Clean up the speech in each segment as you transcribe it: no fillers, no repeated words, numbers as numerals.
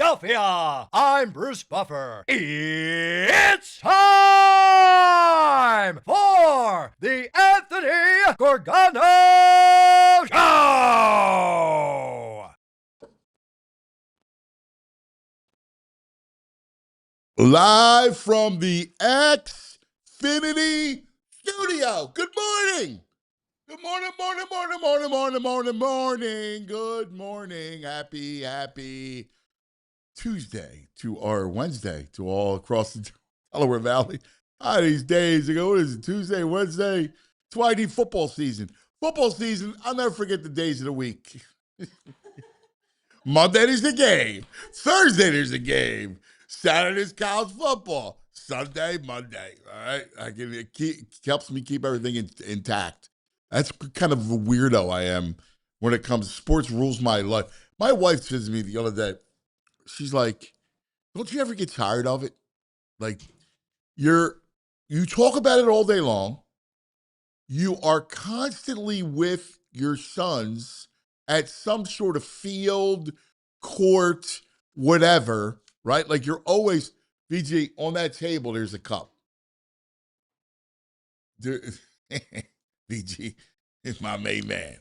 Philadelphia. I'm Bruce Buffer. It's time for the Anthony Gorgano Show. Live from the Xfinity Studio. Good morning. Good morning. Good morning. Happy Tuesday or Wednesday to all across the Delaware Valley. These days ago, what is it, Tuesday, Wednesday? It's why I need football season. Football season, I'll never forget the days of the week. Monday, there's a game. Thursday, there's a game. Saturday's college football. Sunday, Monday. All right? It helps me keep everything intact. That's kind of a weirdo I am when it comes to sports. Rules my life. My wife says to me the other day, she's like, don't you ever get tired of it? Like, you talk about it all day long. You are constantly with your sons at some sort of field, court, whatever, right? Like you're always, VG, on that table, there's a cup. VG is my main man.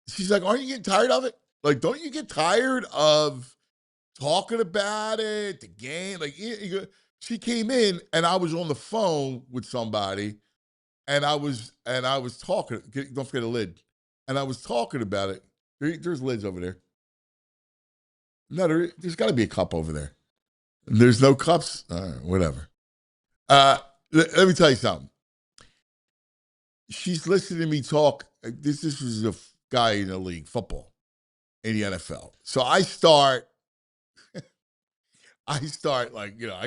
She's like, aren't you getting tired of it? Like, don't you get tired of talking about it, the game? Like, she came in and I was on the phone with somebody and I was talking, don't forget a lid. And I was talking about it. There's lids over there. No, there's got to be a cup over there. There's no cups? All right, whatever. Let me tell you something. She's listening to me talk. This was a guy in the league, football, in the NFL. So I start like, I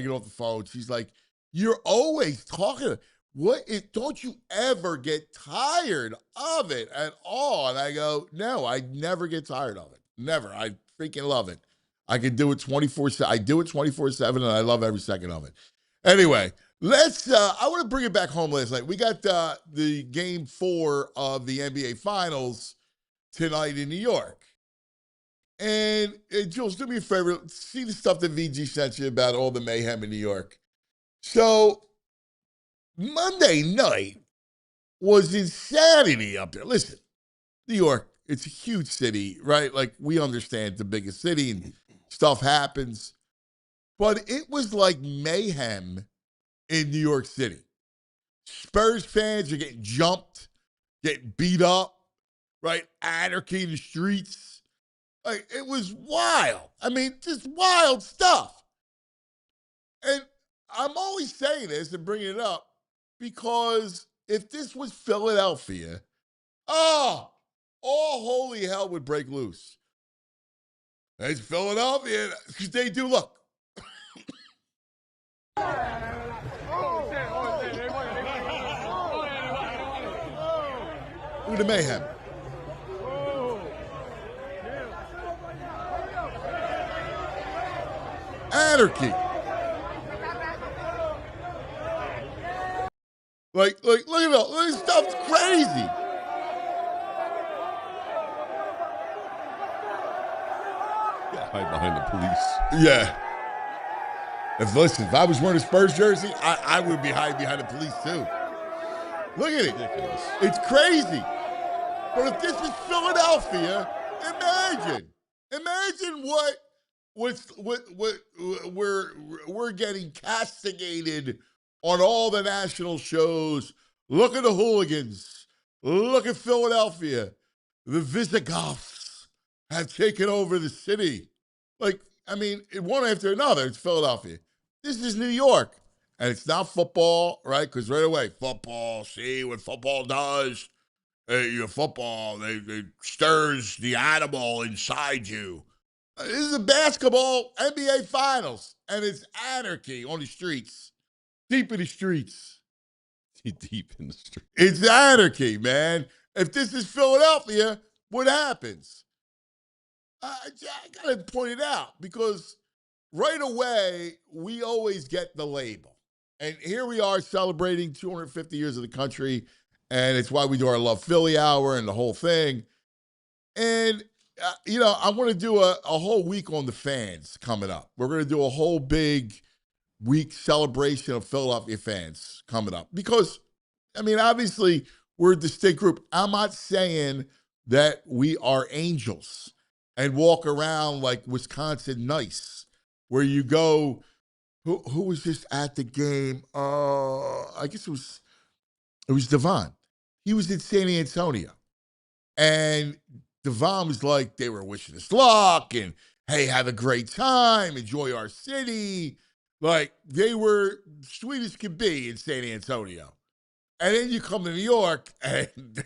get off the phone. She's like, you're always talking. Don't you ever get tired of it at all? And I go, no, I never get tired of it. Never. I freaking love it. I can do it 24/7. I do it 24/7, and I love every second of it. Anyway, I want to bring it back home last night. We got the game 4 of the NBA Finals tonight in New York. And Jules, do me a favor. See the stuff that VG sent you about all the mayhem in New York. So Monday night was insanity up there. Listen, New York, it's a huge city, right? Like, we understand it's the biggest city and stuff happens. But it was like mayhem in New York City. Spurs fans are getting jumped, getting beat up, right? Anarchy in the streets. Like, it was wild. I mean, just wild stuff. And I'm always saying this and bringing it up because if this was Philadelphia, all holy hell would break loose. It's Philadelphia. Because they do, look. Look at the mayhem. Anarchy. Like, look at it. Look, this stuff's crazy. Hide behind the police. Yeah. If I was wearing a Spurs jersey, I would be hiding behind the police too. Look at it. Ridiculous. It's crazy. But if this is Philadelphia, imagine what we're getting castigated on all the national shows. Look at the hooligans. Look at Philadelphia. The Visigoths have taken over the city. Like, I mean, one after another, it's Philadelphia. This is New York. And it's not football, right? Because right away, football, see what football does. Your football, it stirs the animal inside you. This is a basketball NBA Finals, and it's anarchy on the streets. Deep in the streets. Deep in the street. It's anarchy, man. If this is Philadelphia, what happens? I got to point it out because right away, we always get the label. And here we are celebrating 250 years of the country, and it's why we do our Love Philly Hour and the whole thing. And I want to do a whole week on the fans coming up. We're going to do a whole big week celebration of Philadelphia fans coming up because, obviously we're a distinct group. I'm not saying that we are angels and walk around like Wisconsin nice, where you go. Who was just at the game? I guess it was Devon. He was in San Antonio, and Devon was like, they were wishing us luck and, hey, have a great time, enjoy our city. Like, they were sweet as could be in San Antonio. And then you come to New York and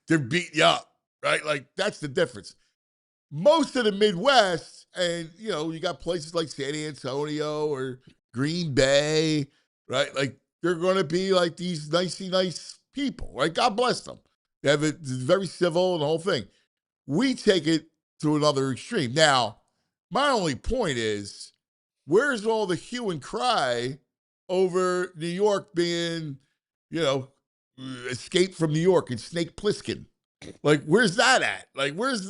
they're beating you up, right? Like, that's the difference. Most of the Midwest, and, you got places like San Antonio or Green Bay, right? Like, they're going to be like these nice people, right? God bless them. They have it very civil and the whole thing. We take it to another extreme. Now, my only point is, where's all the hue and cry over New York being, Escape from New York and Snake Plissken? Like, where's that at? Like, where is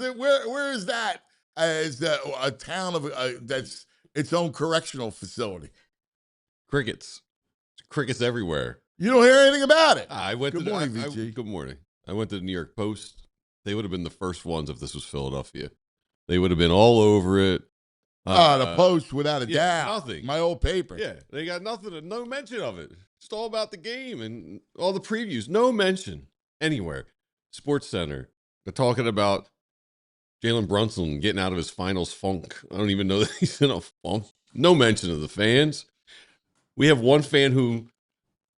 that as a town of that's its own correctional facility? Crickets everywhere. You don't hear anything about it. I went. Good morning, VG. Good morning. I went to the New York Post. They would have been the first ones if this was Philadelphia. They would have been all over it. The Post, without a doubt. Nothing. My old paper. Yeah, they got nothing. No mention of it. It's all about the game and all the previews. No mention anywhere. Sports Center. They're talking about Jalen Brunson getting out of his finals funk. I don't even know that he's in a funk. No mention of the fans. We have one fan who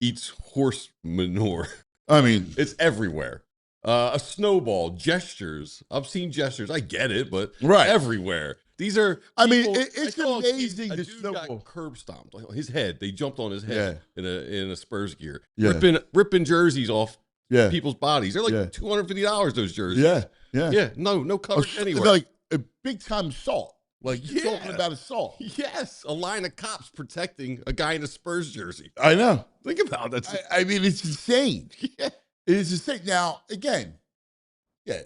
eats horse manure. It's everywhere. A snowball, gestures, obscene gestures. I get it, but right everywhere. These are. People, it's amazing. A dude got curb stomped. Like his head. They jumped on his head in a Spurs gear. Yeah. Ripping jerseys off people's bodies. They're like $250. Those jerseys. Yeah. No coverage anywhere. Like a big time assault. Like you're talking about assault. Yes, a line of cops protecting a guy in a Spurs jersey. I know. Think about that. It's insane. Yeah. It is insane. Now, again,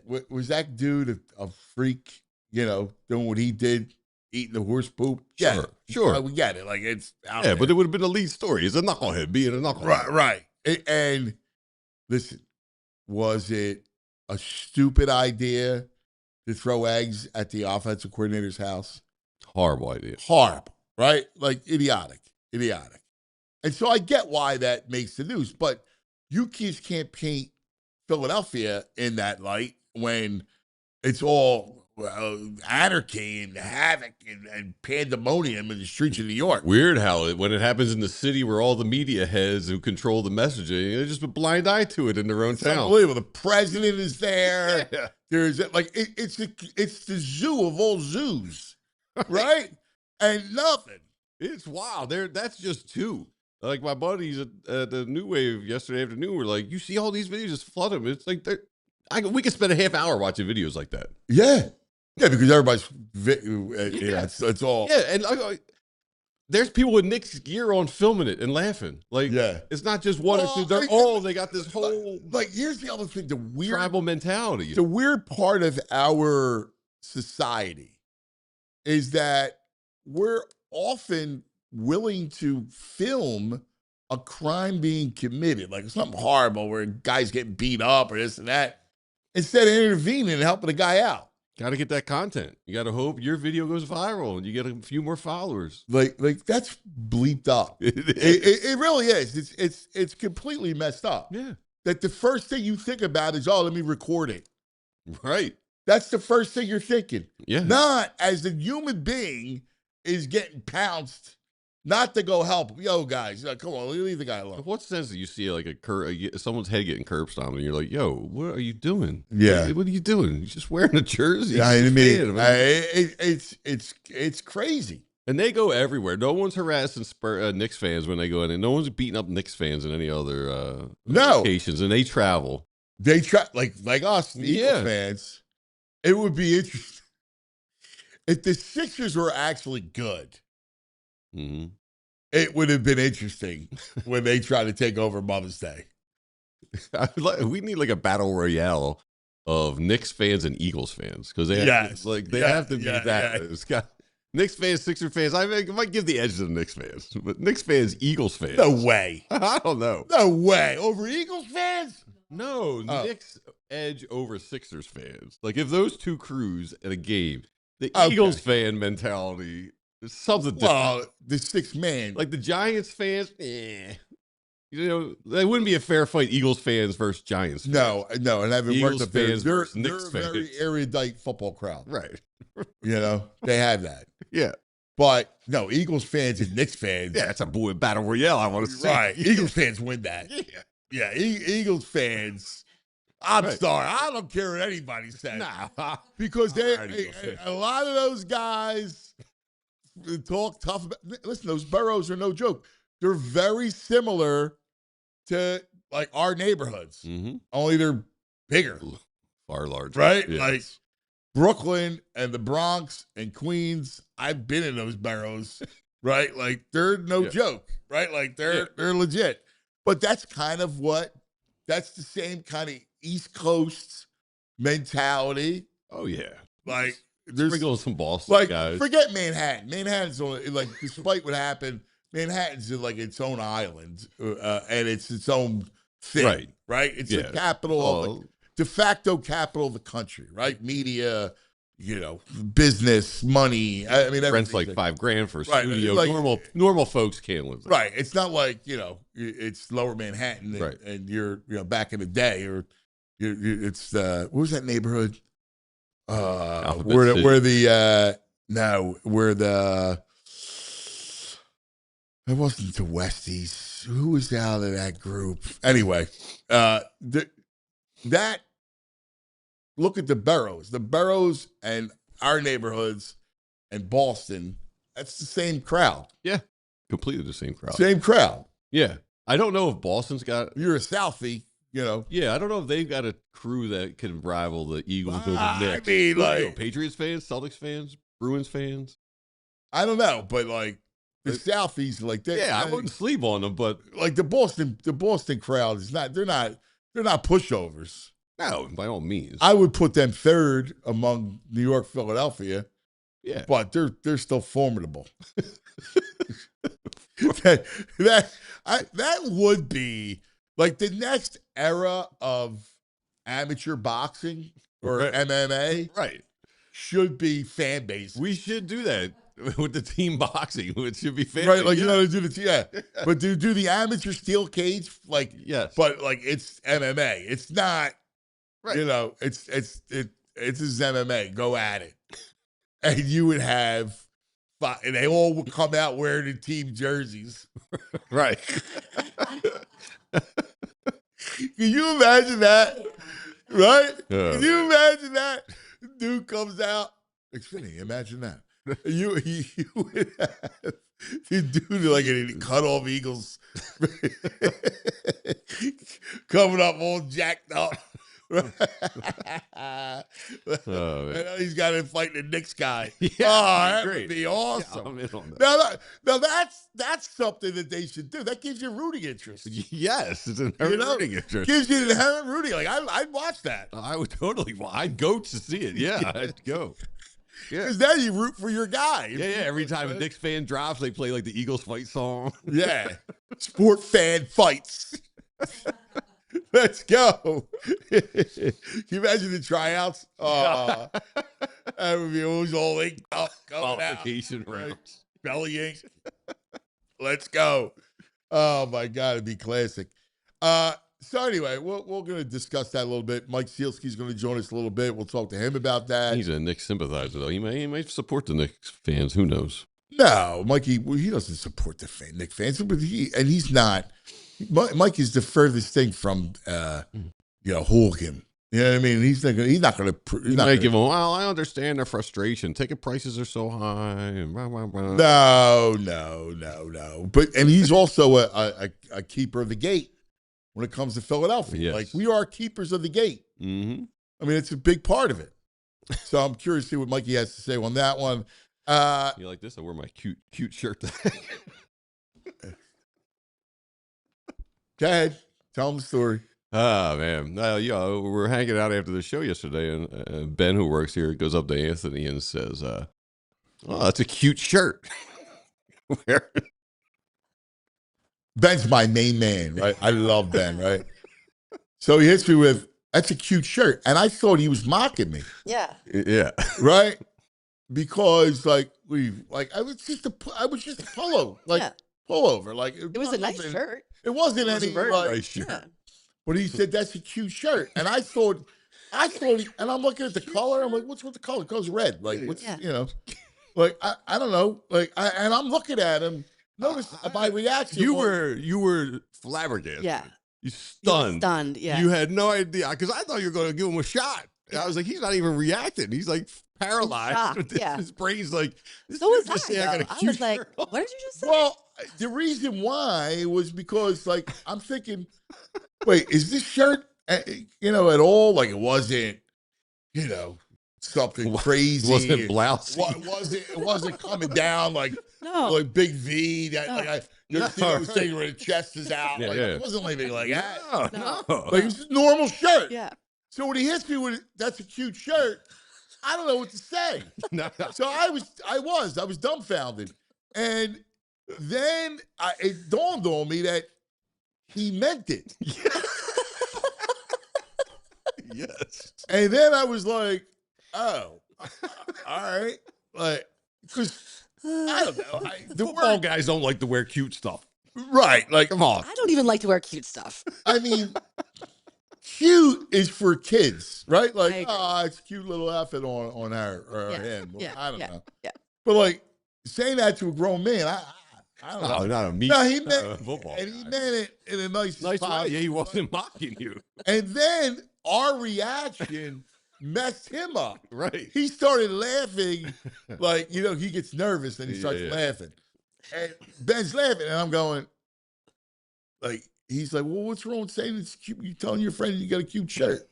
was that dude a freak, doing what he did, eating the horse poop? Sure. We get it. Like, it's out there. But it would have been a lead story. He's a knucklehead being a knucklehead. Right. And listen, was it a stupid idea to throw eggs at the offensive coordinator's house? Horrible idea. Horrible, right? Like, idiotic. And so I get why that makes the news, but you just can't paint Philadelphia in that light when it's all anarchy and havoc and pandemonium in the streets of New York. Weird how when it happens in the city where all the media heads who control the messaging, they just a blind eye to it in their own town. Unbelievable. The president is there. Yeah. There's it's the zoo of all zoos, right? And nothing. It's wild. That's just two. Like my buddies at the New Wave yesterday afternoon were like, "You see all these videos, just flood them." It's like we could spend a half hour watching videos like that. Yeah, because everybody's it's all. Yeah, and there's people with Knicks gear on filming it and laughing. Like, it's not just one or two. They got this whole here's the other thing: the weird tribal mentality. The weird part of our society is that we're often willing to film a crime being committed, like something horrible where guys getting beat up or this and that, instead of intervening and helping the guy out. Got to get that content. You got to hope your video goes viral and you get a few more followers. Like that's bleeped up. It really is. It's completely messed up. Yeah. That the first thing you think about is, let me record it. Right. That's the first thing you're thinking. Yeah. Not as a human being is getting pounced. Not to go help. Yo, guys, come on, leave the guy alone. What sense do you see like someone's head getting curb stomped and you're like, yo, what are you doing? Yeah. What are you doing? You're just wearing a jersey. Yeah, it's crazy. And they go everywhere. No one's harassing Knicks fans when they go in, and no one's beating up Knicks fans in any other locations. And they travel. They like us, the Eagles fans. It would be interesting if the Sixers were actually good. Mm-hmm. It would have been interesting when they try to take over Mother's Day. We need like a battle royale of Knicks fans and Eagles fans because they have to be that. Yeah. It's got Knicks fans, Sixer fans. I might give the edge to the Knicks fans, but Knicks fans, Eagles fans. No way. I don't know. No way. Over Eagles fans? No, Knicks edge over Sixers fans. Like if those two crews at a game, the Eagles fan mentality is something different. Well, the 6-man. Like the Giants fans, you know, that wouldn't be a fair fight. Eagles fans versus Giants fans. No, and having worked up there, fans they're versus Knicks a very fans. erudite football crowd. Right. You know, they have that. Yeah. But no, Eagles fans and Knicks fans. Yeah, that's a boy battle royale. I want to see. Right. Eagles fans win that. Yeah. Eagles fans. I'm sorry. I don't care what anybody says. Nah. Because a lot of those guys talk tough about. Listen, those boroughs are no joke. They're very similar to like our neighborhoods. Mm-hmm. Only they're bigger. Far larger. Right? Yes. Like Brooklyn and the Bronx and Queens, I've been in those boroughs, right? Like they're no joke, right? Like they're legit. But that's kind of that's the same kind of East Coast mentality. Oh yeah. Like there's sprinkle some Boston guys. Forget Manhattan. Manhattan's only, like, despite what happened, Manhattan's like its own island, and it's its own thing, right? It's the capital of de facto capital of the country, right? Media, you know, business, money. I mean, rent's like $5,000 for a studio. Like, normal folks can't live there. Right. It's not like, you know, it's Lower Manhattan, and you're, you know, back in the day, or it's what was that neighborhood? It wasn't the Westies. Who was out of that group? Anyway, look at the boroughs and our neighborhoods and Boston. That's the same crowd. Yeah, completely the same crowd. Same crowd. Yeah, I don't know if Boston's got. You're a Southie, you know. Yeah, I don't know if they've got a crew that can rival the Eagles or the Knicks. I mean, like Patriots fans, Celtics fans, Bruins fans. I don't know, but like the Southies, like that. Yeah, I wouldn't sleep on them, but like the Boston crowd is not. They're not pushovers. No, by all means. I would put them third among New York, Philadelphia. Yeah, but they're still formidable. that would be like the next era of amateur boxing or MMA. Right. Should be fan base. We should do that with the team boxing. It should be fan right, base. like you know, do but do the amateur steel cage, like yes, but like it's MMA. It's not. Right. You know, it's his MMA. Go at it. And you would have, and they all would come out wearing the team jerseys. Right. Can you imagine that? Right? Can you imagine that? Dude comes out. Xfinity, imagine that. You would have the dude like a cut off Eagles coming up all jacked up. He's got to fight the Knicks guy. Yeah, that would be awesome. Yeah, I'm in on that. Now that's something that they should do. That gives you rooting interest. Yes, it's an rooting interest. Gives you an inherent rooting. Like I'd watch that. I would totally. I'd go to see it. Yeah, I'd go. Yeah, because now you root for your guy. Yeah. Every time a Knicks fan drops, they play like the Eagles fight song. Yeah, sport fan fights. Let's go. Can you imagine the tryouts? That would be all inked up, qualification rounds, belly ink. Let's go. Oh my God, it'd be classic. So anyway, we're going to discuss that a little bit. Mike Sealski's going to join us a little bit. We'll talk to him about that. He's a Knicks sympathizer, though. He may support the Knicks fans. Who knows? No, Mikey, he doesn't support the Knicks fans, but he's not. Mike is the furthest thing from, hooligan. You know what I mean? He's not going to. Give him. Well, I understand their frustration. Ticket prices are so high. And blah, blah, blah. No. But he's also a keeper of the gate when it comes to Philadelphia. Yes. Like we are keepers of the gate. Mm-hmm. I mean, it's a big part of it. So I'm curious to see what Mikey has to say on that one. You like this? I wear my cute shirt today. Go ahead. Tell him the story. Oh, man. We were hanging out after the show yesterday, and Ben, who works here, goes up to Anthony and says, "Oh, that's a cute shirt." Where- Ben's my main man, right? I love Ben, right? So he hits me with, "That's a cute shirt," and I thought he was mocking me. Yeah. Yeah. Right? Because I was just a pullover, pullover. Like It was a nice shirt. It wasn't It was a any very like, nice shirt. Yeah. but he said that's a cute shirt, and I thought, and I'm looking at the color. I'm like, what's with the color? It goes red. Like, what's Yeah. Like I don't know. And I'm looking at him. Notice my reaction. You were flabbergasted. Yeah. You He was stunned. stunned. Yeah. You had no idea, because I thought you were going to give him a shot. And I was like, he's not even reacting. He's like paralyzed. shocked, yeah. His brain's like, this So was dude just I. said, I got a Though. I cute was like, shirt what on." did you just say? Well, the reason why was because I'm thinking, wait, is this shirt at all? Like it wasn't, something crazy. Wasn't blousy. It wasn't coming down like big V. That thing where the chest is out. Yeah, It wasn't anything like that. No. Like it's a normal shirt. Yeah. So when he hits me with "that's a cute shirt," I don't know what to say. No. So I was dumbfounded, and then it dawned on me that he meant it. Yes. And then I was like, "Oh, all right," like because I don't know. The Football word, guys don't like to wear cute stuff. right? Like, Come on. I don't even like to wear cute stuff. I mean, cute is for kids, right? I Like, agree. it's a cute little outfit on her or Yeah, him. yeah, I don't yeah, know. yeah. But like saying that to a grown man, I don't know. No, not a meat. No, he meant football. and he guy. meant it in a nice Nice spot. way. Yeah, he wasn't mocking you. And then our reaction messed him up. Right. He started laughing, like, he gets nervous and he starts Yeah. laughing. And Ben's laughing, and I'm going, like, he's like, well, what's wrong with saying it's cute? You telling your friend you got a cute shirt.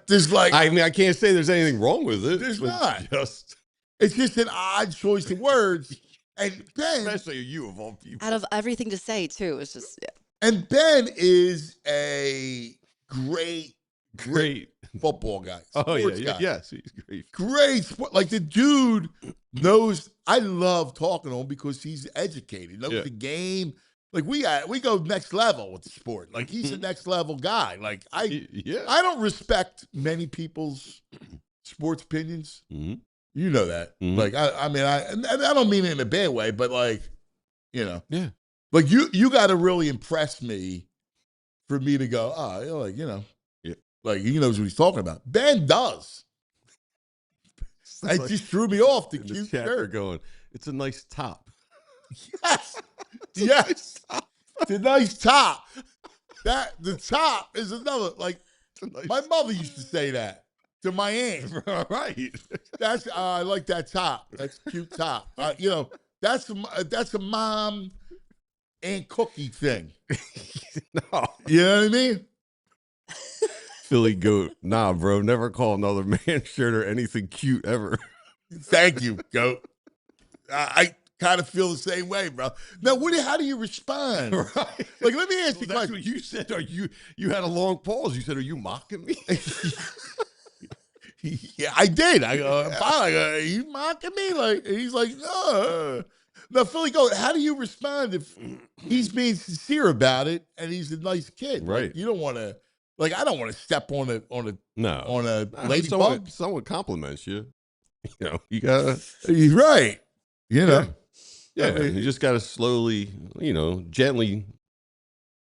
There's like, I mean, I can't say there's anything wrong with it. There's but not. Just, it's just an odd choice of words. And Ben, especially you of all people. Out of everything to say, too, it's just, yeah. and Ben is a great football guy. Oh, yeah. Sports guy. Yes, he's great. Great sport. Like the dude knows. I love talking to him because he's educated. Knows the game. Like we go next level with the sport. Like he's a next level guy. Like I don't respect many people's sports opinions. Mm-hmm. You know that. Mhm. Like I don't mean it in a bad way, but like Yeah. like you got to really impress me for me to go. Oh, like like he knows what he's talking about. Ben does. It just threw me off the In cute chat, they're shirt. going, it's a nice top. Yes. Yes. It's a nice top. The top is another, like, my mother used to say that to my aunt. Right. That's I like that top. That's a cute top. That's a mom and cookie thing. No. You know what I mean? Philly goat. Nah, bro. Never call another man shirt or anything cute ever. Thank you, goat. I kind of feel the same way, bro. Now, how do you respond? Right. Like, let me ask you a That's question. what you said. You had a long pause. You said, are you mocking me? Yeah, I did. I go, are you mocking me? Like, he's like, no. Now, Philly goat, how do you respond if he's being sincere about it and he's a nice kid? Right. Like, you don't want to, like, I don't want to step on a No. ladybug. Someone compliments you. You gotta. He's right. Yeah. I mean, You just gotta slowly, gently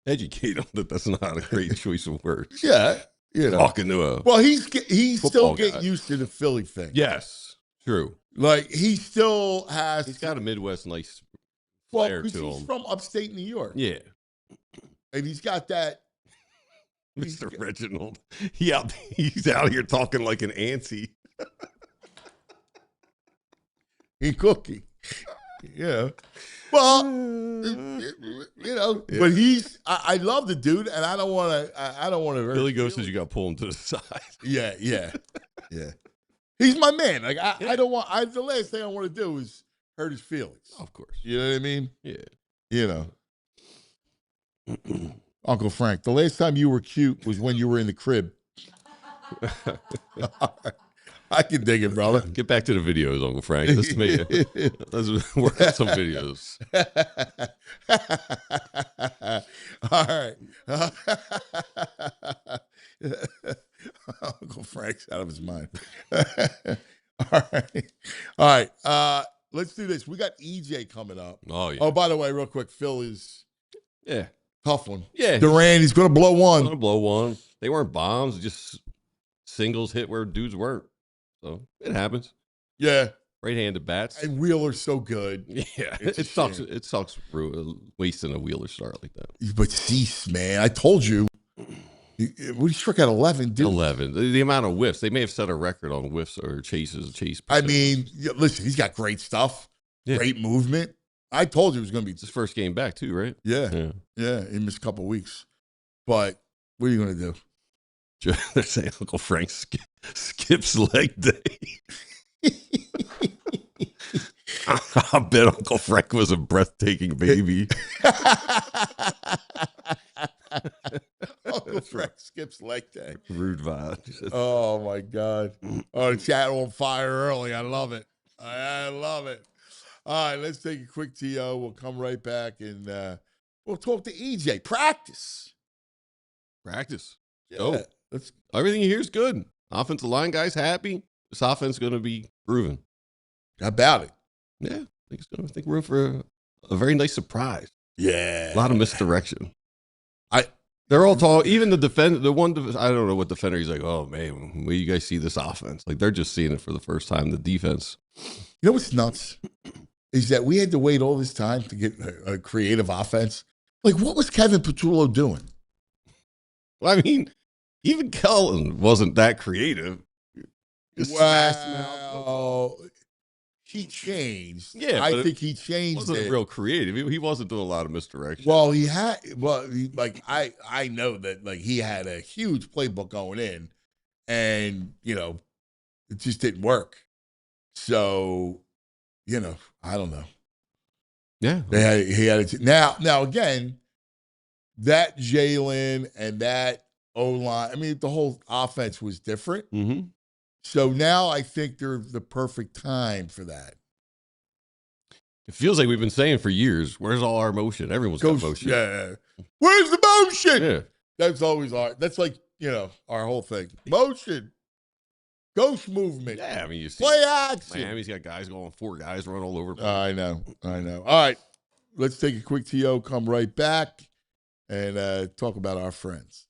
educate them that that's not a great choice of words. yeah. Talking to a. Well, he's still Football getting guy. used to the Philly thing. Yes. True. Like, he still has. He's got a Midwest nice well, flair because to he's him. from upstate New York. Yeah. And he's got that. Mr. Reginald. He's out here talking like an auntie. He cookie. Yeah. Well, but I love the dude, and I don't want to. Billy Ghost says you got to pull him to the side. Yeah. He's my man. Like I don't want. The last thing I want to do is hurt his feelings. Of course. You know what I mean? Yeah. Uncle Frank, the last time you were cute was when you were in the crib. I can dig it, brother. Get back to the videos, Uncle Frank. Let's work on some videos. All right. Uncle Frank's out of his mind. All right. Let's do this. We got EJ coming up. Oh, yeah. Oh, by the way, real quick, Phil is tough one. Yeah. Duran, he's going to blow one. Going to blow one. They weren't bombs, just singles hit where dudes weren't. So it happens. Yeah. Right-handed bats. And Wheeler's so good. Yeah. It sucks. It sucks wasting a Wheeler start like that. But Cease, man, I told you. We struck out 11, dude. 11. The amount of whiffs. They may have set a record on whiffs or chases. I mean, listen, he's got great stuff. Yeah. Great movement. I told you it was going to be. It's his first game back, too, right? Yeah. He missed a couple of weeks. But what are you going to do? They're saying Uncle Frank skips leg day. I bet Uncle Frank was a breathtaking baby. Uncle Frank skips leg day. Rude vibe. Oh, my God. Oh, the chat on fire early. I love it. I love it. All right, let's take a quick TO. We'll come right back and we'll talk to EJ. Practice. Yeah. Oh, everything you hear is good. Offensive line guys happy. This offense is going to be proven. How about it? Yeah, I think we're in for a very nice surprise. Yeah, a lot of misdirection. They're all tall. Even I don't know what defender. He's like, oh man, where you guys see this offense? Like they're just seeing it for the first time. The defense. You know what's nuts is that we had to wait all this time to get a creative offense. Like, what was Kevin Petullo doing? Well, I mean, even Kellen wasn't that creative. Wow. He changed. Yeah, I think he changed. Wasn't real creative. He wasn't doing a lot of misdirection. Well, I know that like he had a huge playbook going in, and it just didn't work. So, I don't know. Yeah, he had it. Now again, that Jalen and that O-line. I mean, the whole offense was different. Mm-hmm. So now I think they're the perfect time for that. It feels like we've been saying for years, where's all our motion? Everyone's got motion. Yeah. Where's the motion? Yeah. That's always that's like, our whole thing. Motion. Ghost movement. Yeah, I mean, you see. Play action. Miami's got guys going, 4 guys run all over. I know. All right. Let's take a quick TO, come right back, and talk about our friends.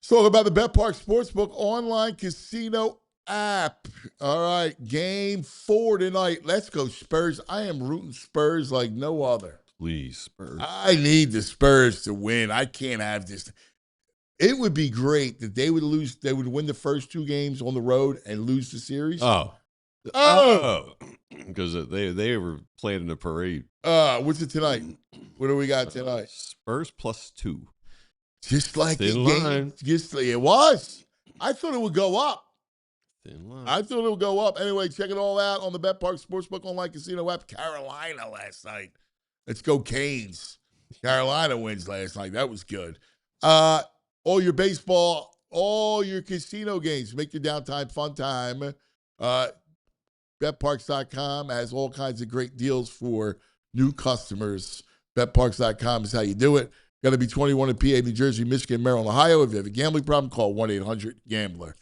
Let's talk about the Bet Park Sportsbook online casino app. All right, game 4 tonight. Let's go Spurs. I am rooting Spurs like no other. Please, Spurs. I need the Spurs to win. I can't have this. It would be great that they would lose. They would win the first 2 games on the road and lose the series. Oh. Because they were planning a parade. What's it tonight? What do we got tonight? Spurs +2. Just like Thin the game. line. It was. I thought it would go up. Thin line. I thought it would go up. Anyway, check it all out on the Bet Park Sportsbook online casino app. Carolina last night. Let's go Canes. Carolina wins last night. That was good. All your baseball, all your casino games. Make your downtime fun time. BetParks.com has all kinds of great deals for new customers. BetParks.com is how you do it. Got to be 21 in PA, New Jersey, Michigan, Maryland, Ohio. If you have a gambling problem, call 1-800-GAMBLER.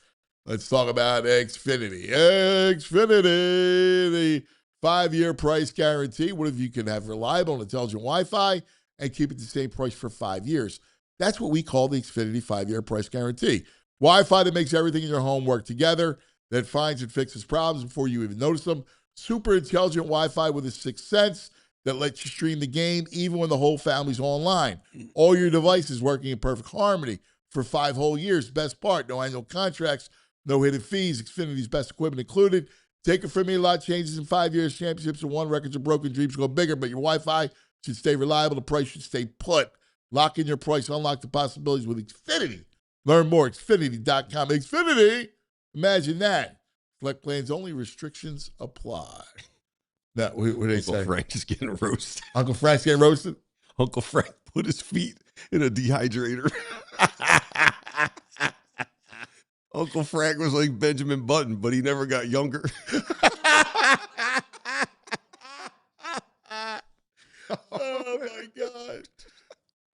Let's talk about Xfinity. Xfinity, the 5-year price guarantee. What if you can have reliable and intelligent Wi-Fi and keep it the same price for 5 years? That's what we call the Xfinity 5-year price guarantee. Wi-Fi that makes everything in your home work together, that finds and fixes problems before you even notice them. Super intelligent Wi-Fi with a 6th sense that lets you stream the game even when the whole family's online. All your devices working in perfect harmony for 5 whole years. Best part, no annual contracts, no hidden fees. Xfinity's best equipment included. Take it from me, a lot changes in 5 years. Championships are won, records are broken, dreams go bigger, but your Wi-Fi should stay reliable. The price should stay put. Lock in your price. Unlock the possibilities with Xfinity. Learn more, Xfinity.com. Xfinity, imagine that. Flex plans only, restrictions apply. Now, what did they say? Uncle Frank is getting roasted. Uncle Frank's getting roasted? Uncle Frank put his feet in a dehydrator. Uncle Frank was like Benjamin Button, but he never got younger. Oh my God.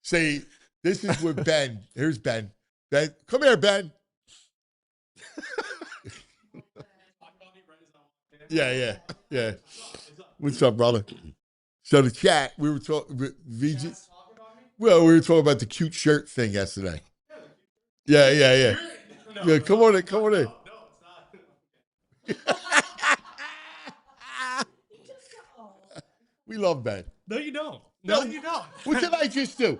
See, this is where Ben. Here's Ben. Ben, come here, Ben. Yeah. What's up, brother? So the chat, we were talking, VG. Well, we were talking about the cute shirt thing yesterday. Yeah. Yeah, come on in. No, it's not. We love Ben. No, you don't. No, you don't. What did I just do?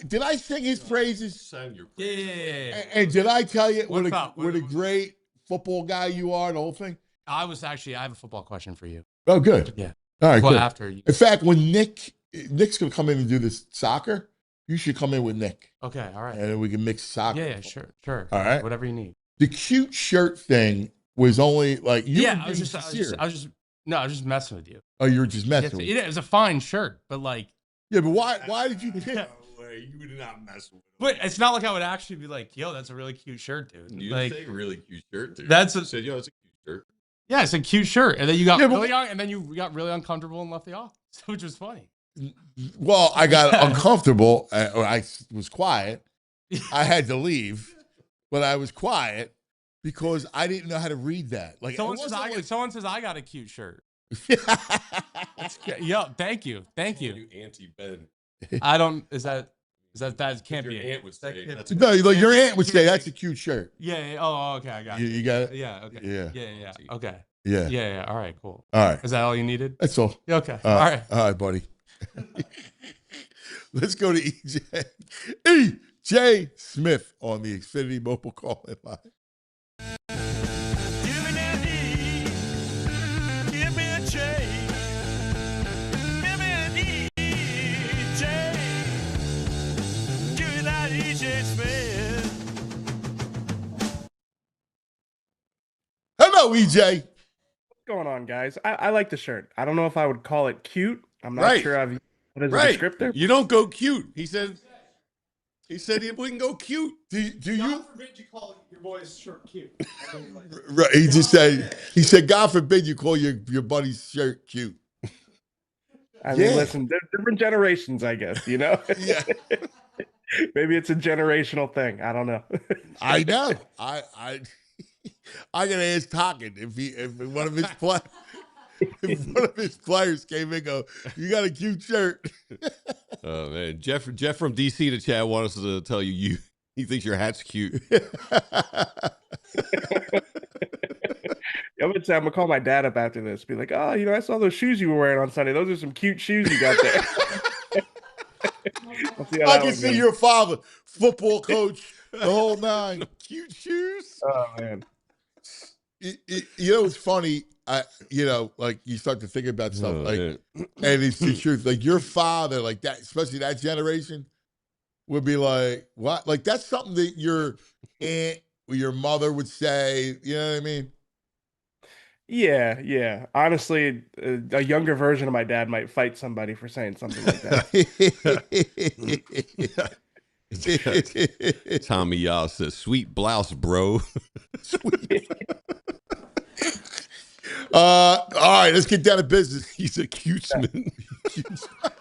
Did I sing his praises? Sang your Yeah. And did I tell you what What a great football guy you are, the whole thing? I have a football question for you. Oh, good. Yeah. All right, Well, good. after you. In fact, when Nick's going to come in and do this soccer, you should come in with Nick. Okay, all right. And then we can mix soccer. Yeah, sure. All right. Whatever you need. The cute shirt thing was only like you. Yeah, were I was being just sincere. messing with you. Oh, you were just messing with me. It was a fine shirt, but like. Yeah, but why did you pick? Yeah. You did not mess with him. But it's not like I would actually be like, yo, that's a really cute shirt, dude. You like, say really cute shirt, dude. That's You said, yo, it's a cute shirt. yeah, it's a cute shirt, and then you got Yeah, but- really young, and then you got really uncomfortable and left the office, which was funny. Well, I got uncomfortable. I was quiet. I had to leave, but I was quiet because I didn't know how to read that. Like Someone says I got a cute shirt. Yo, thank you. You anti-Ben. I don't. Is that can't Your be it. aunt would say that's No, like your aunt would say that's a cute shirt. Yeah. Oh, okay. I got it. You got it. Yeah. Okay. Yeah. Yeah. Okay. Yeah. Yeah. All right. Cool. All right. Is that all you needed? That's all. Yeah, okay. All right. All right, buddy. Let's go to EJ Smith on the Xfinity mobile call-in line. Give me that E, give me a J. Give me an EJ. Give me that EJ Smith. Hello, EJ. What's going on, guys? I like the shirt. I don't know if I would call it cute. I'm not Right. sure I've used it as a right. descriptor. You don't go cute. He said he wouldn't go cute. Do you? forbid you call your boy's shirt cute. Right, he just said. He said, "God forbid you call your buddy's shirt cute." I mean, Yeah. listen, they're different generations, I guess, you know? Yeah, Maybe it's a generational thing. I don't know. I know. I gotta ask Tocken if one of his if one of his players came in and go, "You got a cute shirt." Oh man, Jeff from DC to chat wants us to tell you he thinks your hat's cute. I'm gonna call my dad up after this. Be like, oh, I saw those shoes you were wearing on Sunday. Those are some cute shoes you got there. I'll see how I that can one see goes. your father, football coach, the whole nine. Cute shoes. Oh man. It's funny. Like you start to think about stuff, Oh, like, man. and it's the truth. Like your father, like that, especially that generation, would be like, "What?" Like that's something that your aunt or your mother would say. You know what I mean? Yeah. Honestly, a younger version of my dad might fight somebody for saying something like that. Tommy Yao says, "Sweet blouse, bro." All right, let's get down to business. He's a cutesman.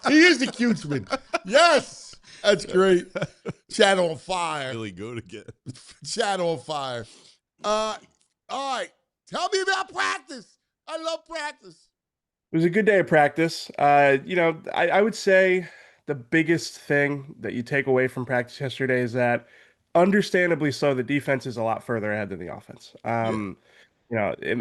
He is the cutesman. Yes, that's great. Chat on fire. Billy Goat again. Chat on fire. All right, tell me about practice. I love practice. It was a good day of practice. I would say the biggest thing that you take away from practice yesterday is that, understandably so, the defense is a lot further ahead than the offense. And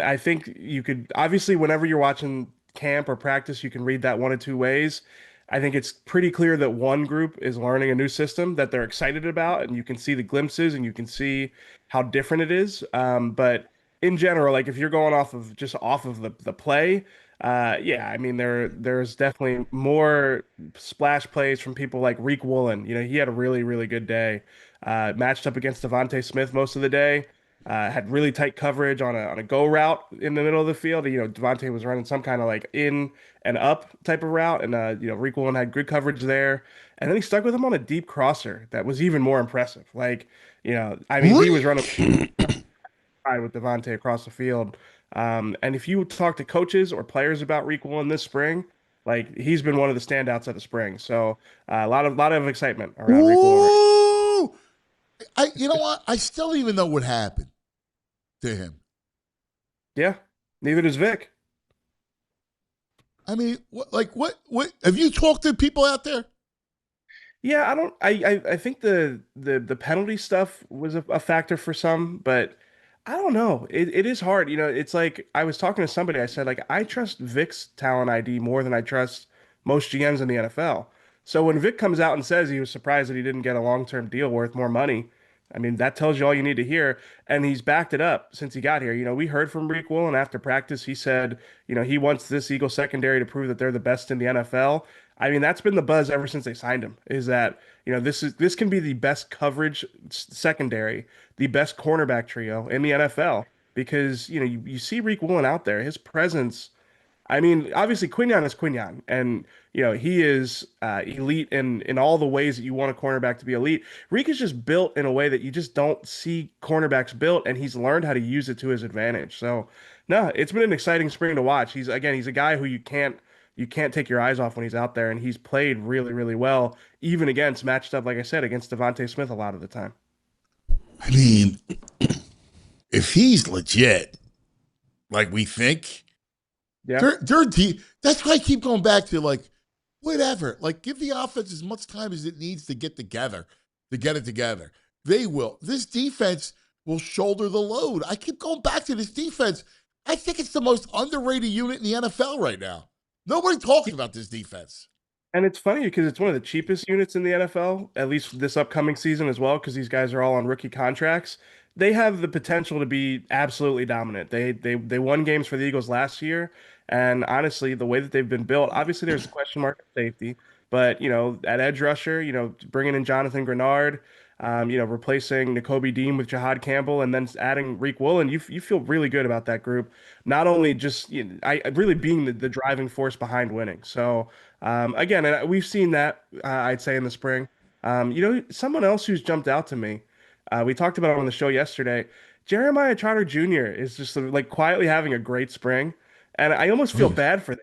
I think you could, obviously, whenever you're watching camp or practice, you can read that one of two ways. I think it's pretty clear that one group is learning a new system that they're excited about, and you can see the glimpses and you can see how different it is. But in general, like if you're going off of the play, I mean, there's definitely more splash plays from people like Reek Woolen. He had a really, really good day. Matched up against Devontae Smith most of the day. had really tight coverage on a go route in the middle of the field. Devontae was running some kind of like in and up type of route, and Rick Woolen had good coverage there. And then he stuck with him on a deep crosser that was even more impressive. I mean, he was running high with Devontae across the field. And if you talk to coaches or players about Rick Woolen this spring, like he's been one of the standouts of the spring. So a lot of excitement around Rick Woolen. Ooh, you know what? I still don't even know what happened to him. Yeah, neither does Vic. I mean, what? Have you talked to people out there? Yeah, I don't. I think the penalty stuff was a factor for some, but I don't know. It is hard. It's like I was talking to somebody. I said like I trust Vic's talent ID more than I trust most GMs in the NFL. So when Vic comes out and says he was surprised that he didn't get a long-term deal worth more money, I mean that tells you all you need to hear. And he's backed it up since he got here. We heard from Rick Woolen after practice. He said, he wants this Eagle secondary to prove that they're the best in the NFL. I mean, that's been the buzz ever since they signed him, is that, this can be the best coverage secondary, the best cornerback trio in the NFL because, you see Rick Woolen out there, his presence. I mean, obviously Quinyon is Quinyon, and he is elite in all the ways that you want a cornerback to be elite. Reek is just built in a way that you just don't see cornerbacks built, and he's learned how to use it to his advantage. So, no, it's been an exciting spring to watch. He's a guy who you can't take your eyes off when he's out there, and he's played really, really well, even against matched up, like I said, against Devontae Smith a lot of the time. I mean, if he's legit, like we think. Yeah. They're deep. That's why I keep going back to like, whatever. Like, give the offense as much time as it needs to get together, to get it together. They will. This defense will shoulder the load. I keep going back to this defense. I think it's the most underrated unit in the NFL right now. Nobody talks about this defense. And it's funny because it's one of the cheapest units in the NFL, at least this upcoming season as well, because these guys are all on rookie contracts. They have the potential to be absolutely dominant. They won games for the Eagles last year, and honestly, the way that they've been built, obviously there's a question mark at safety, but at edge rusher, bringing in Jonathan Grenard, replacing Nakobe Dean with Jihad Campbell, and then adding Rick Woolen, you feel really good about that group. Not only just I really being the driving force behind winning. So again, and we've seen that I'd say in the spring. Someone else who's jumped out to me. We talked about it on the show yesterday. Jeremiah Trotter Jr. is just like quietly having a great spring, and I almost feel bad for the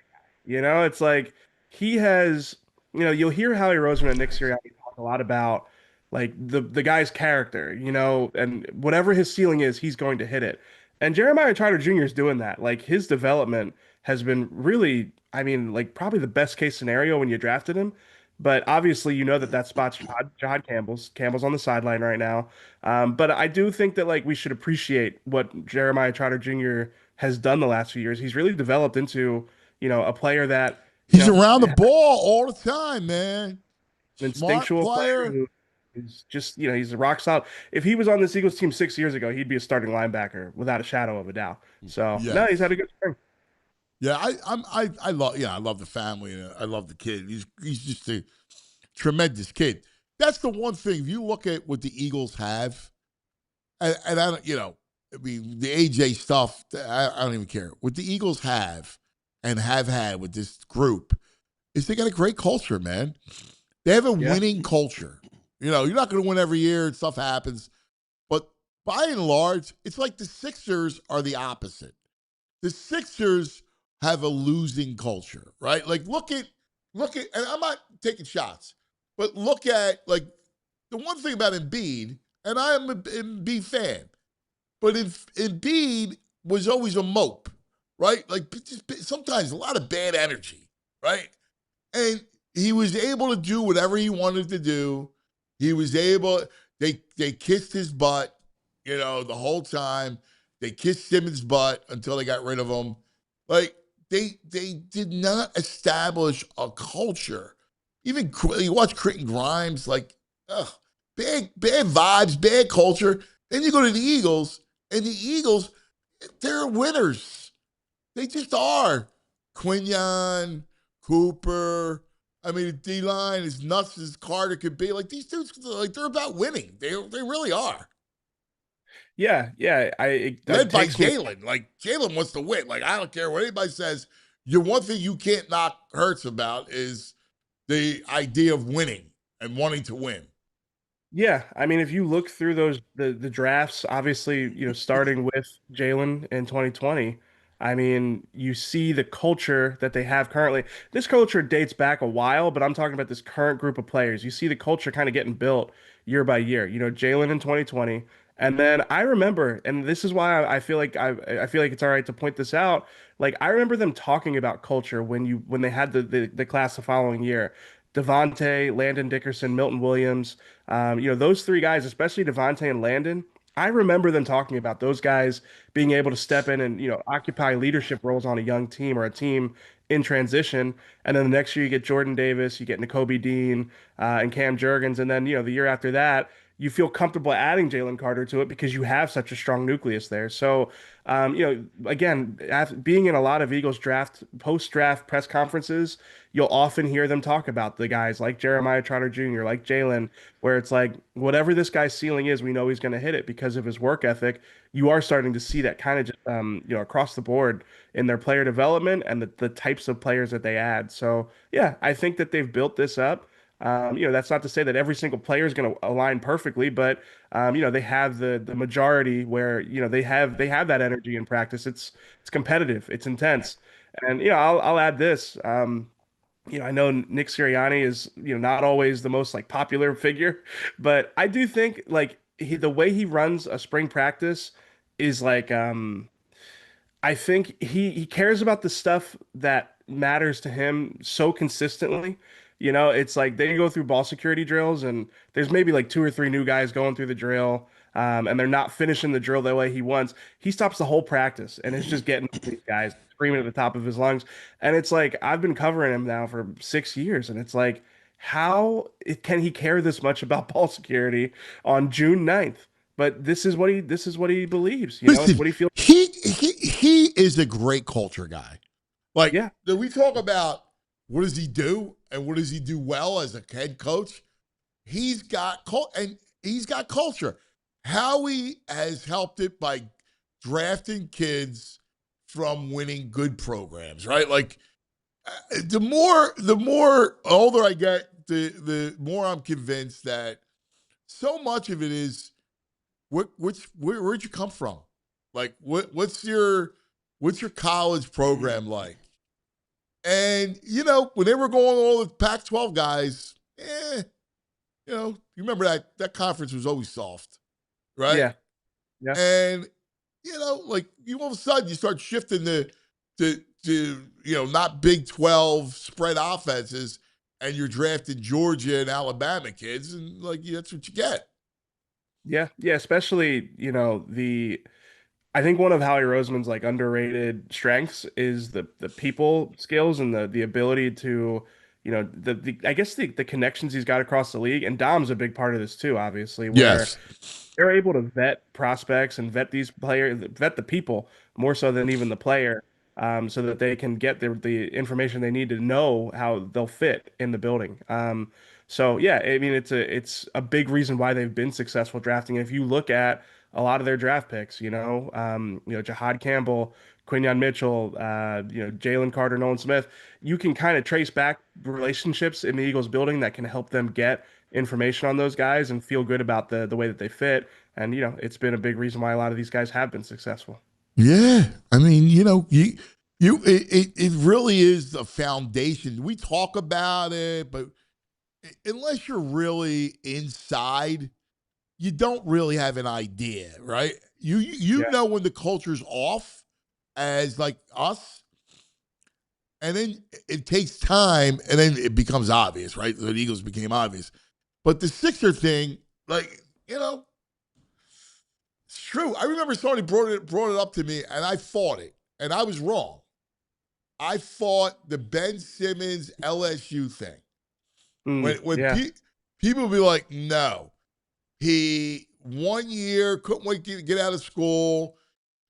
guy. It's like he has. You'll hear Howie Roseman at Knicks here talk a lot about like the guy's character, and whatever his ceiling is, he's going to hit it. And Jeremiah Trotter Jr. is doing that. Like his development has been really, I mean, like probably the best case scenario when you drafted him. But obviously, that spot's Jihad Campbell's on the sideline right now. But I do think that like we should appreciate what Jeremiah Trotter Jr. has done the last few years. He's really developed into, a player that he's around the ball all the time, man. An instinctual player who is just, he's a rock solid. If he was on this Eagles team 6 years ago, he'd be a starting linebacker without a shadow of a doubt. So no, he's had a good spring. Yeah, I love the family and I love the kid. He's just a tremendous kid. That's the one thing. If you look at what the Eagles have, and I don't, I mean the AJ stuff, I don't even care. What the Eagles have and have had with this group is they got a great culture, man. They have a winning culture. You're not going to win every year and stuff happens, but by and large, it's like the Sixers are the opposite. The Sixers have a losing culture, right? Like look at, and I'm not taking shots, but look at like the one thing about Embiid, and I am an Embiid fan, but Embiid was always a mope, right? Like just sometimes a lot of bad energy, right? And he was able to do whatever he wanted to do. He was able, they kissed his butt, the whole time. They kissed Simmons' butt until they got rid of him. Like, they did not establish a culture. Even you watch Critton Grimes, like, bad vibes, bad culture. Then you go to the Eagles, and the Eagles, they're winners. They just are. Quinyon, Cooper. I mean, the D-line is nuts as Carter could be. Like, these dudes, like, they're about winning. They really are. Yeah. That Led by takes me. Jalen. Like, Jalen wants to win. Like, I don't care what anybody says. Your one thing you can't knock Hurts about is the idea of winning and wanting to win. Yeah, I mean, if you look through the drafts, obviously, starting with Jalen in 2020, I mean, you see the culture that they have currently. This culture dates back a while, but I'm talking about this current group of players. You see the culture kind of getting built year by year. Jalen in 2020, and then I remember, and this is why I feel like I feel like it's all right to point this out. Like I remember them talking about culture when they had the class the following year. Devontae, Landon Dickerson, Milton Williams. Those three guys, especially Devontae and Landon, I remember them talking about those guys being able to step in and, occupy leadership roles on a young team or a team in transition. And then the next year you get Jordan Davis, you get Nakobe Dean, and Cam Jurgens. And then, the year after that, you feel comfortable adding Jalen Carter to it because you have such a strong nucleus there. So, again, being in a lot of Eagles post-draft press conferences, you'll often hear them talk about the guys like Jeremiah Trotter Jr., like Jalen, where it's like, whatever this guy's ceiling is, we know he's going to hit it because of his work ethic. You are starting to see that kind of just, across the board in their player development and the types of players that they add. So, yeah, I think that they've built this up. That's not to say that every single player is going to align perfectly, but they have the majority where they have that energy in practice. It's competitive, it's intense, and I'll add this. I know Nick Sirianni is not always the most like popular figure, but I do think like the way he runs a spring practice is like I think he cares about the stuff that matters to him so consistently. It's like they go through ball security drills, and there's maybe like two or three new guys going through the drill, and they're not finishing the drill the way he wants. He stops the whole practice, and it's just getting these guys screaming at the top of his lungs. And it's like I've been covering him now for 6 years, and it's like, can he care this much about ball security on June 9th? But this is what he believes. It's Listen, what he feels. he is a great culture guy. Like, Yeah. we talk about what does he do and what does he do well as a head coach. He's got culture. Howie has helped it by drafting kids from winning good programs, right? Like, the more older I get, the more I'm convinced that so much of it is where'd you come from? Like, what's your college program like? And when they were going all the Pac-12 guys, you remember that conference was always soft, right? Yeah. Yeah. And like all of a sudden you start shifting to not Big 12 spread offenses, and you're drafting Georgia and Alabama kids, and like that's what you get. Yeah, especially, I think one of Howie Roseman's like underrated strengths is the people skills and the ability to, I guess the connections he's got across the league. And Dom's a big part of this too, obviously, where Yes. they're able to vet prospects and vet these players, vet the people more so than even the player, so that they can get the information they need to know how they'll fit in the building. So yeah, I mean it's a big reason why they've been successful drafting. If you look at a lot of their draft picks, Jahad Campbell, Quinyon Mitchell, Jalen Carter, Nolan Smith, you can kind of trace back relationships in the Eagles building that can help them get information on those guys and feel good about the way that they fit. And it's been a big reason why a lot of these guys have been successful. Yeah, I mean, it really is the foundation. We talk about it, but unless you're really inside, you don't really have an idea, right? You know when the culture's off, as like us, and then it takes time, and then it becomes obvious, right? The Eagles became obvious, but the Sixer thing, like it's true. I remember somebody brought it up to me, and I fought it, and I was wrong. I fought the Ben Simmons LSU thing. When people be like, no, he 1 year couldn't wait to get out of school.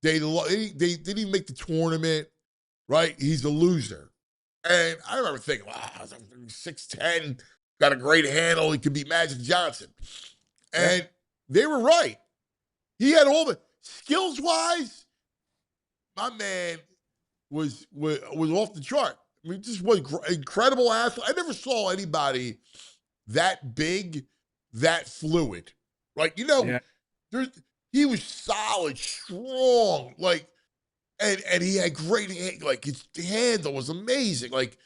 They didn't even make the tournament, right? He's a loser. And I remember thinking, wow, 6'10", got a great handle. He could be Magic Johnson. And they were right. He had all the skills wise. My man was off the chart. I mean, just was incredible athlete. I never saw anybody that big, that fluid. Like, Yeah. he was solid, strong, like, and he had great, like, his handle was amazing. Like,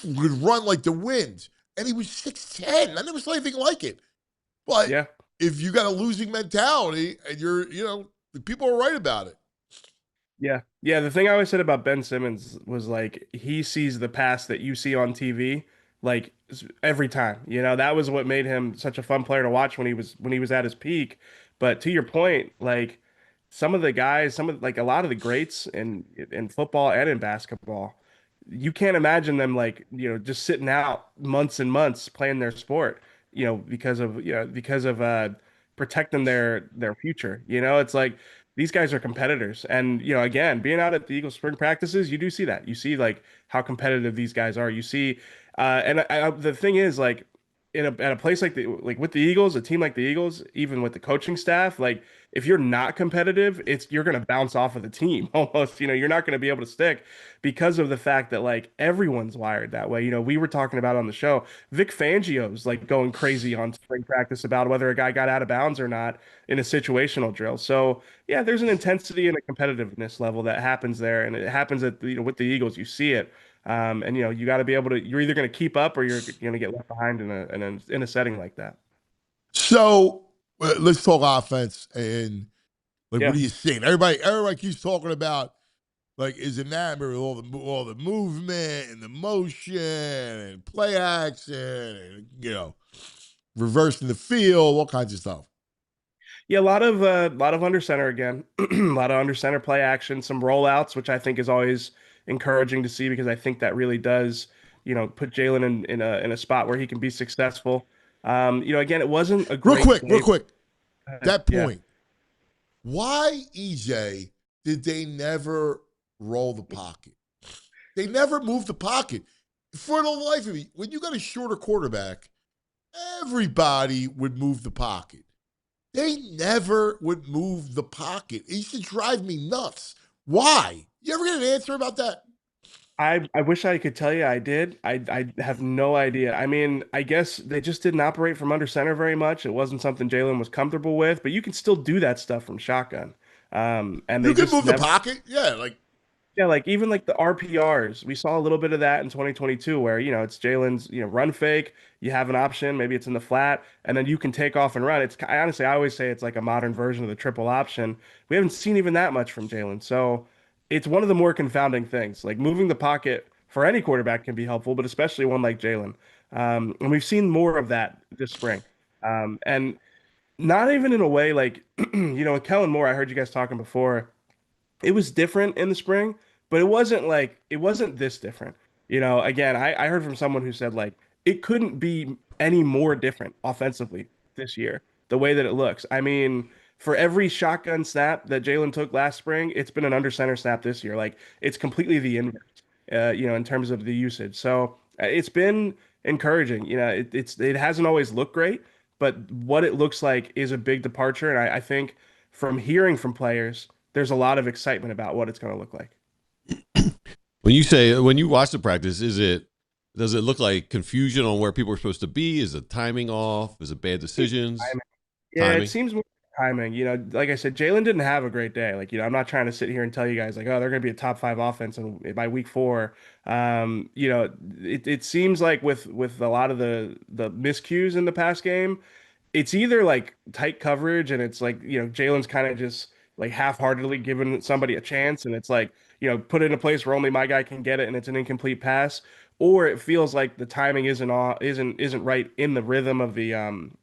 would run like the wind. And he was 6'10". I never saw anything like it. But Yeah. if you got a losing mentality and the people are right about it. Yeah. Yeah. The thing I always said about Ben Simmons was like he sees the pass that you see on TV like every time. That was what made him such a fun player to watch when he was at his peak. But to your point, like some of the guys, like a lot of the greats in football and in basketball, you can't imagine them like, just sitting out months and months playing their sport, because of protecting their future. It's like these guys are competitors. And, again, being out at the Eagles spring practices, you do see that. You see like how competitive these guys are. You see, the thing is like at a place like with the Eagles, a team like the Eagles, even with the coaching staff, like if you're not competitive, you're going to bounce off of the team almost. You're not going to be able to stick because of the fact that like everyone's wired that way. We were talking about on the show, Vic Fangio's like going crazy on spring practice about whether a guy got out of bounds or not in a situational drill. So yeah, there's an intensity and a competitiveness level that happens there, and it happens with the Eagles. You see it. And you got to be able to. You're either going to keep up or you're going to get left behind in a setting like that. So let's talk offense and like Yeah. what are you seeing? Everybody keeps talking about like is enamored with all the movement and the motion and play action and reversing the field, all kinds of stuff. Yeah, a lot of under center again, a lot of under center play action, some rollouts, which I think is always encouraging to see because I think that really does, put Jalen in a spot where he can be successful. Again, it wasn't a Real great quick. That Yeah. point. Why, EJ, did they never roll the pocket? They never moved the pocket. For the life of me, when you got a shorter quarterback, everybody would move the pocket. They never would move the pocket. It used to drive me nuts. Why? You ever get an answer about that? I wish I could tell you I did. I have no idea. I mean, I guess they just didn't operate from under center very much. It wasn't something Jalen was comfortable with, but you can still do that stuff from shotgun. And You they can just move the never. pocket. Yeah, like Yeah, like even like the RPRs, we saw a little bit of that in 2022 where, it's Jalen's, run fake, you have an option, maybe it's in the flat, and then you can take off and run. I always say it's like a modern version of the triple option. We haven't seen even that much from Jalen. So it's one of the more confounding things. Like moving the pocket for any quarterback can be helpful, but especially one like Jalen. And we've seen more of that this spring. And not even in a way like, with Kellen Moore, I heard you guys talking before it was different in the spring, but it wasn't this different. Again, I heard from someone who said like it couldn't be any more different offensively this year, the way that it looks. I mean, for every shotgun snap that Jalen took last spring, it's been an under center snap this year. Like it's completely the inverse, in terms of the usage. So it's been encouraging. It hasn't always looked great, but what it looks like is a big departure. And I think from hearing from players, there's a lot of excitement about what it's going to look like. When you watch the practice, does it look like confusion on where people are supposed to be? Is it timing off? Is it bad decisions? Yeah, Timing. it seems more timing. Like I said, Jalen didn't have a great day. Like, I'm not trying to sit here and tell you guys like, oh, they're going to be a top 5 offense by week 4. It seems like with a lot of the miscues in the past game, it's either like tight coverage and it's like, Jalen's kind of just like half-heartedly giving somebody a chance and it's like, put it in a place where only my guy can get it and it's an incomplete pass, or it feels like the timing isn't right in the rhythm of the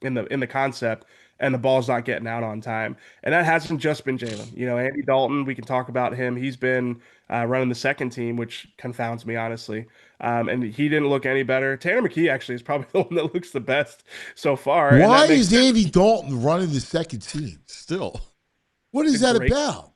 in the concept and the ball's not getting out on time. And that hasn't just been Jalen. Andy Dalton, we can talk about him. He's been running the second team, which confounds me, honestly. And he didn't look any better. Tanner McKee actually is probably the one that looks the best so far. why is Andy Dalton running the second team? Still. What is that great- about?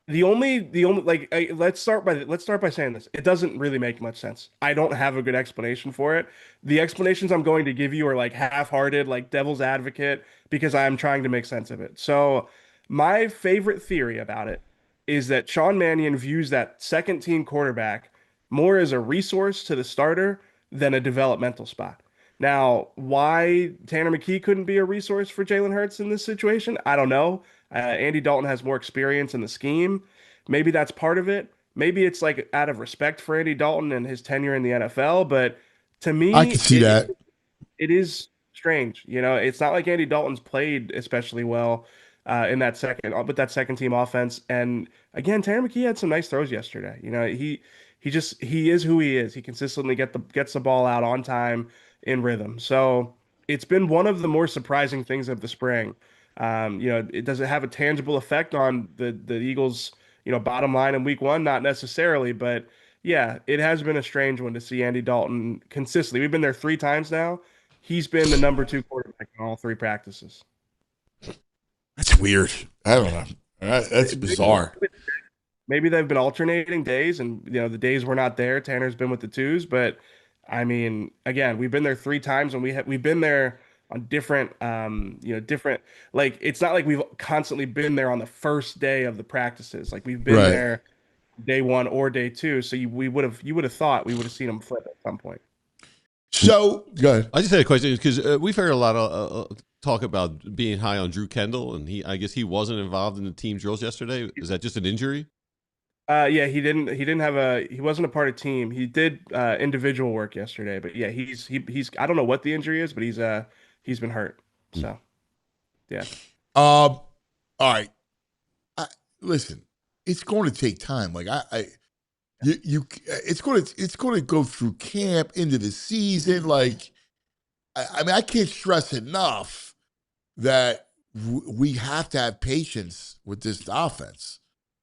The only like let's start by saying this. It doesn't really make much sense. I don't have a good explanation for it. The explanations I'm going to give you are like half-hearted, like devil's advocate, because I'm trying to make sense of it. So My favorite theory about it is that Sean Mannion views that second team quarterback more as a resource to the starter than a developmental spot. Now, why Tanner McKee couldn't be a resource for Jalen Hurts in this situation, I don't know. Andy Dalton has more experience in the scheme. Maybe that's part of it. Maybe it's like out of respect for Andy Dalton and his tenure in the NFL. But to I can me, see that. it is strange. It's not like Andy Dalton's played especially well in that second team offense. And again, Tanner McKee had some nice throws yesterday. He is who he is. He consistently gets the ball out on time in rhythm. So it's been one of the more surprising things of the spring. It does it have a tangible effect on the Eagles, bottom line in week one? Not necessarily, but yeah, it has been a strange one to see Andy Dalton consistently. We've been there 3 times now. He's been the number 2 quarterback in all 3 practices. That's weird. I don't know. That's bizarre. Maybe they've been alternating days, and the days we're not there, Tanner's been with the 2s. But I mean, again, we've been there 3 times, and we've been there on different, different. Like it's not like we've constantly been there on the first day of the practices. Like we've been Right. there day 1 or day 2. So you would have thought we would have seen them flip at some point. So good. I just had a question because we've heard a lot of talk about being high on Drew Kendall, and I guess he wasn't involved in the team drills yesterday. Is that just an injury? Yeah, he wasn't a part of team. He did individual work yesterday, but yeah, he's I don't know what the injury is, but he's been hurt. So yeah. All right. Listen, it's going to take time. Like it's going to go through camp into the season. Like, I mean, I can't stress enough that we have to have patience with this offense.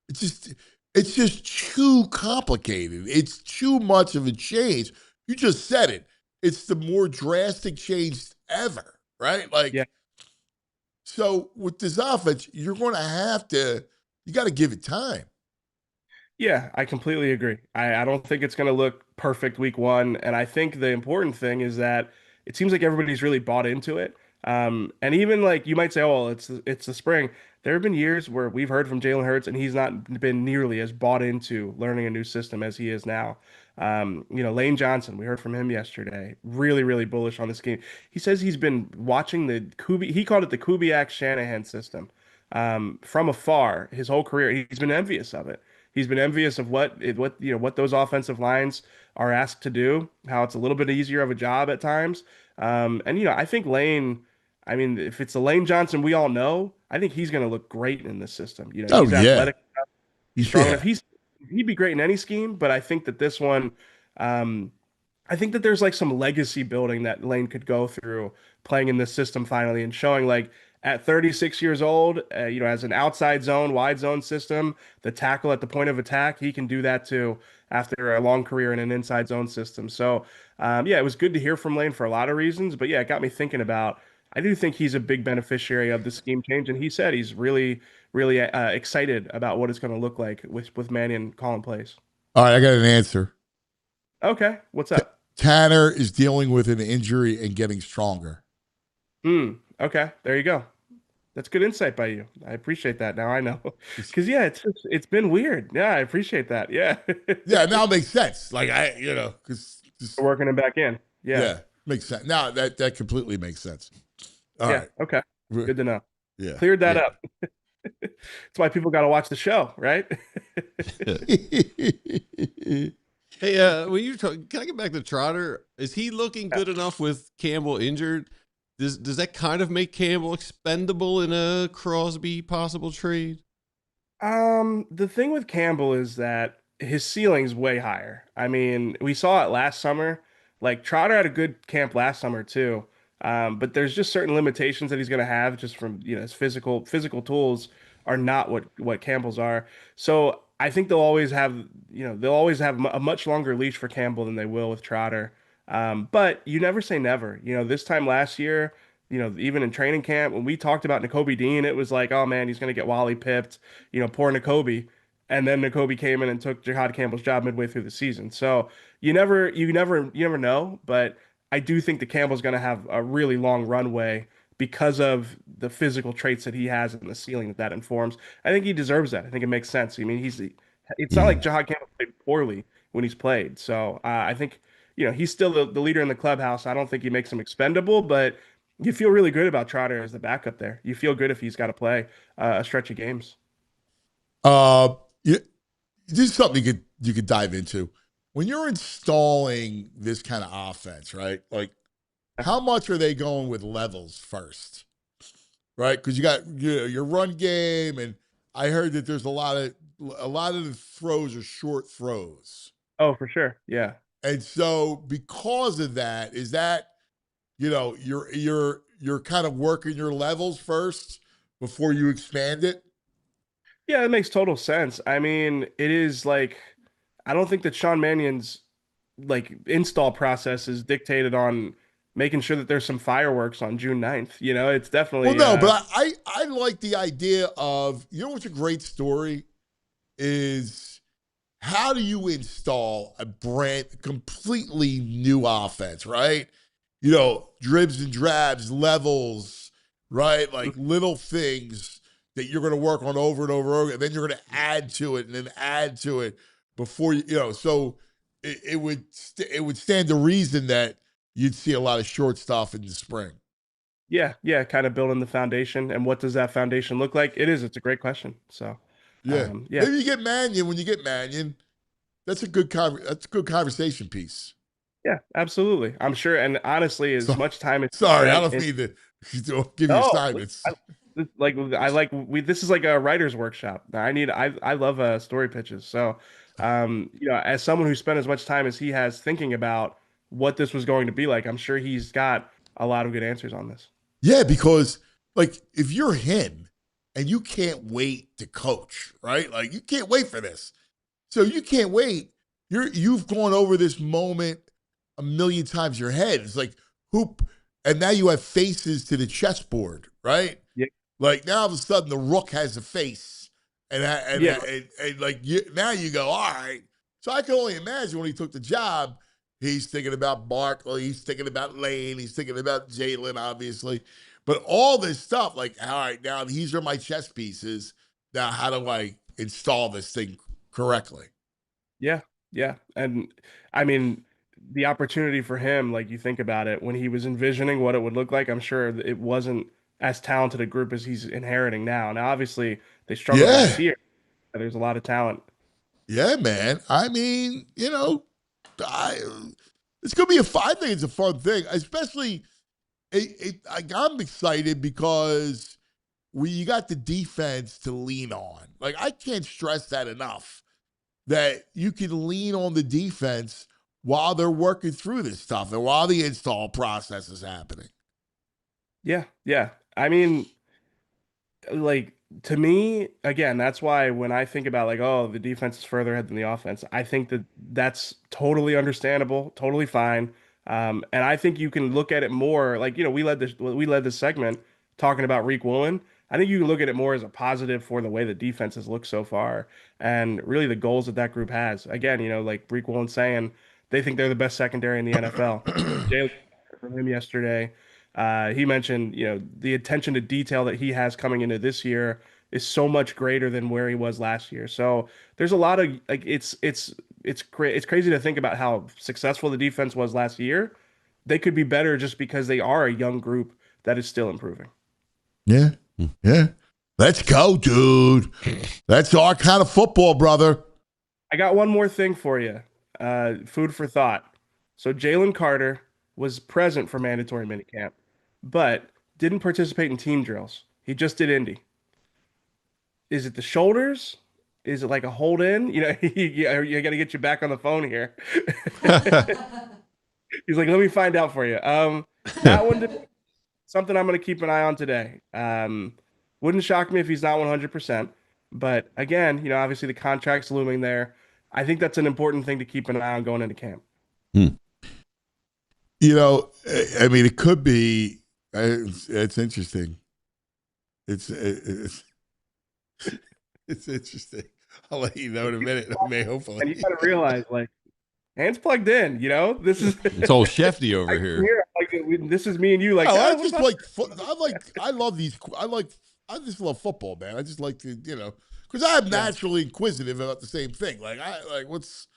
It's just too complicated. It's too much of a change. You just said it. It's the more drastic change ever, right? Like, yeah. So with this offense, you got to give it time. Yeah, I completely agree. I don't think it's going to look perfect week 1. And I think the important thing is that it seems like everybody's really bought into it. And even like you might say, oh, well, it's the spring. There have been years where we've heard from Jalen Hurts and he's not been nearly as bought into learning a new system as he is now. Lane Johnson, we heard from him yesterday, really, really bullish on this game. He says he's been watching he called it the Kubiak-Shanahan system from afar his whole career. He's been envious of it. He's been envious of what those offensive lines are asked to do, how it's a little bit easier of a job at times. I think Lane, I mean, if it's the Lane Johnson we all know, I think he's going to look great in this system. He's athletic enough, he's strong enough. He'd be great in any scheme, but I think that this one, I think that there's like some legacy building that Lane could go through playing in this system finally and showing like at 36 years old, as an outside zone, wide zone system, the tackle at the point of attack, he can do that too after a long career in an inside zone system. So, it was good to hear from Lane for a lot of reasons, but yeah, it got me thinking about, I do think he's a big beneficiary of the scheme change. And he said he's really, really excited about what it's going to look like with Mannion calling plays. All right, I got an answer. Okay, what's up? Tanner is dealing with an injury and getting stronger. Okay, there you go. That's good insight by you. I appreciate that. Now I know. Because yeah, it's been weird. Yeah, I appreciate that. Yeah. Yeah, now it makes sense. Like because working him back in. Yeah, makes sense. Now that completely makes sense. All right. Okay. Good to know. Yeah. Cleared that up. That's why people got to watch the show, right? Hey, when you can I get back to Trotter? Is he looking good enough with Campbell injured? Does that kind of make Campbell expendable in a Crosby possible trade? The thing with Campbell is that his ceiling's way higher. I mean, we saw it last summer. Like Trotter had a good camp last summer too. But there's just certain limitations that he's going to have just from, his physical tools are not what Campbell's are. So I think they'll always have a much longer leash for Campbell than they will with Trotter. But you never say never. This time last year, even in training camp, when we talked about Nakobe Dean, it was like, oh man, he's going to get Wally pipped, poor Nakobe. And then Nakobe came in and took Jihad Campbell's job midway through the season. So you never know, but I do think the Campbell's going to have a really long runway because of the physical traits that he has and the ceiling that informs. I think he deserves that. I think it makes sense. I mean, it's not like Jhoan Campbell played poorly when he's played. So I think, he's still the leader in the clubhouse. I don't think he makes him expendable, but you feel really good about Trotter as the backup there. You feel good if he's got to play a stretch of games. Yeah, this is something you could dive into. When you're installing this kind of offense, right? Like, how much are they going with levels first, right? Because you got your run game, and I heard that there's a lot of the throws are short throws. Oh, for sure, yeah. And so because of that, is that you're kind of working your levels first before you expand it? Yeah, it makes total sense. I mean, it is like, I don't think that Sean Mannion's like install process is dictated on making sure that there's some fireworks on June 9th. It's definitely Well, no, but I like the idea of, what's a great story is, how do you install a completely new offense, right? Dribs and drabs, levels, right? Like little things that you're going to work on over and over and over, and then you're going to add to it and then add to it before so it would stand to reason that you'd see a lot of short stuff in the spring. Yeah, kind of building the foundation. And what does that foundation look like? It's a great question. So yeah. Yeah. Maybe you get Mannion. When you get Mannion, that's a good conversation piece. Yeah, absolutely. I'm sure. And honestly, as much time as sorry, I don't mean to give you assignments. This is like a writer's workshop. I love story pitches. So as someone who spent as much time as he has thinking about what this was going to be like, I'm sure he's got a lot of good answers on this. Yeah, because like if you're him and you can't wait to coach, right? Like you can't wait for this. So you can't wait. You've gone over this moment a million times in your head. It's like hoop, and now you have faces to the chessboard, right? Yeah. Like now all of a sudden the rook has a face, and now you go, all right. So I can only imagine when he took the job, he's thinking about Barkley, he's thinking about Lane, he's thinking about Jalen, obviously, but all this stuff, like, all right, now these are my chess pieces. Now how do I install this thing correctly? Yeah, and I mean, the opportunity for him, like you think about it, when he was envisioning what it would look like, I'm sure it wasn't as talented a group as he's inheriting now. Now, obviously, they struggled last year. There's a lot of talent. Yeah, man. I mean, it's going to be I think it's a fun thing, especially I'm excited because you got the defense to lean on. Like, I can't stress that enough, that you can lean on the defense while they're working through this stuff and while the install process is happening. Yeah. I mean, like, to me, again, that's why when I think about like, oh, the defense is further ahead than the offense, I think that that's totally understandable, totally fine. And I think you can look at it more like, we led this segment talking about Reek Woolen. I think you can look at it more as a positive for the way the defense has looked so far and really the goals that group has. Again, like Reek Woolen saying they think they're the best secondary in the NFL. Jalen from him yesterday. He mentioned, the attention to detail that he has coming into this year is so much greater than where he was last year. So there's a lot of like, it's crazy to think about how successful the defense was last year. They could be better just because they are a young group that is still improving. Yeah. Let's go, dude. That's our kind of football, brother. I got one more thing for you. Food for thought. So Jalen Carter was present for mandatory minicamp, but didn't participate in team drills. He just did Indy. Is it the shoulders? Is it like a hold in? You got to get you back on the phone here. He's like, let me find out for you. That one, something I'm going to keep an eye on today. Wouldn't shock me if he's not 100%. But again, obviously the contract's looming there. I think that's an important thing to keep an eye on going into camp. I mean, it could be. It's interesting. It's interesting. I'll let you know in a minute. Hopefully. And you got to realize, like, hands plugged in. This is it's all Shefty over here. Like This is me and you. Like, No, I what just about- I just love football, man. I just like to, because I'm naturally inquisitive about the same thing. Like, what's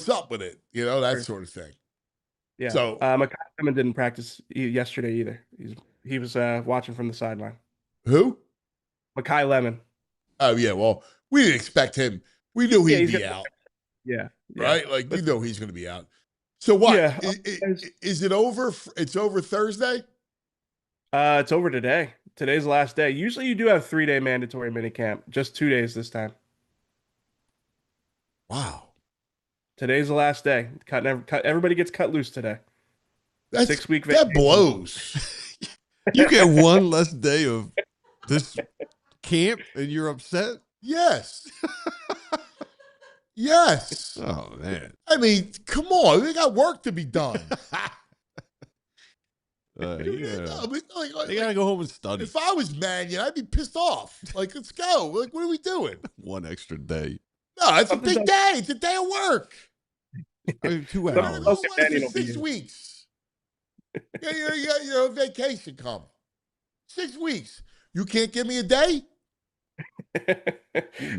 up with it? That sort of thing. Yeah. So, Makai Lemon didn't practice yesterday either. He was watching from the sideline. who? Makai Lemon. Oh, yeah. Well, we didn't expect him. We knew he'd he's be gonna- out, Yeah. right? Like, you know he's going to be out. So what? Yeah. Is it over? It's over Thursday? It's over today. Today's the last day. Usually you do have 3-day mandatory minicamp. Just 2 days this time. Wow. Today's the last day. Everybody gets cut loose today. That's 6-week That vacation. blows. You get one less day of this camp and you're upset? Yes. Yes. Oh, man. I mean, come on. We got work to be done. Yeah. No, but They got to go home and study. if I was Mannion, I'd be pissed off. Like, let's go. Like, what are we doing? One extra day. No, it's a Something's big up. day. It's a day of work. 2 Something's hours. up. Go away Mannion for will be 6 here. weeks. Your vacation come. 6 weeks. You can't give me a day?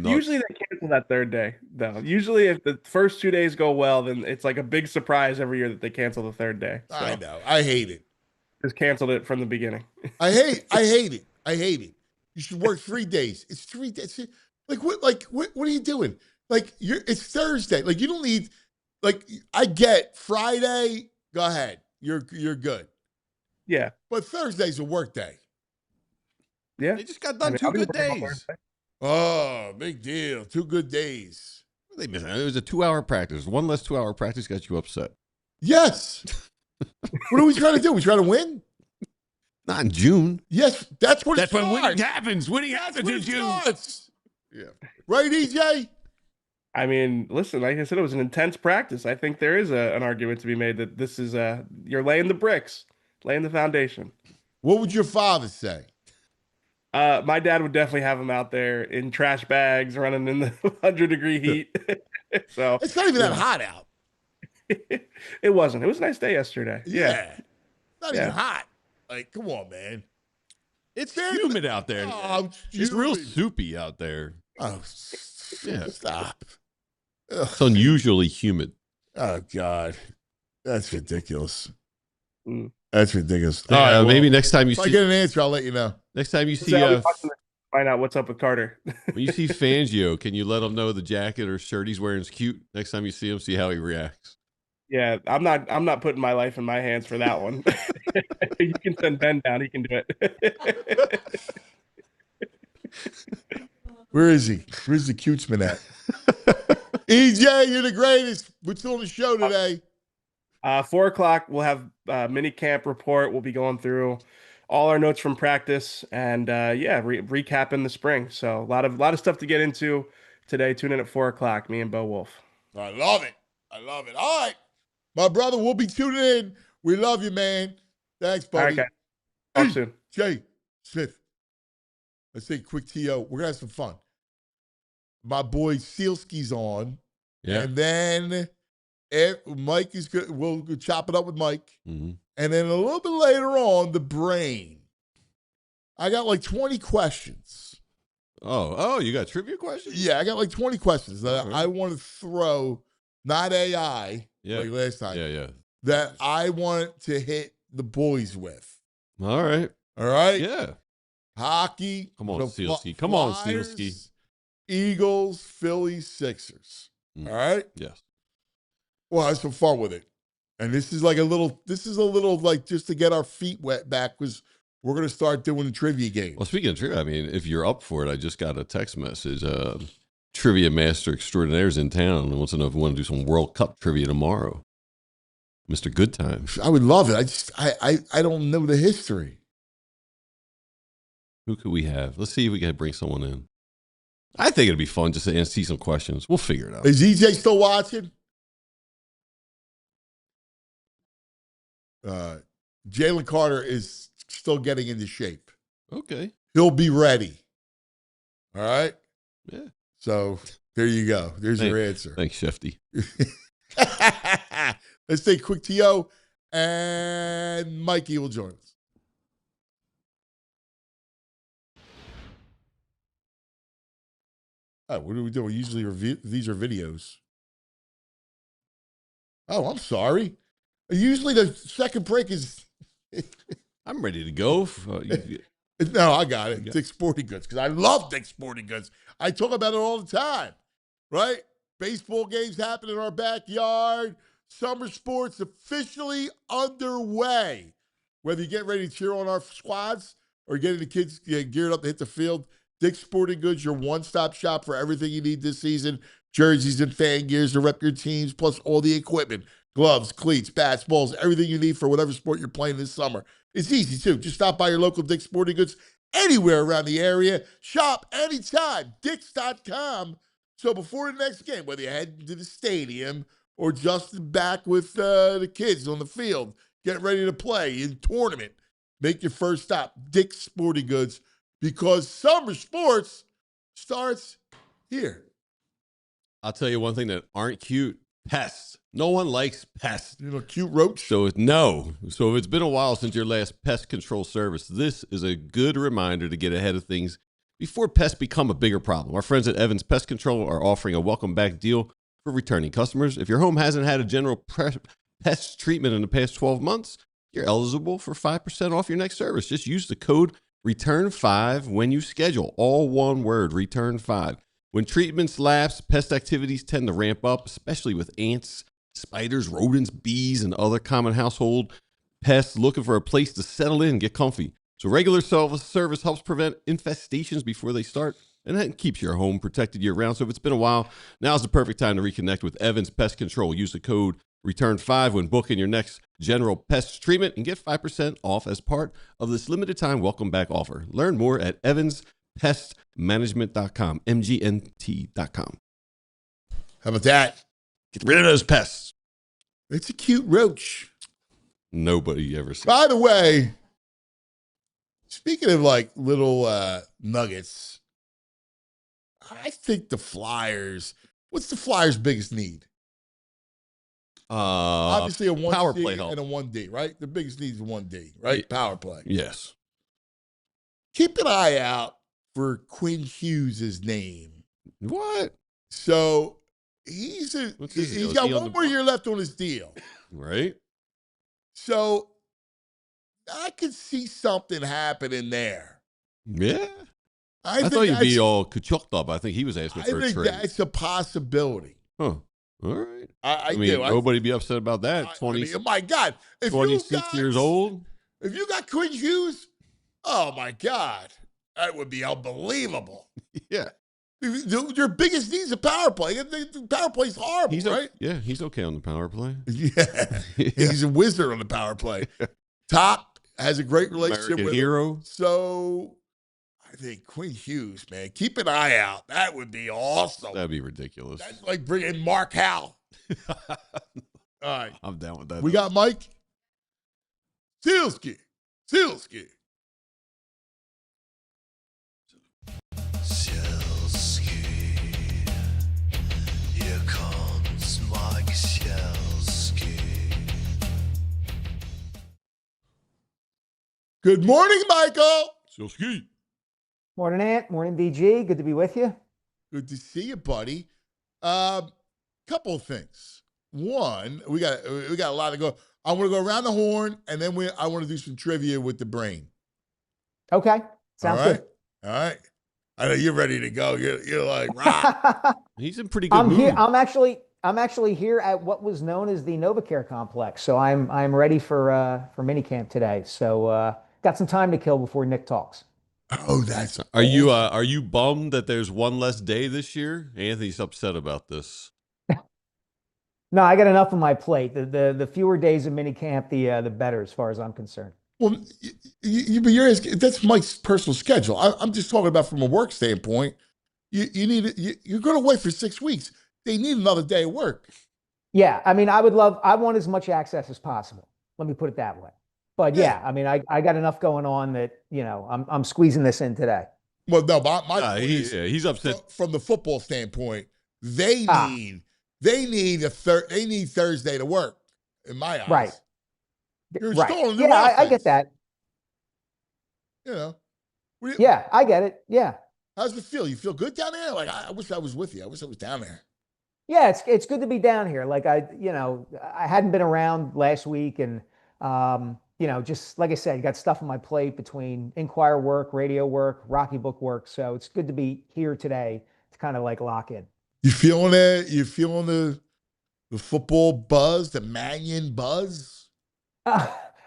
Usually they cancel that 3rd day, though. Usually, if the first 2 days go well, then it's like a big surprise every year that they cancel the 3rd day. So I know. I hate it. just canceled it from the beginning. I hate it. I hate it. You should work 3 days. It's 3 days. What are you doing? Like, it's Thursday. Like, you don't need, like, I get Friday, go ahead. You're good. Yeah, But Thursday's a work day. yeah. They just got done I'll 2 be good working on days. Thursday. Oh, big deal. 2 good days. They missed it. It was a 2-hour practice. One less 2-hour practice got you upset. Yes. What are we trying to do? We trying to win? Not in June. Yes, that's what That's it when starts. winning happens. Winning That's happens when in it June. starts. Yeah. Right, EJ? I mean, listen, like I said, it was an intense practice. I think there is an argument to be made that this is you're laying the bricks, laying the foundation. What would your father say? My dad would definitely have him out there in trash bags, running in the 100-degree heat. So It's not even that hot out. it wasn't. It was a nice day yesterday. Yeah. Not even hot. Like, come on, man. It's humid out there. Oh, It's real humid. soupy out there. Oh, Yeah. stop. It's unusually humid. Oh, God. That's ridiculous. Mm. That's ridiculous. All right, well, Maybe next time you if I see get an answer, I'll let you know. next time you see So I'll be watching this to find out what's up with Carter. when you see Fangio, can you let him know the jacket or shirt he's wearing is cute? Next time you see him, see how he reacts. Yeah, I'm not putting my life in my hands for that one. You can send Ben down. He can do it. Where is he? Where's the cutesman at? EJ, you're the greatest. What's on the show today? 4:00, we'll have mini camp report. We'll be going through all our notes from practice and recapping the spring. So a lot of stuff to get into today. Tune in at 4:00. Me and Bo Wolf. I love it. I love it. All right. My brother, we'll be tuning in. We love you, man. Thanks, All right, buddy. guys. Talk soon. Jay Smith. Let's take a quick TO. We're going to have some fun. My boy Sealski's on. Yeah. And then Mike is good. We'll chop it up with Mike. Mm-hmm. And then a little bit later on, the brain. I got like 20 questions. Oh, you got trivia questions? Yeah, I got like 20 questions that Okay. I want to throw, not AI, Yeah. like last time, Yeah. that I want to hit the boys with. All right. All right? Yeah. Hockey. Come on, the Sealski. Come on, Flyers, Sealski. Eagles, Phillies, Sixers. Mm. All right? Yes. Well, have some fun with it. And this is a little like just to get our feet wet back because we're going to start doing the trivia games. Well, speaking of trivia, I mean, if you're up for it, I just got a text message. Trivia Master Extraordinaire's in town and wants to know if we want to do some World Cup trivia tomorrow. Mr. Good Times. I would love it. I don't know the history. Who could we have? Let's see if we can bring someone in. I think it'd be fun just to see some questions. We'll figure it out. Is EJ still watching? Jalen Carter is still getting into shape. Okay. He'll be ready. All right? Yeah. So there you go. There's your answer. Thanks, Shefty. Let's take a quick TO. And Mikey will join us. Oh, what do we do? We usually review. These are videos. Oh, I'm sorry. Usually the second break is. I'm ready to go. No, I got it. Dick's Sporting Goods, because I love Dick's Sporting Goods. I talk about it all the time, right? Baseball games happen in our backyard. Summer sports officially underway. Whether you get ready to cheer on our squads or getting the kids geared up to hit the field, Dick's Sporting Goods, your one-stop shop for everything you need this season. Jerseys and fan gears to rep your teams, plus all the equipment, gloves, cleats, bats, balls, everything you need for whatever sport you're playing this summer. It's easy, too. Just stop by your local Dick's Sporting Goods anywhere around the area. Shop anytime, Dicks.com. So before the next game, whether you head to the stadium or just back with the kids on the field, get ready to play in tournament, make your first stop, Dick's Sporting Goods, because summer sports starts here. I'll tell you one thing that aren't cute: pests. No one likes pests. You know, cute roach. So if it's been a while since your last pest control service, this is a good reminder to get ahead of things before pests become a bigger problem. Our friends at Evans Pest Control are offering a welcome back deal for returning customers. If your home hasn't had a general pest treatment in the past 12 months, you're eligible for 5% off your next service. Just use the code RETURN5 when you schedule. All one word, RETURN5. When treatments lapse, pest activities tend to ramp up, especially with ants, spiders, rodents, bees, and other common household pests looking for a place to settle in and get comfy. So regular service helps prevent infestations before they start, and that keeps your home protected year-round. So if it's been a while, now's the perfect time to reconnect with Evans Pest Control. Use the code RETURN5 when booking your next general pest treatment and get 5% off as part of this limited-time welcome-back offer. Learn more at evanspestmanagement.com, MGNT.com. How about that? Get rid of those pests. It's a cute roach. Nobody ever said. By the way, speaking of like little nuggets, I think the Flyers, what's the Flyers' biggest need? Obviously a 1C power play help and a 1D, right? The biggest need is 1D, right? Power play. Yes. Keep an eye out for Quinn Hughes' name. What? So he's got one more year left on his deal. Right. So I could see something happening there. Yeah. I thought you'd be all chucked up. I think he was asking for a think trade. that's a possibility. Huh. All right. I mean, do. nobody be upset about that. 20, oh my God. If 26 years old. If you got Quinn Hughes, oh my God. That would be unbelievable. Yeah. Your biggest need is a power play. The power play's horrible, right? Yeah, he's okay on the power play. Yeah. He's a wizard on the power play. Top has a great relationship American with hero. him. So I think Quinn Hughes, man, keep an eye out. That would be awesome. That'd be ridiculous. That's like bringing Mark Howell. All right. I'm down with that. We got Mike. Sealski. Sealski, here comes Mike Sealski. Good morning, Michael. Sealski. Morning, Ant. Morning, VG. Good to be with you. Good to see you, buddy. Couple of things. One, we got a lot to go. I want to go around the horn, and then I want to do some trivia with the brain. Okay. Sounds good. All right. I know you're ready to go. You're like, rah. He's in pretty good I'm mood. here. I'm actually here at what was known as the NovaCare Complex. So I'm ready for minicamp today. So got some time to kill before Nick talks. Oh, that's Are you bummed that there's one less day this year? Anthony's upset about this. No, I got enough on my plate. The fewer days of minicamp, the better, as far as I'm concerned. Well, but that's Mike's personal schedule. I'm just talking about from a work standpoint. You're going away for 6 weeks. They need another day of work. Yeah, I mean, I want as much access as possible. Let me put it that way. But yeah, I mean, I got enough going on that I'm squeezing this in today. Well, no, my point is, he's upset from the football standpoint. They need Thursday to work. In my eyes, right? You're Right. installing new Yeah, I get offense. that. You know. Yeah, I get it. Yeah. How's it feel? You feel good down there? Like, I wish I was with you. I wish I was down there. Yeah, it's good to be down here. Like I hadn't been around last week, and just like I said, got stuff on my plate between Inquire work, radio work, Rocky Book work. So it's good to be here today to kind of like lock in. You feeling it? You feeling the football buzz, the Mannion buzz?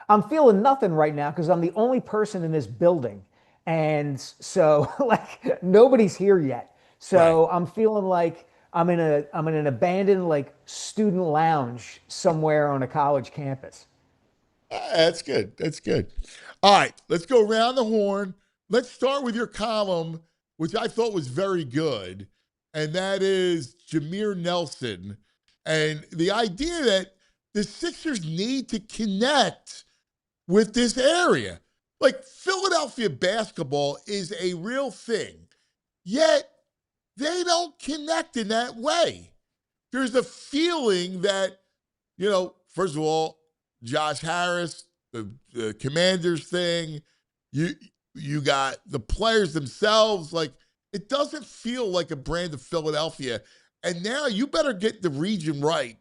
I'm feeling nothing right now because I'm the only person in this building, and so like nobody's here yet. So I'm feeling like I'm in an abandoned like student lounge somewhere on a college campus. That's good. That's good. All right, let's go around the horn. Let's start with your column, which I thought was very good, and that is Jameer Nelson and the idea that the Sixers need to connect with this area. Like, Philadelphia basketball is a real thing, yet they don't connect in that way. There's a feeling that, first of all, Josh Harris, the Commanders thing, you got the players themselves. Like, it doesn't feel like a brand of Philadelphia. And now you better get the region right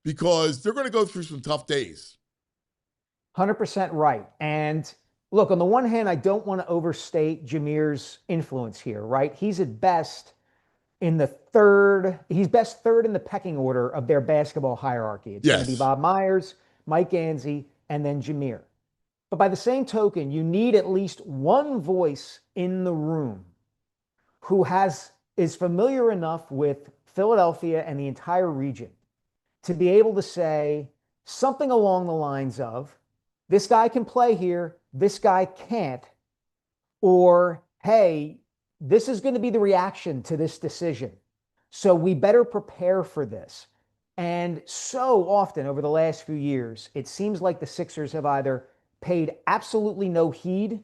because they're going to go through some tough days. 100% right. And look, on the one hand, I don't want to overstate Jameer's influence here, right? He's at best he's best third in the pecking order of their basketball hierarchy. It's going to be Bob Myers, Mike Gansey, and then Jameer. But by the same token, you need at least one voice in the room who is familiar enough with Philadelphia and the entire region to be able to say something along the lines of, this guy can play here, this guy can't, or, hey, this is going to be the reaction to this decision. So we better prepare for this. And so often over the last few years, it seems like the Sixers have either paid absolutely no heed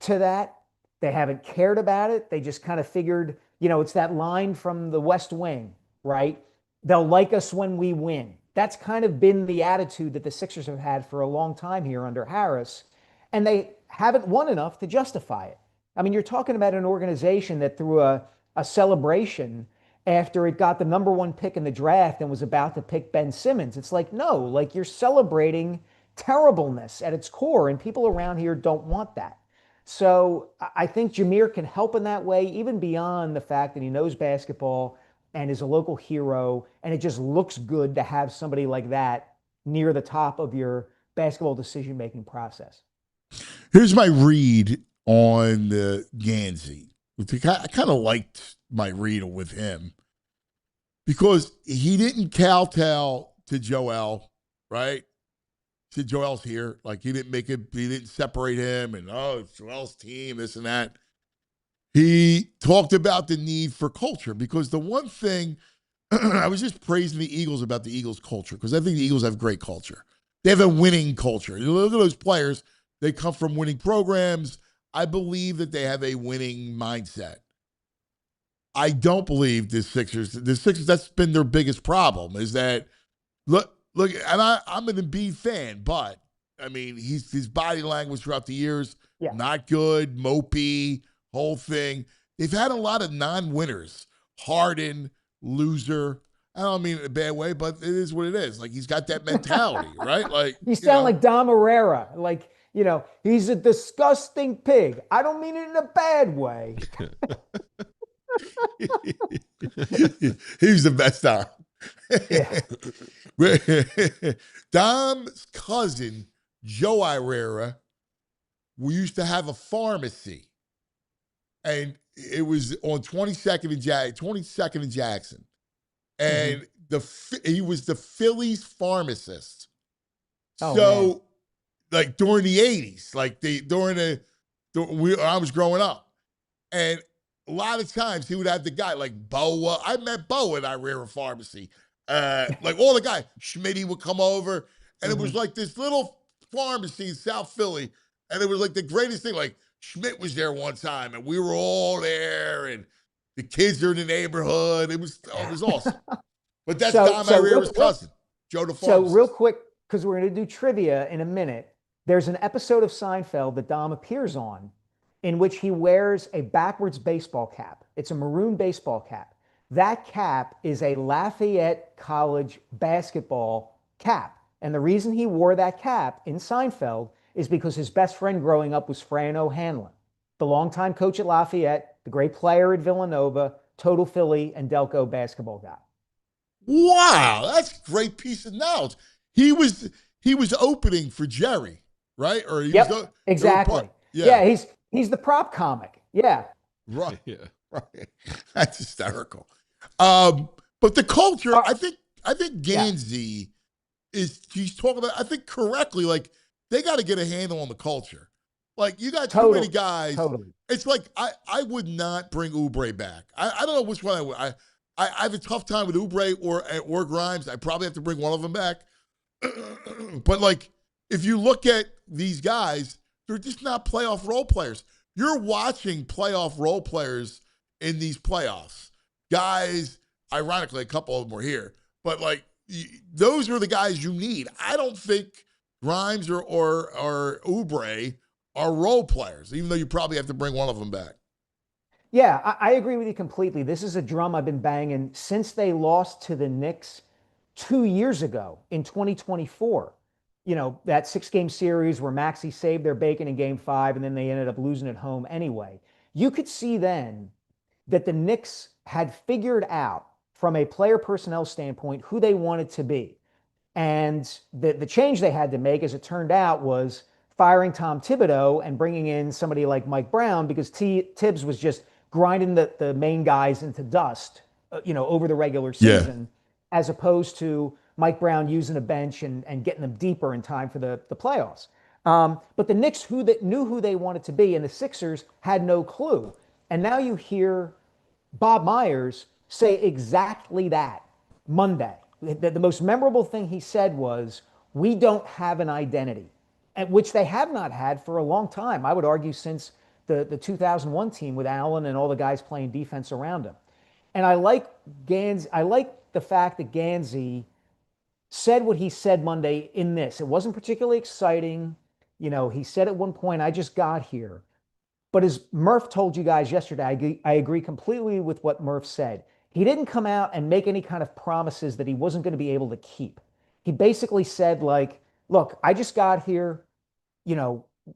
to that. They haven't cared about it. They just kind of figured, it's that line from The West Wing, right? They'll like us when we win. That's kind of been the attitude that the Sixers have had for a long time here under Harris. And they haven't won enough to justify it. I mean, you're talking about an organization that threw a celebration after it got the number one pick in the draft and was about to pick Ben Simmons. It's like, no, like you're celebrating terribleness at its core, and people around here don't want that. So I think Jameer can help in that way, even beyond the fact that he knows basketball and is a local hero, and it just looks good to have somebody like that near the top of your basketball decision-making process. Here's my read on the Gansey. I kind of liked my read with him because he didn't kowtow to Joel, right? He said Joel's here. Like, he didn't separate him and, it's Joel's team, this and that. He talked about the need for culture because the one thing, I was just praising the Eagles about the Eagles culture because I think the Eagles have great culture. They have a winning culture. You look at those players, they come from winning programs. I believe that they have a winning mindset. I don't believe the Sixers, that's been their biggest problem is that, look, and I'm an Embiid fan, but, I mean, his body language throughout the years, not good, mopey, whole thing. They've had a lot of non-winners. Harden, loser. I don't mean it in a bad way, but it is what it is. Like, he's got that mentality, right? Like, you sound like Dom Herrera. Like, he's a disgusting pig. I don't mean it in a bad way. He's the best Dom. Yeah. Dom's cousin, Joe Herrera, we used to have a pharmacy. And it was on 22nd and Jackson. And he was the Phillies pharmacist. Man. Like during the 80s, like I was growing up. And a lot of times he would have the guy like Boa. I met Boa at Herrera Pharmacy. Like all the guys, Schmitty would come over. And it was like this little pharmacy in South Philly. And it was like the greatest thing. Like Schmidt was there one time and we were all there and the kids are in the neighborhood. It was awesome. But that's Dom Herrera's cousin, Joe the pharmacist. So real quick, because we're going to do trivia in a minute. There's an episode of Seinfeld that Dom appears on in which he wears a backwards baseball cap. It's a maroon baseball cap. That cap is a Lafayette College basketball cap. And the reason he wore that cap in Seinfeld is because his best friend growing up was Fran O'Hanlon, the longtime coach at Lafayette, the great player at Villanova, total Philly and Delco basketball guy. Wow, that's a great piece of knowledge. He was opening for Jerry, right? Or he was exactly. Yeah, he's the prop comic. Yeah. Right. Yeah. Right. That's hysterical. But the culture, I think Gansey he's talking about, I think correctly, like they got to get a handle on the culture. Like you got too many guys. Totally. It's like I would not bring Oubre back. I don't know which one I would. I have a tough time with Oubre or Grimes. I probably have to bring one of them back. But like, if you look at these guys, they're just not playoff role players. You're watching playoff role players in these playoffs. Guys, ironically, a couple of them were here, but like those are the guys you need. I don't think Grimes or Oubre are role players, even though you probably have to bring one of them back. Yeah, I agree with you completely. This is a drum I've been banging since they lost to the Knicks 2 years ago in 2024. You know, that 6-game series where Maxey saved their bacon in game 5 and then they ended up losing at home anyway. You could see then that the Knicks had figured out from a player personnel standpoint who they wanted to be. And the change they had to make, as it turned out, was firing Tom Thibodeau and bringing in somebody like Mike Brown, because Tibbs was just grinding the main guys into dust, over the regular season, as opposed to Mike Brown using a bench and getting them deeper in time for the playoffs. But the Knicks knew who they wanted to be, and the Sixers had no clue. And now you hear Bob Myers say exactly that Monday. The most memorable thing he said was, "We don't have an identity," which they have not had for a long time. I would argue since the 2001 team with Allen and all the guys playing defense around him. And I like the fact that Gansey said what he said Monday in this. It wasn't particularly exciting. He said at one point, "I just got here." But as Murph told you guys yesterday, I agree completely with what Murph said. He didn't come out and make any kind of promises that he wasn't going to be able to keep. He basically said, like, "Look, I just got here.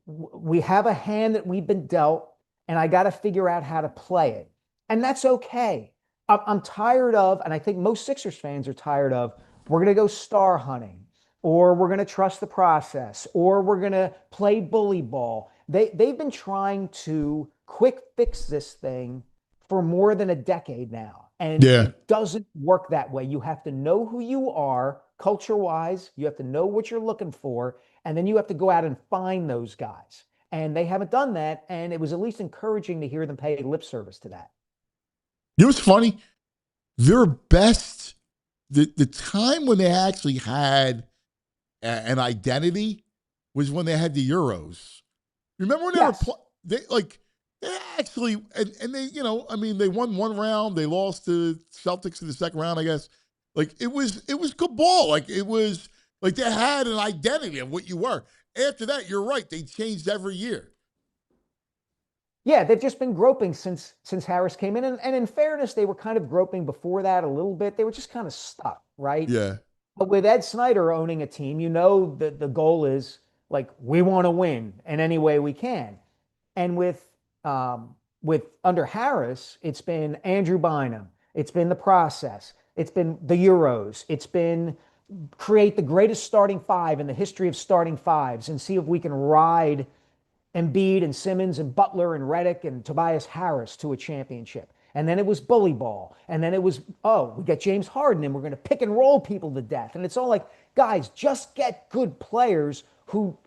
We have a hand that we've been dealt, and I got to figure out how to play it. And that's okay. I'm tired of, and I think most Sixers fans are tired of, we're going to go star hunting, or we're going to trust the process, or we're going to play bully ball." They've been trying to quick fix this thing for more than a decade now. And it doesn't work that way. You have to know who you are culture-wise. You have to know what you're looking for. And then you have to go out and find those guys. And they haven't done that. And it was at least encouraging to hear them pay lip service to that. You know what's funny? Their best, the time when they actually had an identity was when they had the Euros. Remember when they actually, and they, they won one round, they lost to Celtics in the second round, I guess. Like it was good ball. Like it was like they had an identity of what you were. After that, you're right, they changed every year. Yeah, they've just been groping since Harris came in. And in fairness, they were kind of groping before that a little bit. They were just kind of stuck, right? Yeah. But with Ed Snyder owning a team, that the goal is, like, we want to win in any way we can. And with under Harris, it's been Andrew Bynum. It's been the process. It's been the Euros. It's been create the greatest starting five in the history of starting fives and see if we can ride Embiid and Simmons and Butler and Redick and Tobias Harris to a championship. And then it was bully ball. And then it was, we get James Harden and we're going to pick and roll people to death. And it's all like, guys, just get good players who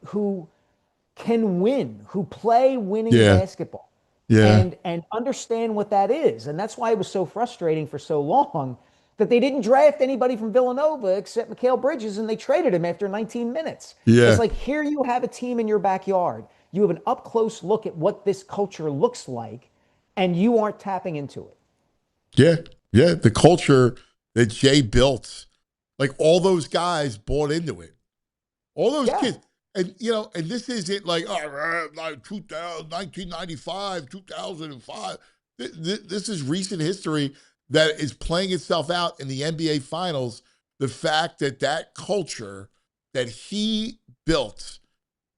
can win, who play winning basketball. Yeah. And understand what that is. And that's why it was so frustrating for so long that they didn't draft anybody from Villanova except Mikal Bridges, and they traded him after 19 minutes. Yeah. It's like, here you have a team in your backyard. You have an up-close look at what this culture looks like, and you aren't tapping into it. Yeah. The culture that Jay built, like all those guys bought into it. All those kids. And, and this isn't like, 1995, 2005. This is recent history that is playing itself out in the NBA Finals. The fact that culture that he built,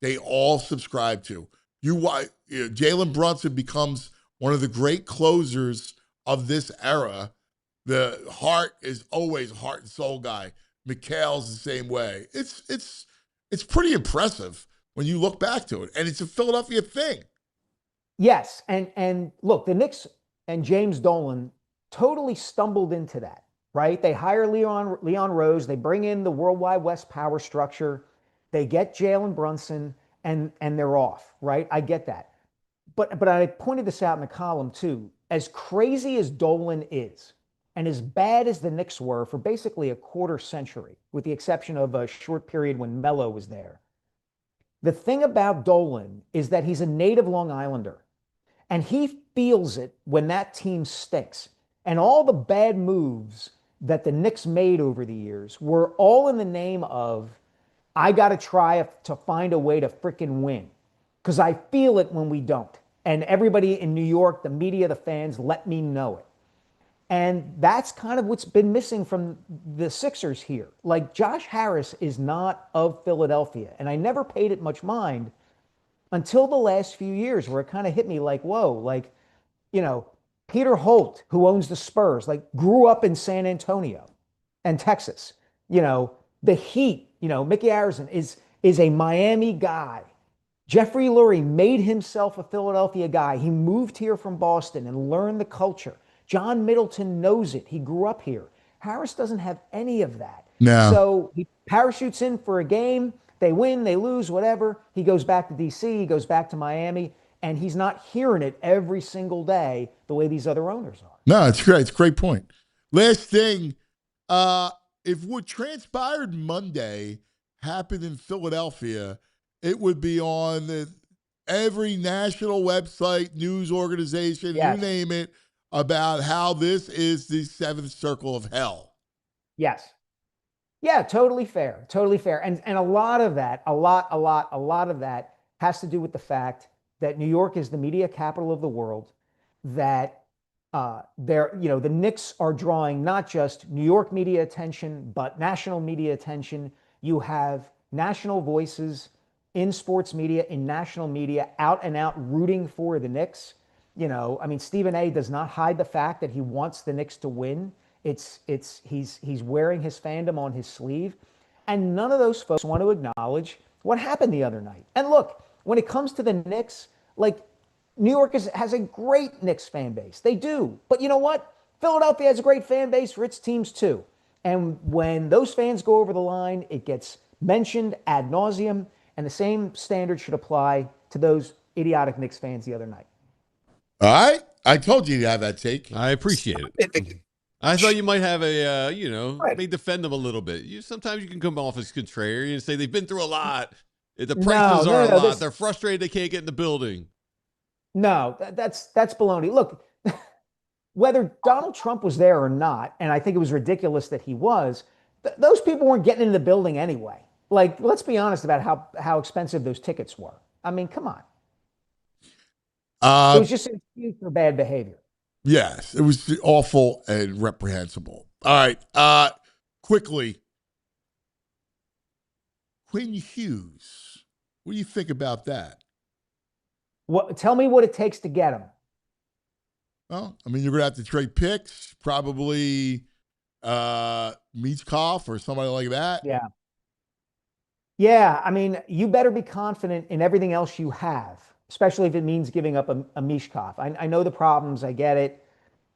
they all subscribe to. Jalen Brunson becomes one of the great closers of this era. The heart is always a heart and soul guy. Mikhail's the same way. It's pretty impressive when you look back to it, and it's a Philadelphia thing. Yes, and look, the Knicks and James Dolan totally stumbled into that, right? They hire Leon Rose, they bring in the World Wide West power structure, they get Jalen Brunson, and they're off, right? I get that. But I pointed this out in the column too. As crazy as Dolan is, and as bad as the Knicks were for basically a quarter century, with the exception of a short period when Melo was there, the thing about Dolan is that he's a native Long Islander, and he feels it when that team stinks. And all the bad moves that the Knicks made over the years were all in the name of, I got to try to find a way to freaking win, because I feel it when we don't. And everybody in New York, the media, the fans, let me know it. And that's kind of what's been missing from the Sixers here. Like, Josh Harris is not of Philadelphia. And I never paid it much mind until the last few years, where it kind of hit me like, whoa, like, Peter Holt, who owns the Spurs, like, grew up in San Antonio and Texas. The Heat, Mickey Arison is a Miami guy. Jeffrey Lurie made himself a Philadelphia guy. He moved here from Boston and learned the culture. John Middleton knows it. He grew up here. Harris doesn't have any of that. No. So he parachutes in for a game. They win, they lose, whatever. He goes back to D.C., he goes back to Miami, and he's not hearing it every single day the way these other owners are. No, it's great. It's a great point. Last thing, if what transpired Monday happened in Philadelphia, it would be on every national website, news organization, Yes. you name it, about how this is the seventh circle of hell. Yes. Yeah, totally fair. Totally fair. And a lot of that, a lot of that has to do with the fact that New York is the media capital of the world, that the Knicks are drawing not just New York media attention, but national media attention. You have national voices in sports media, in national media, out and out rooting for the Knicks. Stephen A. does not hide the fact that he wants the Knicks to win. He's wearing his fandom on his sleeve, and none of those folks want to acknowledge what happened the other night. And look, when it comes to the Knicks, like, New York has a great Knicks fan base. They do. But you know what? Philadelphia has a great fan base for its teams too. And when those fans go over the line, it gets mentioned ad nauseum, and the same standard should apply to those idiotic Knicks fans the other night. All right. I told you to have that take. I appreciate it. I thought you might have a, Right. may defend them a little bit. Sometimes you can come off as contrarian and say they've been through a lot. The No, prices are a lot. this- They're frustrated they can't get in the building. No, that's baloney. Look, whether Donald Trump was there or not, and I think it was ridiculous that he was, those people weren't getting into the building anyway. Like, let's be honest about how expensive those tickets were. I mean, come on. It was just an excuse for bad behavior. Yes, it was awful and reprehensible. All right. Quickly, Quinn Hughes. What do you think about that? Tell me what it takes to get him. Well, you're going to have to trade picks, probably Michkov or somebody like that. Yeah. Yeah, you better be confident in everything else you have, especially if it means giving up a Michkov. I know the problems. I get it.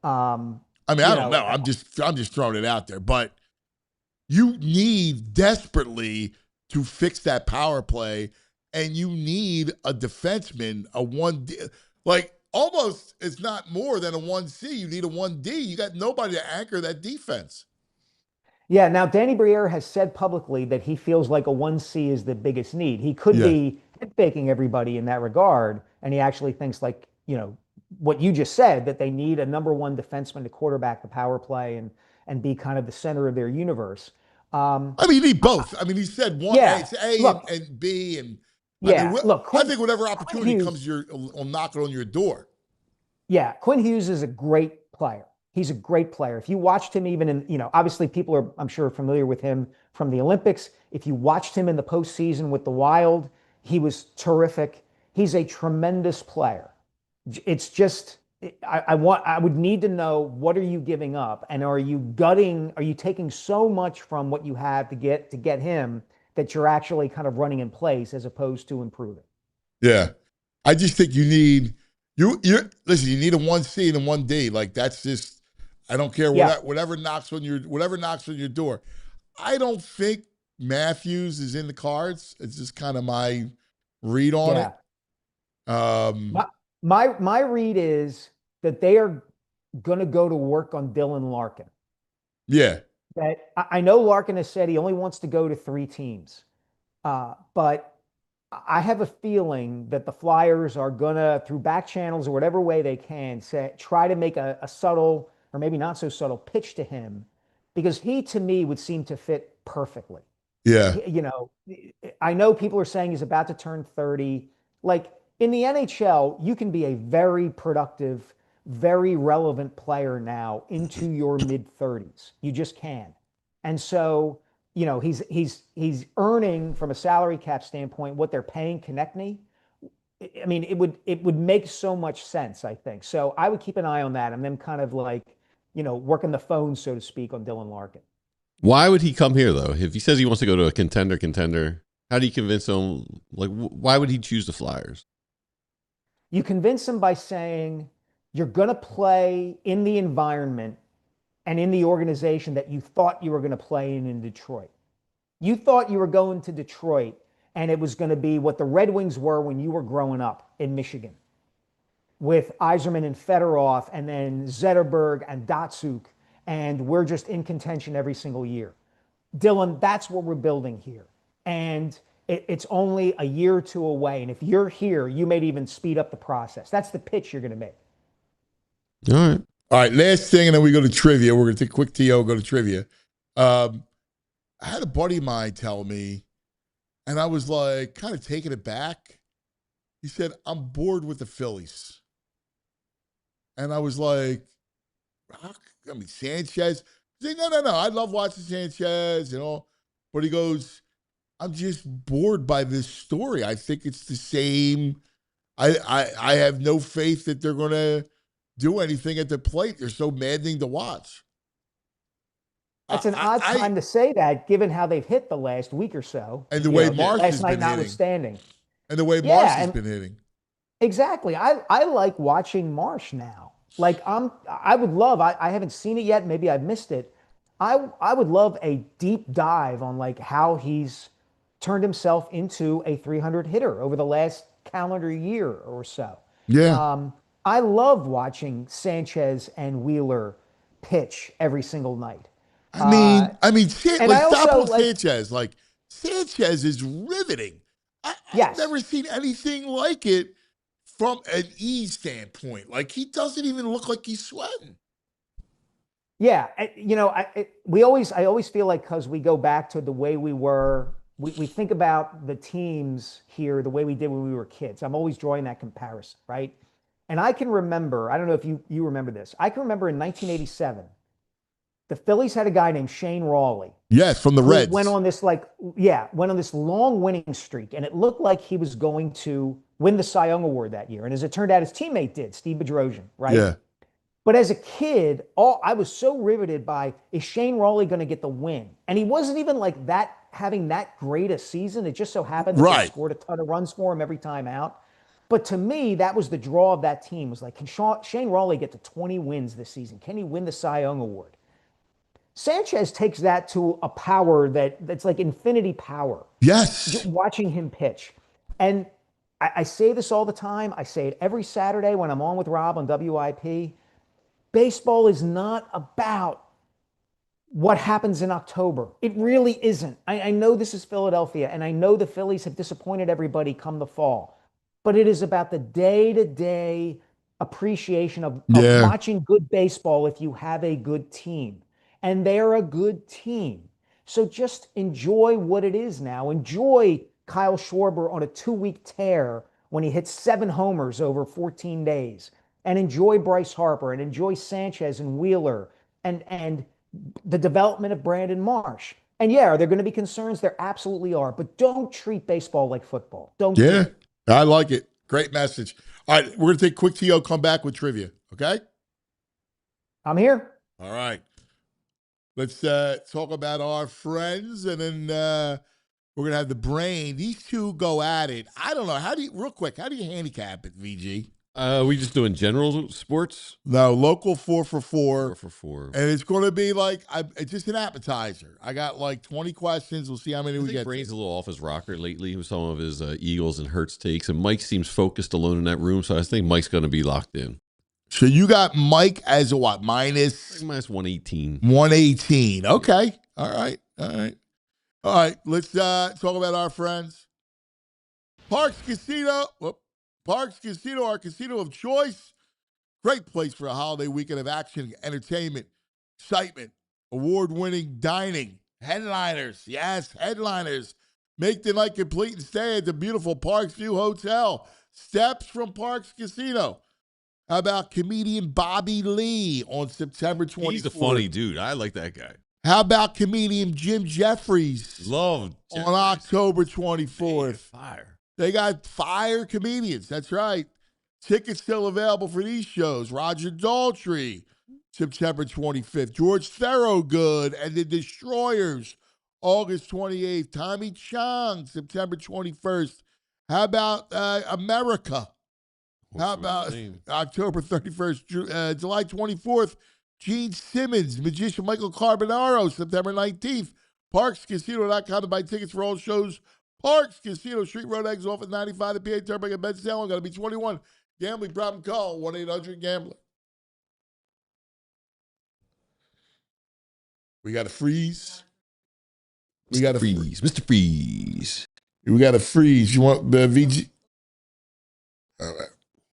I don't know. I'm just throwing it out there. But you need desperately to fix that power play, and you need a defenseman, a 1D. Like, almost it's not more than a 1C. You need a 1D. You got nobody to anchor that defense. Yeah, now Danny Briere has said publicly that he feels like a 1C is the biggest need. He could be head-faking everybody in that regard, and he actually thinks, like, what you just said, that they need a number one defenseman to quarterback the power play and be kind of the center of their universe. I mean, you need both. I mean, he said one. Yeah, It's A look, and B, and yeah, look, I think whatever Quinn opportunity Hughes, comes, will knock it on your door. yeah, Quinn Hughes is a great player. He's a great player. If you watched him even in, obviously people are, I'm sure, familiar with him from the Olympics. If you watched him in the postseason with the Wild, he was terrific. He's a tremendous player. It's just, I would need to know, what are you giving up? And are you taking so much from what you have to get him that you're actually kind of running in place as opposed to improving? Yeah. I just think you need, listen, you need a 1C and a 1D. Like, that's just, I don't care whatever knocks on your door. I don't think Matthews is in the cards. It's just kind of my read on it. My read is that they are going to go to work on Dylan Larkin. Yeah. That I know Larkin has said he only wants to go to 3 teams, but I have a feeling that the Flyers are going to, through back channels or whatever way they can, try to make a subtle, or maybe not so subtle, pitch to him, because he, to me, would seem to fit perfectly. Yeah. I know people are saying he's about to turn 30. Like, in the NHL, you can be a very productive, very relevant player now into your mid-30s. You just can. And so, he's earning, from a salary cap standpoint, what they're paying Konechny. I mean, it would make so much sense, I think. So I would keep an eye on that, and then kind of like, working the phone, so to speak, on Dylan Larkin. Why would he come here, though? If he says he wants to go to a contender, how do you convince him? Like, why would he choose the Flyers? You convince him by saying you're going to play in the environment and in the organization that you thought you were going to play in Detroit. You thought you were going to Detroit, and it was going to be what the Red Wings were when you were growing up in Michigan, with Yzerman and Fedorov, and then Zetterberg and Datsuk, and we're just in contention every single year. Dylan, that's what we're building here. And it's only a year or two away. And if you're here, you may even speed up the process. That's the pitch you're going to make. All right. Last thing, and then we go to trivia. We're going to take a quick TO, go to trivia. I had a buddy of mine tell me, and I was like kind of taking it back. He said, I'm bored with the Phillies. And I was like, Sanchez. He's like, no. I love watching Sanchez and all. But he goes, I'm just bored by this story. I think it's the same. I have no faith that they're going to do anything at the plate. They're so maddening to watch. It's an odd time to say that, given how they've hit the last week or so. And the way Marsh has been notwithstanding. And the way Marsh has been hitting. Exactly. I like watching Marsh now. Like, I would love, I haven't seen it yet. Maybe I've missed it. I would love a deep dive on like how he's turned himself into a 300 hitter over the last calendar year or so. Yeah. I love watching Sanchez and Wheeler pitch every single night. Sanchez. Like, Sanchez is riveting. I've never seen anything like it from an E standpoint. Like, he doesn't even look like he's sweating. Yeah, I always feel like, because we go back to the way we were, we think about the teams here the way we did when we were kids. I'm always drawing that comparison, right? And I can remember, I don't know if you remember this. I can remember in 1987, the Phillies had a guy named Shane Rawley. Yes, from the Reds. Went on this long winning streak, and it looked like he was going to win the Cy Young Award that year. And as it turned out, his teammate did, Steve Bedrosian, right? Yeah. But as a kid, I was so riveted by, is Shane Rawley going to get the win? And he wasn't even like that, having that great a season. It just so happened that they scored a ton of runs for him every time out. But to me, that was the draw of that team, was like, can Shane Rawley get to 20 wins this season? Can he win the Cy Young Award? Sanchez takes that to a power that's like infinity power. Yes. Just watching him pitch. And I say this all the time. I say it every Saturday when I'm on with Rob on WIP. Baseball is not about what happens in October. It really isn't. I know this is Philadelphia, and I know the Phillies have disappointed everybody come the fall. But it is about the day-to-day appreciation of watching good baseball if you have a good team. And they're a good team. So just enjoy what it is now. Enjoy Kyle Schwarber on a 2-week tear when he hits 7 homers over 14 days. And enjoy Bryce Harper and enjoy Sanchez and Wheeler and the development of Brandon Marsh. And yeah, are there going to be concerns? There absolutely are. But don't treat baseball like football. Don't. Yeah, do it. I like it. Great message. All right, we're going to take a quick TO, come back with trivia, okay? I'm here. All right. Let's talk about our friends, and then we're going to have the brain. These two go at it. I don't know. Real quick, how do you handicap it, VG? We just doing general sports? No, local 4 for 4. 4 for 4. And it's going to be it's just an appetizer. I got 20 questions. We'll see how many we get. Brain's a little off his rocker lately with some of his Eagles and Hurts takes, and Mike seems focused alone in that room, so I think Mike's going to be locked in. So you got Mike as a what? Minus 118. 118. Okay. All right. Let's talk about our friends. Parks Casino. Parks Casino, our casino of choice. Great place for a holiday weekend of action, entertainment, excitement, award-winning dining, headliners. Yes, headliners. Make the night complete and stay at the beautiful Parks View Hotel. Steps from Parks Casino. How about comedian Bobby Lee on September 24th? He's a funny dude. I like that guy. How about comedian Jim Jeffries? Love on October 24th. Fire. They got fire comedians. That's right. Tickets still available for these shows. Roger Daltrey, September 25th. George Thorogood and the Destroyers, August 28th. Tommy Chong, September 21st. How about America? How about October 31st? July 24th, Gene Simmons, magician Michael Carbonaro, September 19th. ParksCasino.com to buy tickets for all shows. Parks Casino, Street Road, Eggs off at 95, the PA Turnpike at Bensalem. Got to be 21. Gambling problem, call 1-800-GAMBLER. We got to freeze. We got to freeze. Mr. Freeze. We got to freeze. You want the VG? All right.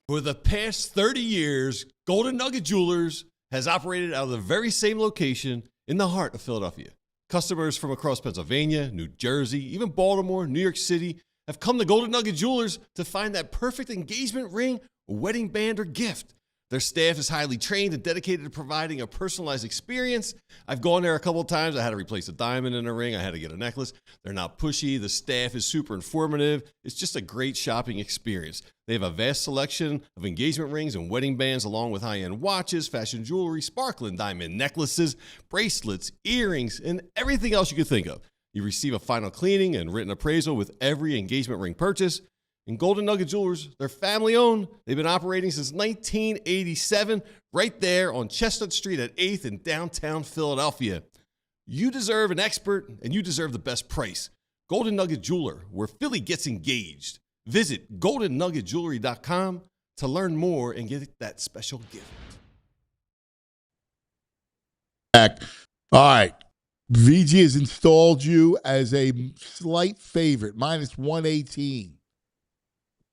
For the past 30 years, Golden Nugget Jewelers has operated out of the very same location in the heart of Philadelphia. Customers from across Pennsylvania, New Jersey, even Baltimore, New York City have come to Golden Nugget Jewelers to find that perfect engagement ring, wedding band, or gift. Their staff is highly trained and dedicated to providing a personalized experience. I've gone there a couple of times. I had to replace a diamond in a ring. I had to get a necklace. They're not pushy. The staff is super informative. It's just a great shopping experience. They have a vast selection of engagement rings and wedding bands, along with high-end watches, fashion jewelry, sparkling diamond necklaces, bracelets, earrings, and everything else you could think of. You receive a final cleaning and written appraisal with every engagement ring purchase. And Golden Nugget Jewelers, they're family-owned. They've been operating since 1987, right there on Chestnut Street at 8th in downtown Philadelphia. You deserve an expert, and you deserve the best price. Golden Nugget Jeweler, where Philly gets engaged. Visit goldennuggetjewelry.com to learn more and get that special gift. All right. VG has installed you as a slight favorite, minus 118.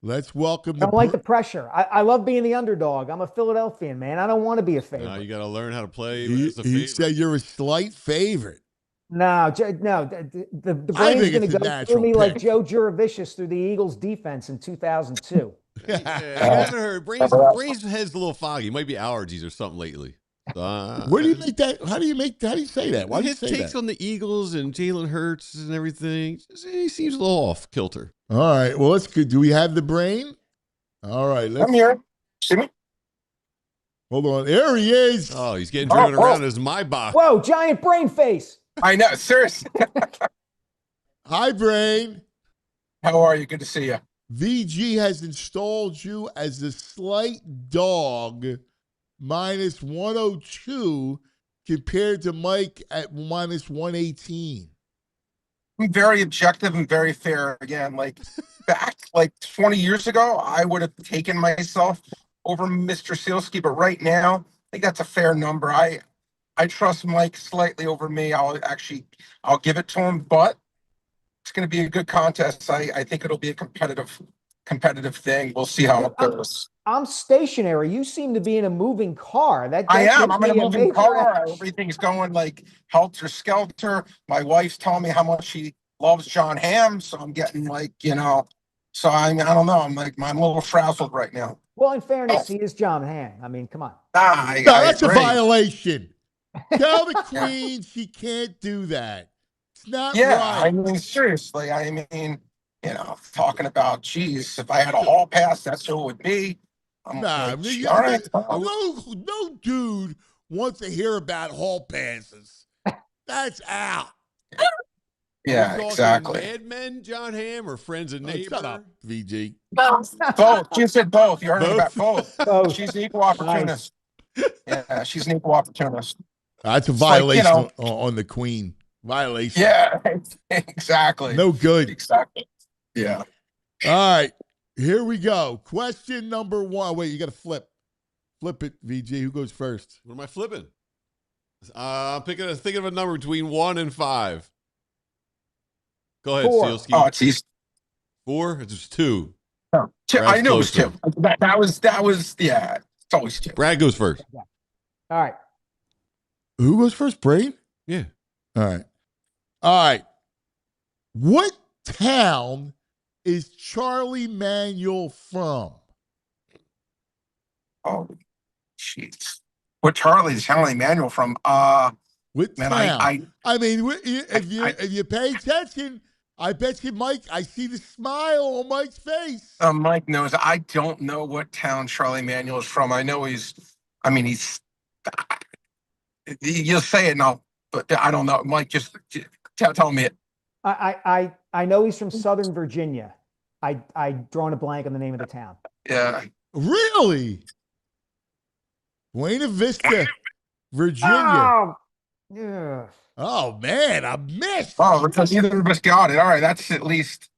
Let's welcome I don't like the pressure. I love being the underdog. I'm a Philadelphian, man. I don't want to be a favorite. Now you got to learn how to play. He said you're a slight favorite. No. The brain's going to go through me like Joe Juravicius through the Eagles defense in 2002. I haven't heard. Brain's head's a little foggy. It might be allergies or something lately. Where do you make that? How do you say that? Why do you say that? His takes on the Eagles and Jalen Hurts and everything, he seems a little off kilter. All right. Well, that's good. Do we have the brain? All right. I'm here. See me? Hold on. There he is. Oh, he's getting driven around as my box. Whoa, giant brain face. I know. Seriously. Hi, Brain. How are you? Good to see you. VG has installed you as the slight dog, minus 102, compared to Mike at minus 118. I'm very objective and very fair. Again, back 20 years ago, I would have taken myself over Mr. Sealski, but right now, I think that's a fair number. I trust Mike slightly over me. I'll give it to him, but it's going to be a good contest. I think it'll be a competitive thing. We'll see how it goes. I'm stationary. You seem to be in a moving car. That I am. gives I'm in a me moving major car. edge. Everything's going like helter skelter. My wife's telling me how much she loves John Hamm, so I'm getting like, so I don't know. I'm a little frazzled right now. Well, in fairness, he is John Hamm. I mean, come on. I That's a agree. violation. Tell the queen she can't do that. It's not Yeah, right. I mean, seriously. I mean, talking about, geez, if I had a hall pass, that's who it would be. I'm Nah, like, all right. no dude wants to hear about hall passes. That's out. Yeah, talking exactly. Mad Men, John Hamm, or Friends and Neighbor? Shut up, VG. Both. She said both. You heard me about both. Both. She's an equal opportunist. Yeah, she's an equal opportunist. That's a It's violation like, on the queen. Violation. Yeah, exactly. No good. Exactly. Yeah. All right, here we go. Question number 1. Wait, you got to flip. Flip it, VG. Who goes first? What am I flipping? I'm thinking of a number between 1 and 5. Go ahead, 4. Sealski. Oh, it's easy. 4? It's just 2. No, two. Brad's I knew it was closer. 2. That was. Yeah, it's always 2. Brad goes first. All right. Who goes first? Brain? Yeah. All right. What town is Charlie Manuel from? Oh, jeez. What Charlie Manuel from? What Man, town? I mean, if you pay attention, I bet you, Mike, I see the smile on Mike's face. Mike knows. I don't know what town Charlie Manuel is from. I know he's. You'll say it now, but I don't know. Mike, just tell me it. I know he's from Southern Virginia. I drawn a blank on the name of the town. Yeah. Really? Buena Vista, Virginia. Oh, yeah. Oh man, I missed. Oh, because neither of us got it. All right, that's at least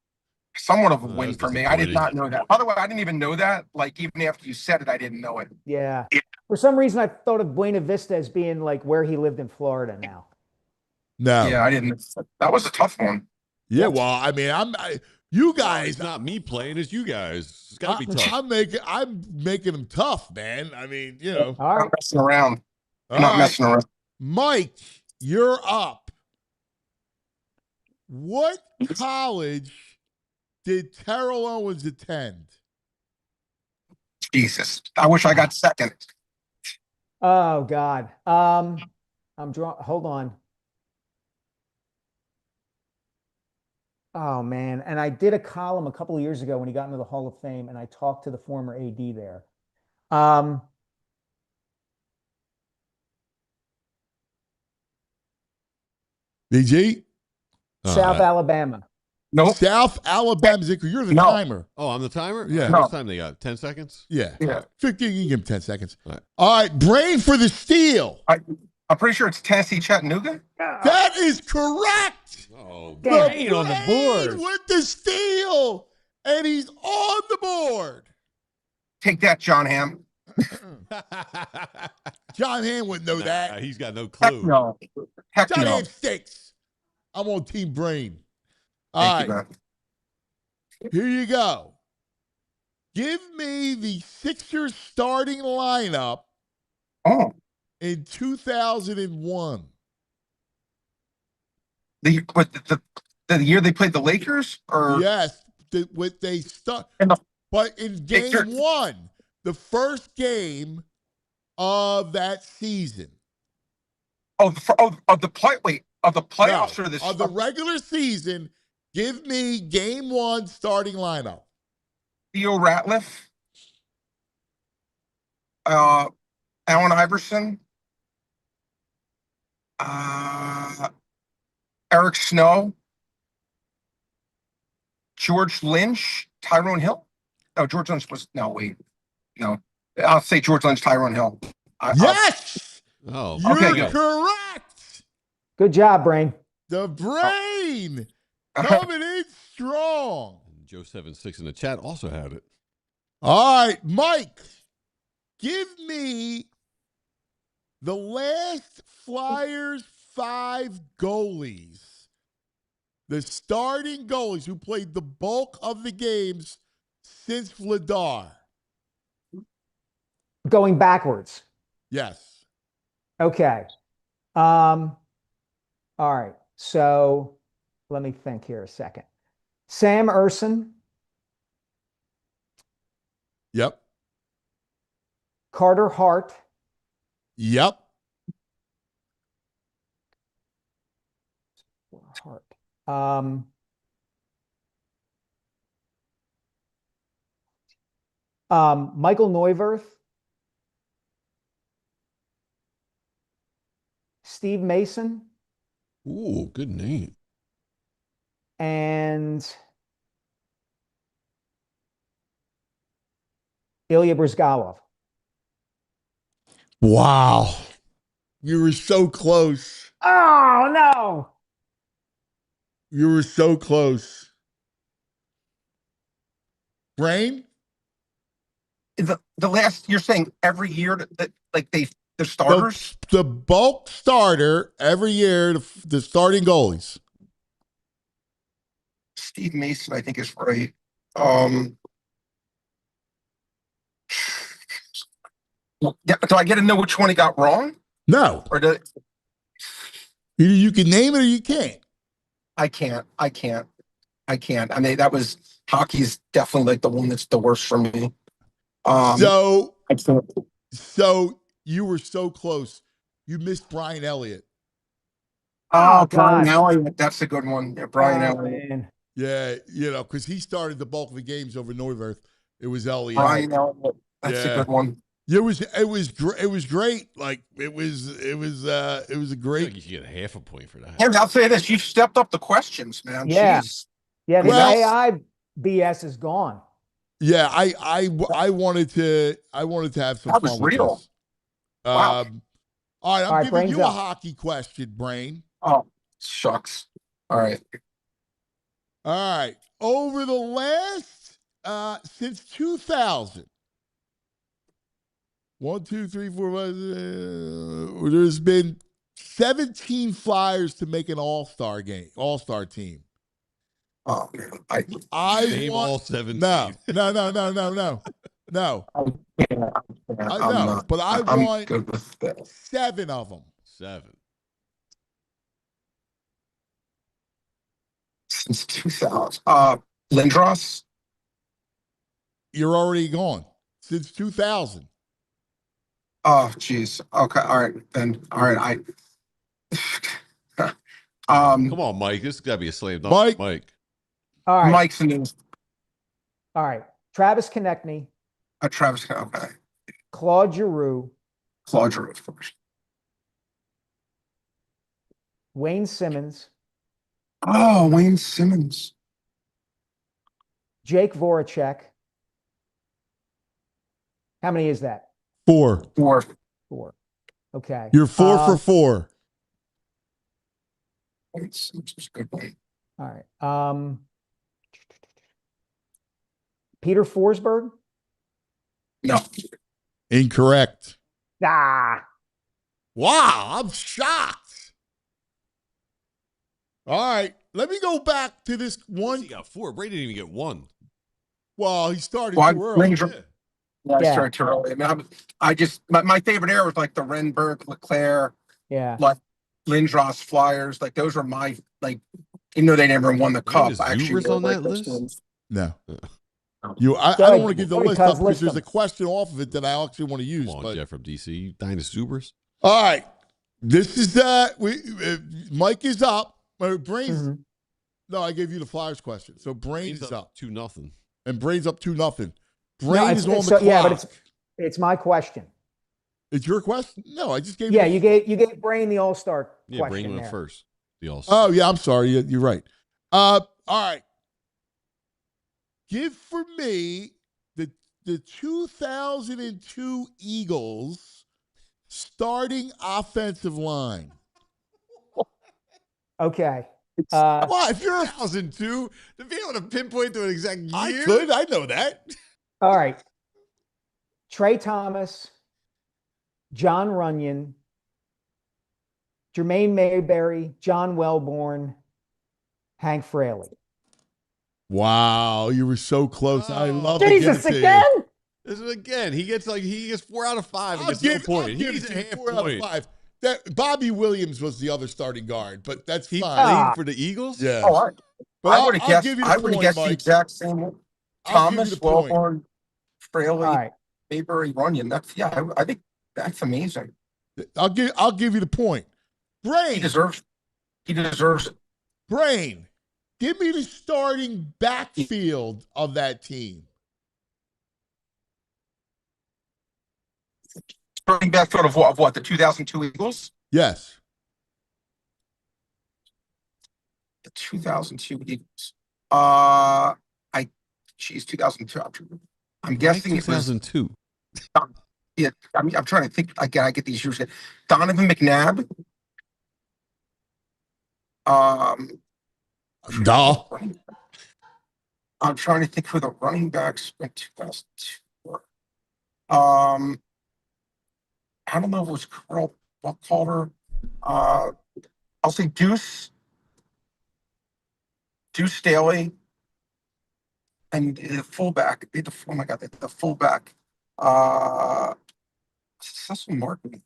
somewhat of a win that's for me. I did not know that. By the way, I didn't even know that. Like, even after you said it, I didn't know it. Yeah. For some reason, I thought of Buena Vista as being like where he lived in Florida now. No. Yeah, I didn't. That was a tough one. Yeah, well, I mean, you guys. It's not me playing, it's you guys. It's got to be tough. I'm making them tough, man. I mean, All I'm right. not messing around. I'm All not messing around. Mike, you're up. What college did Terrell Owens attend? Jesus, I wish I got second. Oh God. I'm drawing. Hold on. Oh man. And I did a column a couple of years ago when he got into the Hall of Fame, and I talked to the former AD there. BG? South Alabama. Nope. South Alabama. You're the timer. Oh, I'm the timer? Yeah. How much time they got? 10 seconds? Yeah. Yeah. 50, you can give him 10 seconds. All right. All right. Brain for the steal. I'm pretty sure it's Tennessee Chattanooga. That is correct. Oh, Brain on the board. With the steal. And he's on the board. Take that, John Hamm. John Hamm wouldn't know that. He's got no Heck clue. no. Heck John no. Hamm stinks. I'm on Team Brain. Thank All you, right. man. Here you go. Give me the Sixers starting lineup Oh, in 2001. the year they played the Lakers, or Yes, what they start. In the- But in game Sixers. 1, the first game of that season. of the playoffs No, or this of the regular season, give me game 1 starting lineup. Theo Ratliff, Allen Iverson, Eric Snow, George Lynch, Tyrone Hill. No, George Lynch was no. I'll say George Lynch, Tyrone Hill. Yes, Oh, you're Okay, good. correct. Good job, Brain. The Brain coming in strong. Joe 76 in the chat also had it. All right, Mike, give me the last Flyers 5 goalies. The starting goalies who played the bulk of the games since Vladar. Going backwards. Yes. Okay. All right. So let me think here a second. Sam Urson, Yep. Carter Hart, Yep. Hart. Michael Neuwirth, Steve Mason, Ooh, good name. and Ilya Brizgalov. Wow. You were so close. Oh, no. You were so close. Brain? The last, you're saying every year that like the starters? The bulk starter every year, the starting goalies. Steve Mason, I think, is right. Do I get to know which one he got wrong? No. Or do You can name it or you can't. I can't. I mean, that was hockey's definitely like the one that's the worst for me. So you were so close. You missed Brian Elliott. Oh, God. Brian Elliott. That's a good one. Yeah, Brian Elliott. Man. Yeah, because he started the bulk of the games over Neuwirth. It was Elliott. Brian Elliott. That's a good one. It was great. Like it was a I feel great. like you should get half a point for that. Yeah, I'll say this: you stepped up the questions, man. Yeah. Jeez. Yeah, the Well- AI BS is gone. Yeah, I wanted to have some That fun was with real. this. Wow. All right, I'm All right, giving Brain's you a up. hockey question, Brain. Oh, shucks. All right. All right. Over the last since 2000. 1, 2, 3, 4, 5, there's been 17 Flyers to make an all-star team. Oh man, I Name want all 17. No. I'm but I I'm want good with that. 7 of them. 7. Since 2000. Lindros. You're already gone since 2000. Oh, geez. Okay. All right. Then. All right. Come on, Mike. This has got to be a slam dunk. Mike. All right. Mike's in All right. Travis Konechny, Travis. Okay. Claude Giroux, Claude Giroux, of course. Wayne Simmons, Oh, Wayne Simmons. Jake Voracek. How many is that? 4. 4. 4. Okay. You're 4 for 4. Wayne Simmons is a good one. All right. Peter Forsberg. No. Incorrect. Ah. Wow, I'm shocked. All right, let me go back to this one. He got 4. Brady didn't even get 1. Well, he started Well, too early. I started too early. I mean, I just my favorite era was like the Renberg, Leclerc, Yeah. Lindros Flyers. Like those were my even though they never won the cup. Is I actually Zubers on really that liked those list? ones. No. I don't want to give the list up because there's a question off of it that I actually want to use. Come on, Jeff from DC. You Dynasty Zubers? All right. This is Mike is up. Brains. No, I gave you the Flyers question. So Brains is up 2-0. And Brains up 2-0. Brain is on the clock. Yeah, but it's my question. It's your question? No, I just gave you gave Brain the All-Star question. Yeah, Brain went first. The All-Star. Oh, yeah, I'm sorry. You're right. All right. Give for me the 2002 Eagles starting offensive line. Okay. Well, if you're 2002, to be able to pinpoint to an exact year. I could. I know that. All right. Trey Thomas, John Runyon, Jermaine Mayberry, John Wellborn, Hank Fraley. Wow, you were so close. I love Jesus, to give it to again? you. This is, again, he gets 4 out of 5 and I'll gets no give point. it He's to a you half 4 out of point. 5. That Bobby Williams was the other starting guard, but that's He fine. played for the Eagles? Yeah. Oh, But I would have I'll guessed. give you I the would have point, guessed the Mike. exact same. I'll give you the Thomas, point. Wellborn, Fraley, All right. Mayberry, Runyon. That's I think that's amazing. I'll give you the point. He Brain, deserves it. Brain, give me the starting backfield of that team. Starting backfield of what? The 2002 Eagles? Yes. The 2002 Eagles. 2002. I'm guessing it was 2002. Yeah, I mean, I'm trying to think. I get these years. Donovan McNabb. Duh. I'm trying to think who the running backs in 2002 were. I don't know if it was Carl Buckhalter. I'll say Deuce Staley, and the fullback. Oh my God, the fullback. Cecil Martin.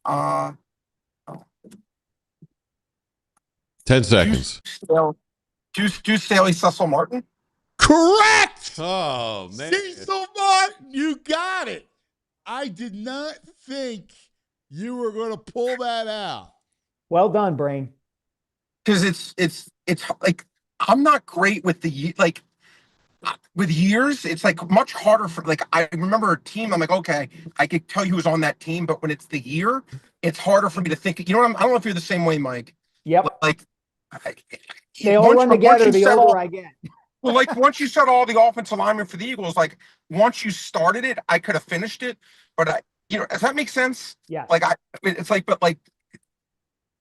10 seconds. Deuce Staley, Cecil Martin. Correct. Oh, man. Cecil Martin, you got it. I did not think you were going to pull that out. Well done, Brain. Because it's like I'm not great with with years. It's like much harder for I remember a team. I'm like, okay, I could tell you who was on that team, but when it's the year, it's harder for me to think. You know what? I don't know if you're the same way, Mike. Yep. They all run together the older I get. Well, once you said all the offensive linemen for the Eagles, once you started it, I could have finished it. But does that make sense? Yes.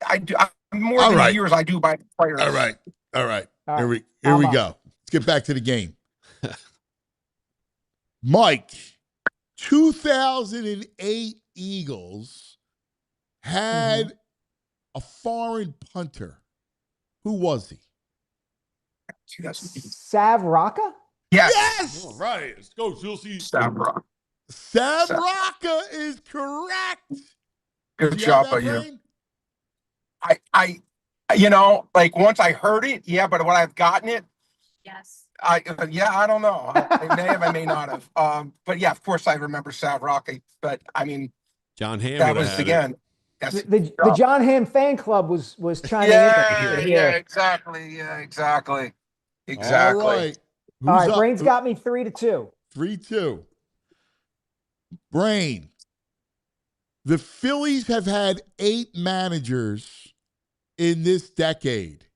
I do more All than right. years I do by players. All right. Here we I'm up. go. Let's get back to the game. Mike, 2008 Eagles had a foreign punter. Who was he? 2008. Sav Rocca? Yes. All right. Let's go. You'll see. Sam Rocca is correct. Good Do you job have by that, you. Brain? I once I heard it, yeah, but when I've gotten it, Yes. I don't know. I may have, I may not have. But yeah, of course I remember Sav Rocca. But I mean, John Hamm that would have was had again. That's The John Hamm fan club was chiming yeah, in. yeah, exactly. Yeah, exactly. All right. Who's All right, up? Brain's got me 3-2. 3-2. Brain. The Phillies have had 8 managers in this decade.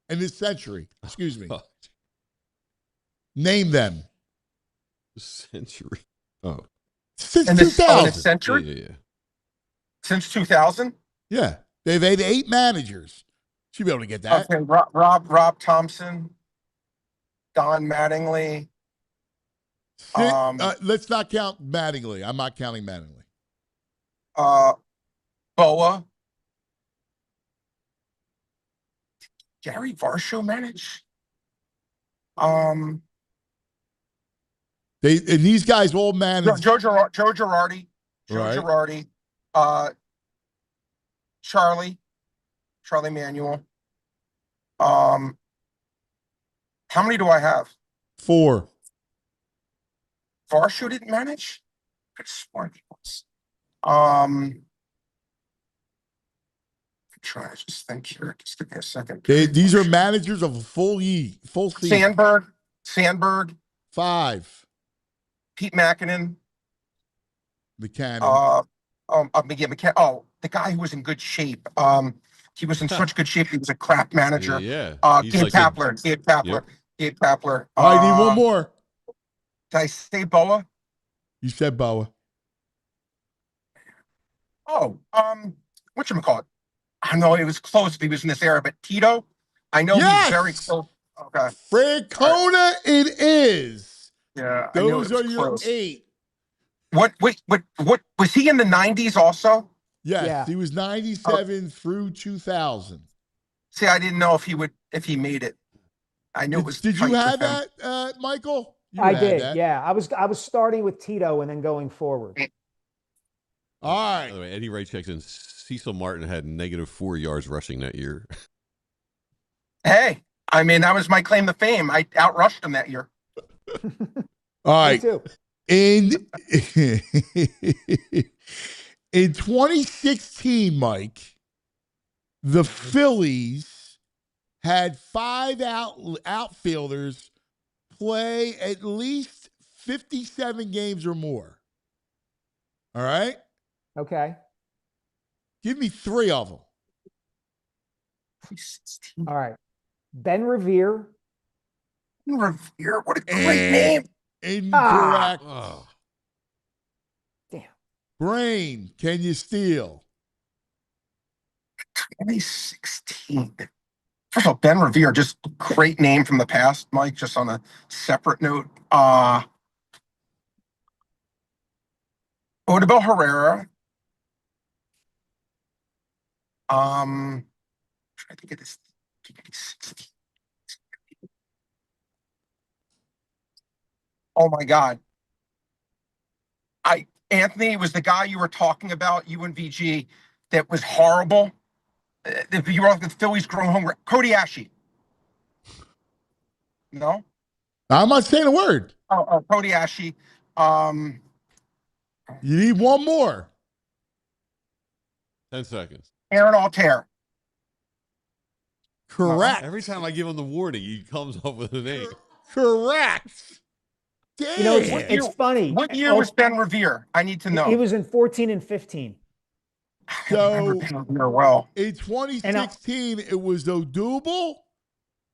In this century. Excuse me. Name them. Century. Oh. Since And this 2000. century Yeah. since 2000. Yeah. They've had 8 managers. Should be able to get that. Okay, Rob Thompson, Don Mattingly. Let's not count Mattingly. I'm not counting Mattingly. Boa. Gary Varsho manage. These guys all manage. Joe Girardi. Right. Charlie Manuel. How many do I have? 4. Varsho didn't manage? Could have sworn he was. Trying to just think here. Just give me a second. These are managers of a full season. Sandberg. 5. Pete Mackinnon. McCann. The guy who was in good shape. He was in such good shape. He was a crap manager. Yeah. Gabe Papler. Gabe Papler. I need one more. Did I say Boa? You said Boa. Whatchamacallit? I know it was close if he was in this era, but Tito, I know Yes! he's very close. Okay. Francona, it is. Yeah. I knew it Those was are your close. 8. What was he in the 90s also? Yes, Yeah. he was 97 through 2000. See, I didn't know if he made it. I knew it was. Did you tight have with him. that, Michael? I had did. that. Yeah, I was starting with Tito and then going forward. All right. By the way, Eddie Ray checks in. Cecil Martin had -4 yards rushing that year. Hey, I mean, that was my claim to fame. I outrushed him that year. All right. Me too. In 2016, Mike, the Phillies had 5 outfielders play at least 57 games or more. All right? Okay. Give me 3 of them. All right. Ben Revere. Revere, what a great name. Incorrect. Oh. Damn. Brain, can you steal? 2016. First of all, Ben Revere, just great name from the past, Mike, just on a separate note. Odubel Herrera. I think it is 2016. Oh my God. Anthony was the guy you were talking about, UNVG, that was horrible. You were like the Phillies grown home. Cody Ashe. No? I'm not saying a word. Cody Ashe. You need one more. 10 seconds. Aaron Altair. Correct. Every time I give him the warning, he comes up with a name. Correct. Damn. You know, it's funny. What year was Ben Revere? I need to know. He was in 14 and 15. So well, in 2016, it was Odubel.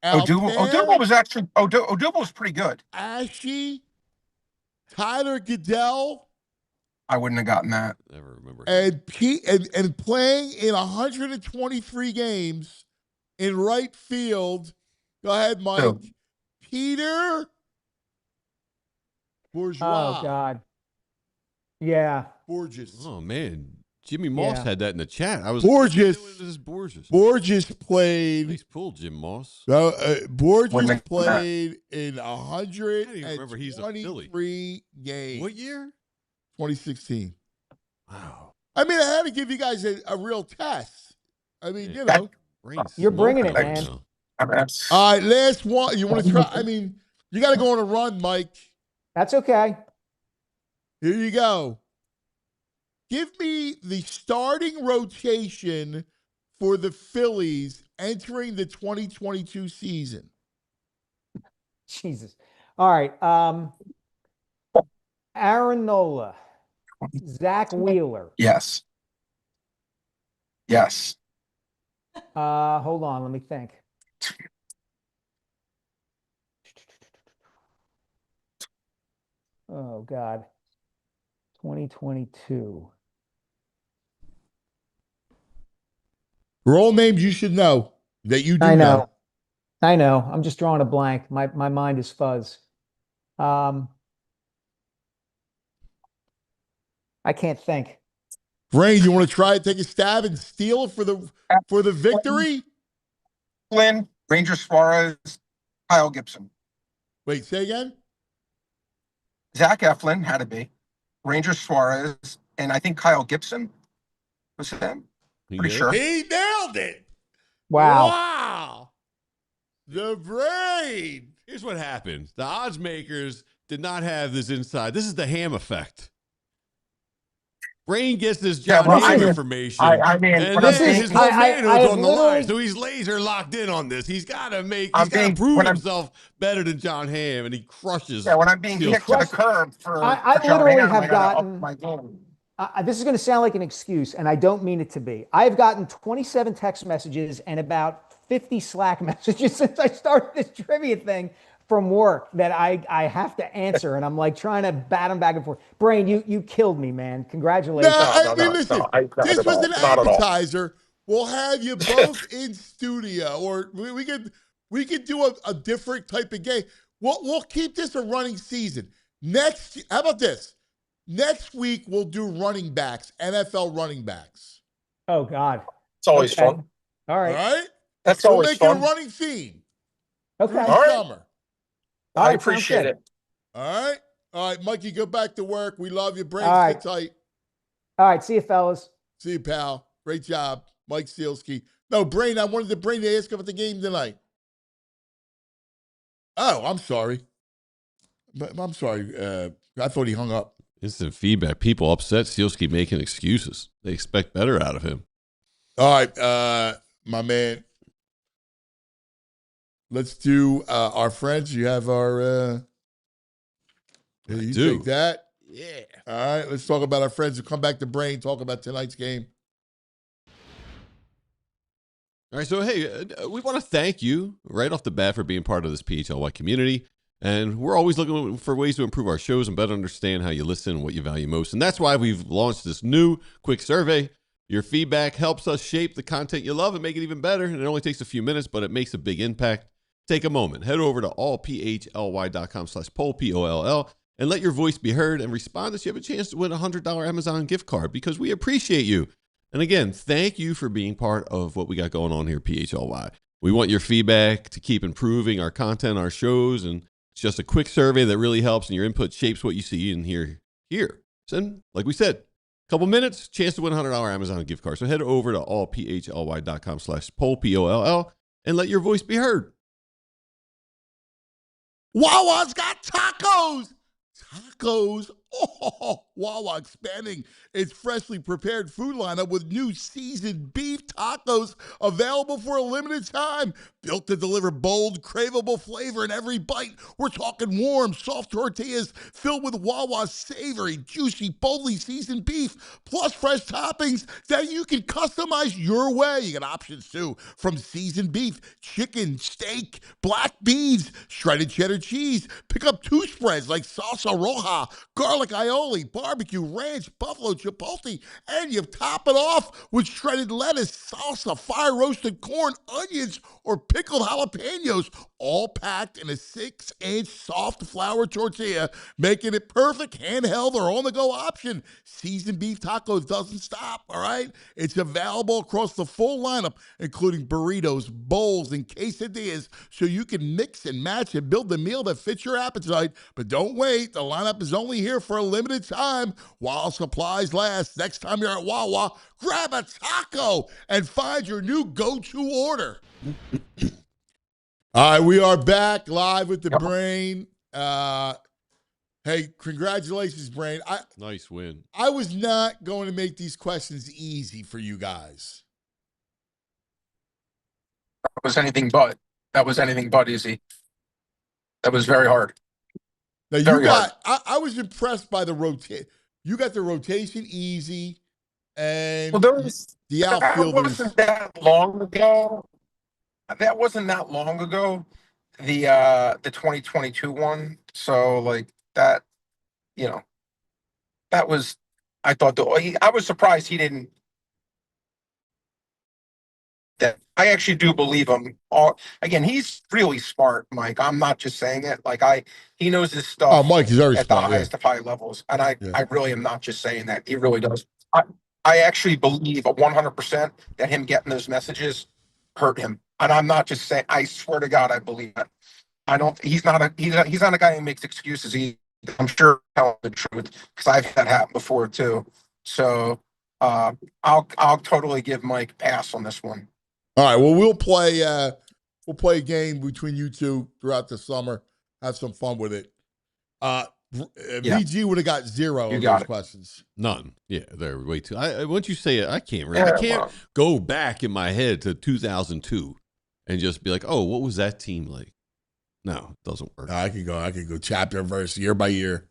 Odubel was actually Odubel was pretty good. Ashe, Tyler Goodell. I wouldn't have gotten that. Never remember. And playing in 123 games in right field. Go ahead, Mike. Oh. Peter Bourgeois. Oh God. Yeah. Borges. Oh man, Jimmy Moss had that in the chat. I was Borges. This is Borges. Borges played. Nice pull, Jim Moss. Borges played in remember he's a Philly. 123 games. What year? 2016. Wow. I mean, I had to give you guys a real test. I mean, you know. You're bringing it, smoking man. now. All right, last one. You want to try? I mean, you got to go on a run, Mike. That's okay. Here you go. Give me the starting rotation for the Phillies entering the 2022 season. Jesus. All right. Aaron Nola. Zach Wheeler. Yes. Yes. Hold on. Let me think. Oh, God. 2022. Role names you should know that you do I know. I'm just drawing a blank. My mind is fuzz. I can't think. Brain, you want to try and take a stab and steal it for the victory? Flynn, Ranger Suarez, Kyle Gibson. Wait, say again? Zach Eflin had to be. Ranger Suarez, and I think Kyle Gibson was him. Pretty sure. He nailed it. Wow. Wow. The brain. Here's what happened. The odds makers did not have this inside. This is the Ham effect. Brain gets this John Ham information. I mean, and this is his whole manhood's on the line. literally- So he's laser locked in on this. He's got to prove himself better than John Ham, and he crushes. Yeah, when I'm being kicked to the curb for I for John literally Ham, have I gotta up gotten- my game. This is going to sound like an excuse, and I don't mean it to be. I've gotten 27 text messages and about 50 Slack messages since I started this trivia thing from work that I have to answer, and I'm like trying to bat them back and forth. Brain, you killed me, man. Congratulations. Listen, this was an appetizer. We'll have you both in studio, or we could do a different type of game. We'll keep this a running season. How about this? Next week we'll do running backs, NFL running backs. Oh God, It's always fun. All right. All right? That's We'll always make fun. it a running theme. Okay. Through the All right. summer. All I right, appreciate sounds it. All right. All right, Mikey, go back to work. We love you. Brain, All sit right. tight. All right. See you, fellas. See you, pal. Great job, Mike Sealski. No, Brain, I wanted the Brain to ask about the game tonight. Oh, I'm sorry. I'm sorry. I thought he hung up. Instant feedback. People upset. Sealski making excuses. They expect better out of him. All right, my man. Let's do our friends. You have our. You take that. Yeah. All right. Let's talk about our friends who come back to Brain. Talk about tonight's game. All right. So, hey, we want to thank you right off the bat for being part of this PHLY community. And we're always looking for ways to improve our shows and better understand how you listen and what you value most. And that's why we've launched this new quick survey. Your feedback helps us shape the content you love and make it even better. And it only takes a few minutes, but it makes a big impact. Take a moment. Head over to allphly.com/poll, POLL, and let your voice be heard and respond that you have a chance to win a $100 Amazon gift card because we appreciate you. And again, thank you for being part of what we got going on here at PHLY. We want your feedback to keep improving our content, our shows, and it's just a quick survey that really helps, and your input shapes what you see and hear here. So, like we said, a couple minutes, chance to win a $100 Amazon gift card. So head over to allphly.com/poll, POLL, and let your voice be heard. Wawa's got tacos. Tacos. Oh, Wawa expanding its freshly prepared food lineup with new seasoned beef tacos available for a limited time. Built to deliver bold, craveable flavor in every bite. We're talking warm, soft tortillas filled with Wawa's savory, juicy, boldly seasoned beef, plus fresh toppings that you can customize your way. You got options too, from seasoned beef, chicken, steak, black beans, shredded cheddar cheese. Pick up 2 spreads like salsa roja, garlic aioli, barbecue, ranch, buffalo, chipotle, and you top it off with shredded lettuce, salsa, fire-roasted corn, onions, or pickled jalapenos, all packed in a 6-inch soft flour tortilla, making it perfect handheld or on-the-go option. Seasoned beef tacos doesn't stop, all right? It's available across the full lineup, including burritos, bowls, and quesadillas, so you can mix and match and build the meal that fits your appetite. But don't wait. The lineup is only here for a limited time while supplies last. Next time you're at Wawa, grab a taco and find your new go-to order. All right, we are back live with the Brain. Hey, congratulations, Brain. Nice win. I was not going to make these questions easy for you guys. That was anything but. That was anything but easy. That was very hard. Now Very hard. I was impressed by the rotation. You got the rotation easy, and Well, the outfielders. That wasn't that long ago. That wasn't that long ago. The 2022 one. So like that, that was. I thought I was surprised he didn't. That I actually do believe him. Again, he's really smart, Mike. I'm not just saying it. He knows his stuff. Oh, Mike is very at smart, the highest of high levels, and I really am not just saying that. He really does. I actually believe 100% that him getting those messages hurt him, and I'm not just saying. I swear to God, I believe that. I don't. He's not a guy who makes excuses. I'm sure telling the truth because I've had that happen before too. So I'll totally give Mike a pass on this one. All right. Well, we'll play a game between you two throughout the summer. Have some fun with it. VG would have got 0 on those questions. None. Yeah, they're way too. Once you say it, I can't go back in my head to 2002 and just be like, oh, what was that team like? No, it doesn't work. I can go chapter and verse, year by year.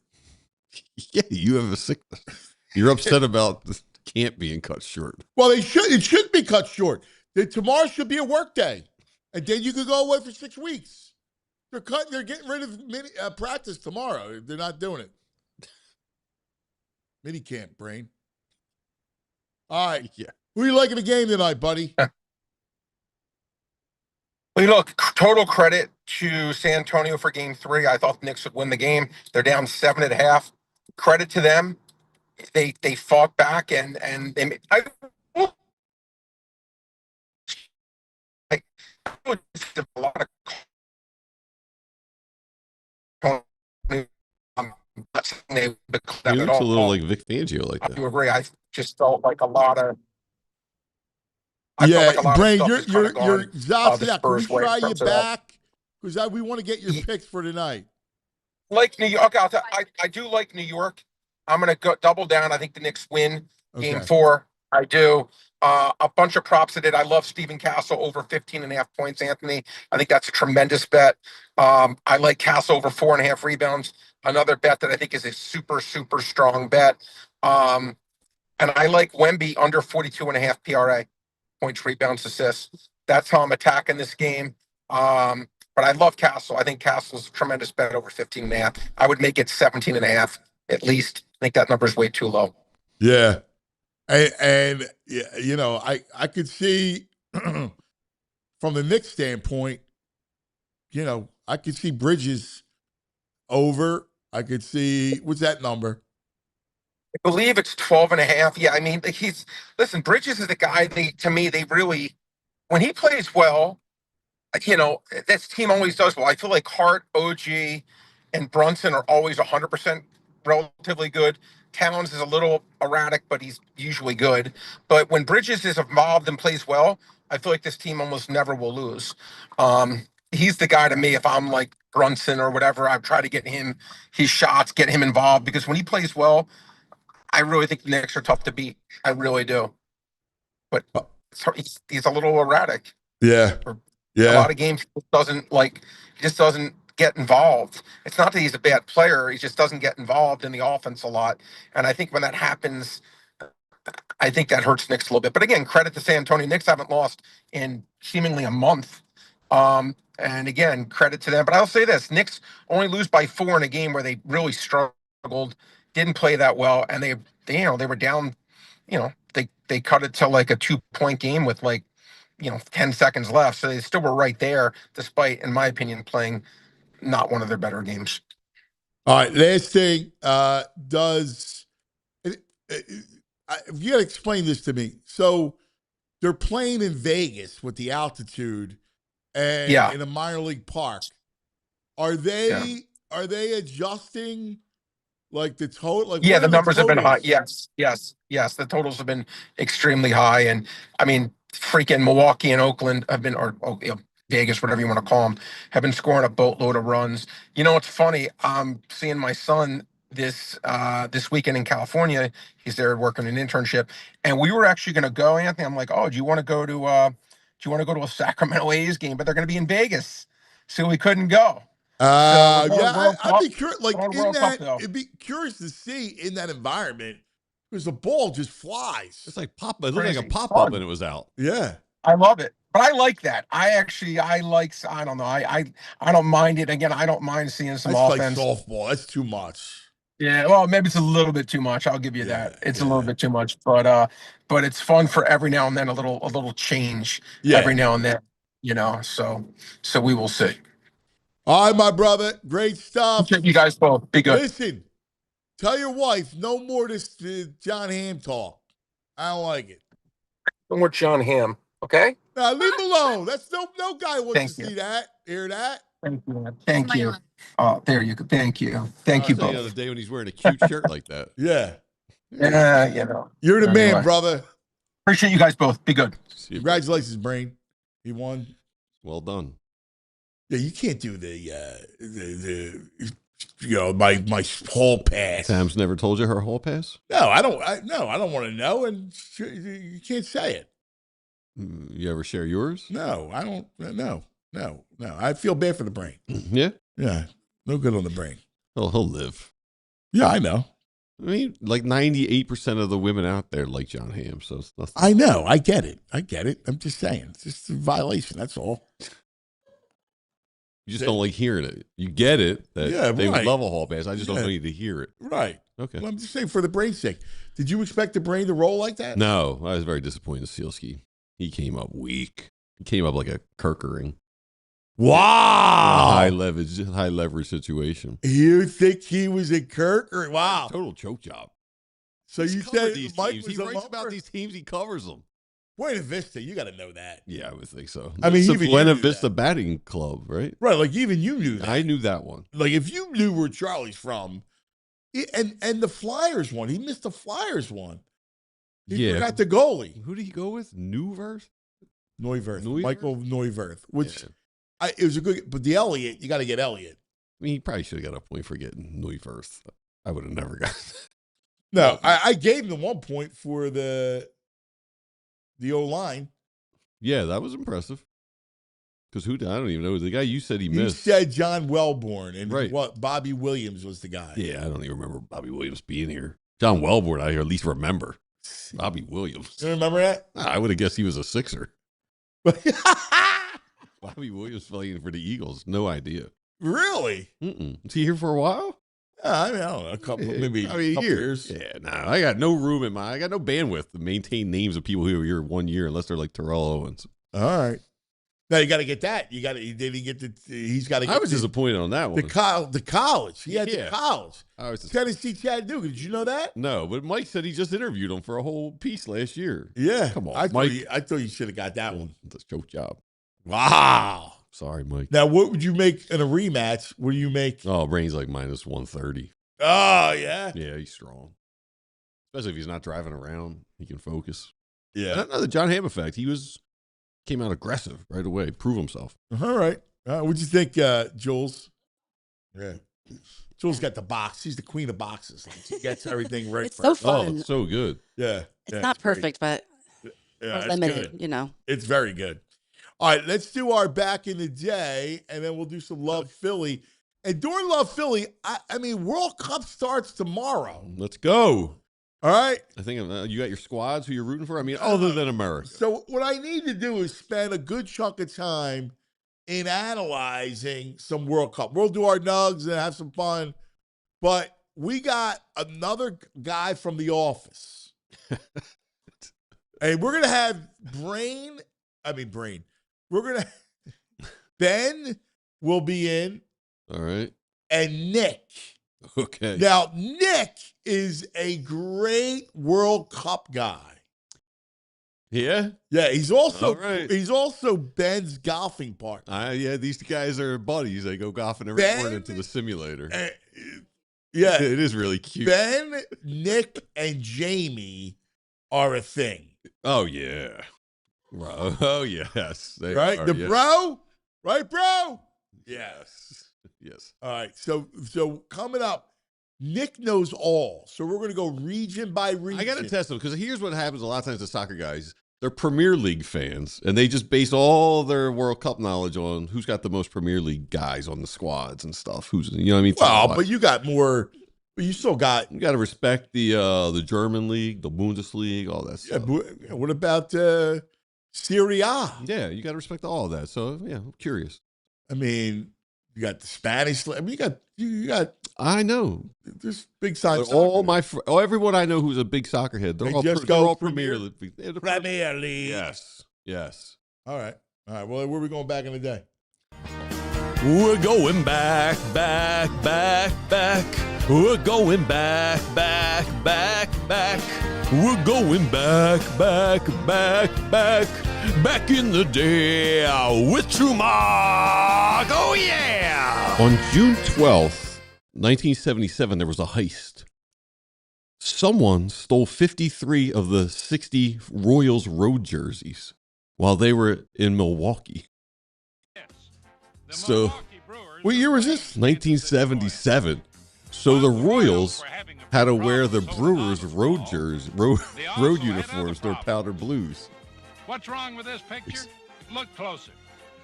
Yeah, you have a sickness. You're upset about the camp being cut short. Well, it should be cut short. Tomorrow should be a work day, and then you could go away for 6 weeks. They're getting rid of practice tomorrow. They're not doing it. Minicamp, Brain. All right. Yeah. Who are you liking the game tonight, buddy? Well, look, total credit to San Antonio for game 3. I thought the Knicks would win the game. They're down 7.5. Credit to them. They fought back and they a lot of not saying they become He that at looks a little all. like Vic Fangio like I that. do agree. I just felt like a lot of. I felt Yeah, like a lot of Brain, stuff you're has kind you're of you're gone Zoxy the out. Can we Spurs' way in try you terms of that. back? Because we want to get your Ye- picks for tonight. Like New York, I do like New York. I'm going to go double down. I think the Knicks win game Okay. 4. I do. A bunch of props at it. I love Stephen Castle over 15.5 points, Anthony. I think that's a tremendous bet. I like Castle over 4.5 rebounds. Another bet that I think is a super, super strong bet. And I like Wemby under 42.5 PRA, points, rebounds, assists. That's how I'm attacking this game. But I love Castle. I think Castle's a tremendous bet over 15.5. I would make it 17.5 at least. I think that number is way too low. Yeah. And you know, I could see from the Knicks standpoint, you know, I could see Bridges over. I could see, what's that number? I believe it's 12.5. Yeah, I mean, listen, Bridges is the guy to me, they really, when he plays well, this team always does well. I feel like Hart, OG, and Brunson are always 100% relatively good. Towns is a little erratic, but he's usually good. But when Bridges is involved and plays well, I feel like this team almost never will lose. He's the guy to me. If I'm like Brunson or whatever, I try to get him his shots, get him involved, because when he plays well, I really think the Knicks are tough to beat. I really do. But he's a little erratic. Yeah. A lot of games he just doesn't get involved. It's not that he's a bad player, he just doesn't get involved in the offense a lot. And I think when that happens, I think that hurts Knicks a little bit. But again, credit to San Antonio. Knicks haven't lost in seemingly a month. And again, credit to them. But I'll say this: Knicks only lose by 4 in a game where they really struggled, didn't play that well, and they were down. They cut it to like a 2-point game with 10 seconds left. So they still were right there, despite, in my opinion, playing not one of their better games. All right, last thing, you got to explain this to me. So they're playing in Vegas with the altitude and in a minor league park. Are they adjusting like the total? Like, the numbers have been high. totals? Yes. The totals have been extremely high. And I mean, freaking Milwaukee and Oakland have been, Vegas, whatever you want to call them, have been scoring a boatload of runs. You know, it's funny. I'm seeing my son this weekend in California. He's there working an internship, and we were actually going to go, Anthony. I'm like, oh, do you want to go to a Sacramento A's game? But they're going to be in Vegas, so we couldn't go. I'd be curious. Like it'd be curious to see in that environment because the ball just flies. It's like pop. It looked like a pop up, and it was out. Yeah, I love it, but I like that. I don't know. I don't mind it. Again, I don't mind seeing some offense. Like softball. That's too much. Yeah, well, maybe it's a little bit too much. I'll give you that. It's a little bit too much, but it's fun for every now and then a little change every now and then. So we will see. All right, my brother. Great stuff. You guys both. Be good. Listen, tell your wife no more this John Hamm talk. I don't like it. No more John Hamm. Okay. Now leave him alone. That's no guy wants to see that, hear that. Thank you. Man. Thank you. Oh, there you go. Thank you. Thank you both. The other day when he's wearing a cute shirt like that. Yeah. You're the man, brother. Appreciate you guys both. Be good. Congratulations, Brain. He won. Well done. Yeah, you can't do my hall pass. Sam's never told you her hall pass? No, I don't want to know, and you can't say it. You ever share yours? No, I don't. No. I feel bad for the Brain. Yeah? Yeah. No good on the Brain. Oh, he'll live. Yeah, I know. I mean, like 98% of the women out there like John Hamm, so it's nothing. I know. I get it. I'm just saying. It's just a violation. That's all. You just don't like hearing it. You get it that they would love a hall pass. I just don't need to hear it. Right. Okay. Well, I'm just saying for the Brain's sake. Did you expect the Brain to roll like that? No. I was very disappointed in Sealski. He came up weak. He came up like a Kirkering. Wow. High leverage situation. You think he was a Kirkering? Wow. Total choke job. So you said Mike was he writes about these teams, he covers them. Buena Vista, you got to know that. Yeah, I would think so. I mean, it's even the Buena Vista batting club, right? Right, like even you knew that. I knew that one. Like if you knew where Charlie's from, And the Flyers one. He missed the Flyers one. He Yeah. forgot the goalie. Who did he go with? Neuwirth? Neuwirth. Neuwirth? Michael Neuwirth. Which Yeah. it was a good, but the Elliott, you got to get Elliott. I mean, he probably should have got a point for getting Neuwirth. I would have never got it. No, I gave him the 1 point for the O-line. Yeah, that was impressive. Because I don't even know. The guy you said he missed. You said John Wellborn, and Right. what Bobby Williams was the guy. Yeah, I don't even remember Bobby Williams being here. John Wellborn, I at least remember. Bobby Williams. You remember that? I would have guessed he was a Sixer. Bobby Williams playing for the Eagles. No idea. Really? Is he here for a while? I don't know. A couple, maybe a couple years. Yeah, no, I got no room in I got no bandwidth to maintain names of people who are here 1 year unless they're like Terrell Owens. All right. Now you got to get that. You got to. Did he get the? He's got to. I was disappointed on that one. The college. He had the college. I was Tennessee Chattanooga. Did you know that? No, but Mike said he just interviewed him for a whole piece last year. Yeah. Come on, I Mike. thought you should have got that one. That's a choke job. Wow. Sorry, Mike. Now, what would you make in a rematch? What do you make? Oh, Brain's like minus 130. Oh, yeah? Yeah, he's strong. Especially if he's not driving around. He can focus. Yeah. The John Hamm effect. He came out aggressive right away. Prove himself. All right. What'd you think, Jules? Yeah. Jules got the box. She's the queen of boxes. She gets everything right. It's so fun. Oh, it's so good. Yeah. It's not perfect, but it's limited, good. you know. It's very good. All right, let's do our back in the day, and then we'll do some Love Philly. And during Love Philly, I mean, World Cup starts tomorrow. Let's go. All right? I think you got your squads who you're rooting for? I mean, other than America. So what I need to do is spend a good chunk of time in analyzing some World Cup. We'll do our nugs and have some fun. But we got another guy from The Office. And we're going to have Brain. We're going to Ben will be in. All right. And Nick. Okay. Now, Nick is a great World Cup guy. Yeah? Yeah, he's also right. Ben's golfing partner. Yeah, these guys are buddies. They go golfing every morning to the simulator. Yeah. It is really cute. Ben, Nick, and Jamie are a thing. Oh, yeah. Oh, yes. They Right? are, The yes. bro? Right, bro? Yes. Yes. All right. So coming up, Nick knows all. So we're going to go region by region. I got to test them because here's what happens a lot of times to soccer guys. They're Premier League fans, and they just base all their World Cup knowledge on who's got the most Premier League guys on the squads and stuff. Who's, you know what I mean? Well, but you got more. You still got. You got to respect the German league, the Bundesliga, all that stuff. Yeah, what about Serie A? Yeah, you got to respect all of that. So yeah, I'm curious. I mean, you got the Spanish. I mean, you got. I know. There's big signs. Everyone I know who's a big soccer head, they're all Premier League. Premier League. Yes. All right. Well, where are we going back in the day? We're going back. We're going back. We're going back in the day with Trumark. Oh, yeah. On June 12th, 1977, there was a heist. Someone stole 53 of the 60 Royals road jerseys while they were in Milwaukee. So, what year was this? 1977. So the Royals had to wear the Brewers road jerseys, road uniforms, their powder blues. What's wrong with this picture? Look closer.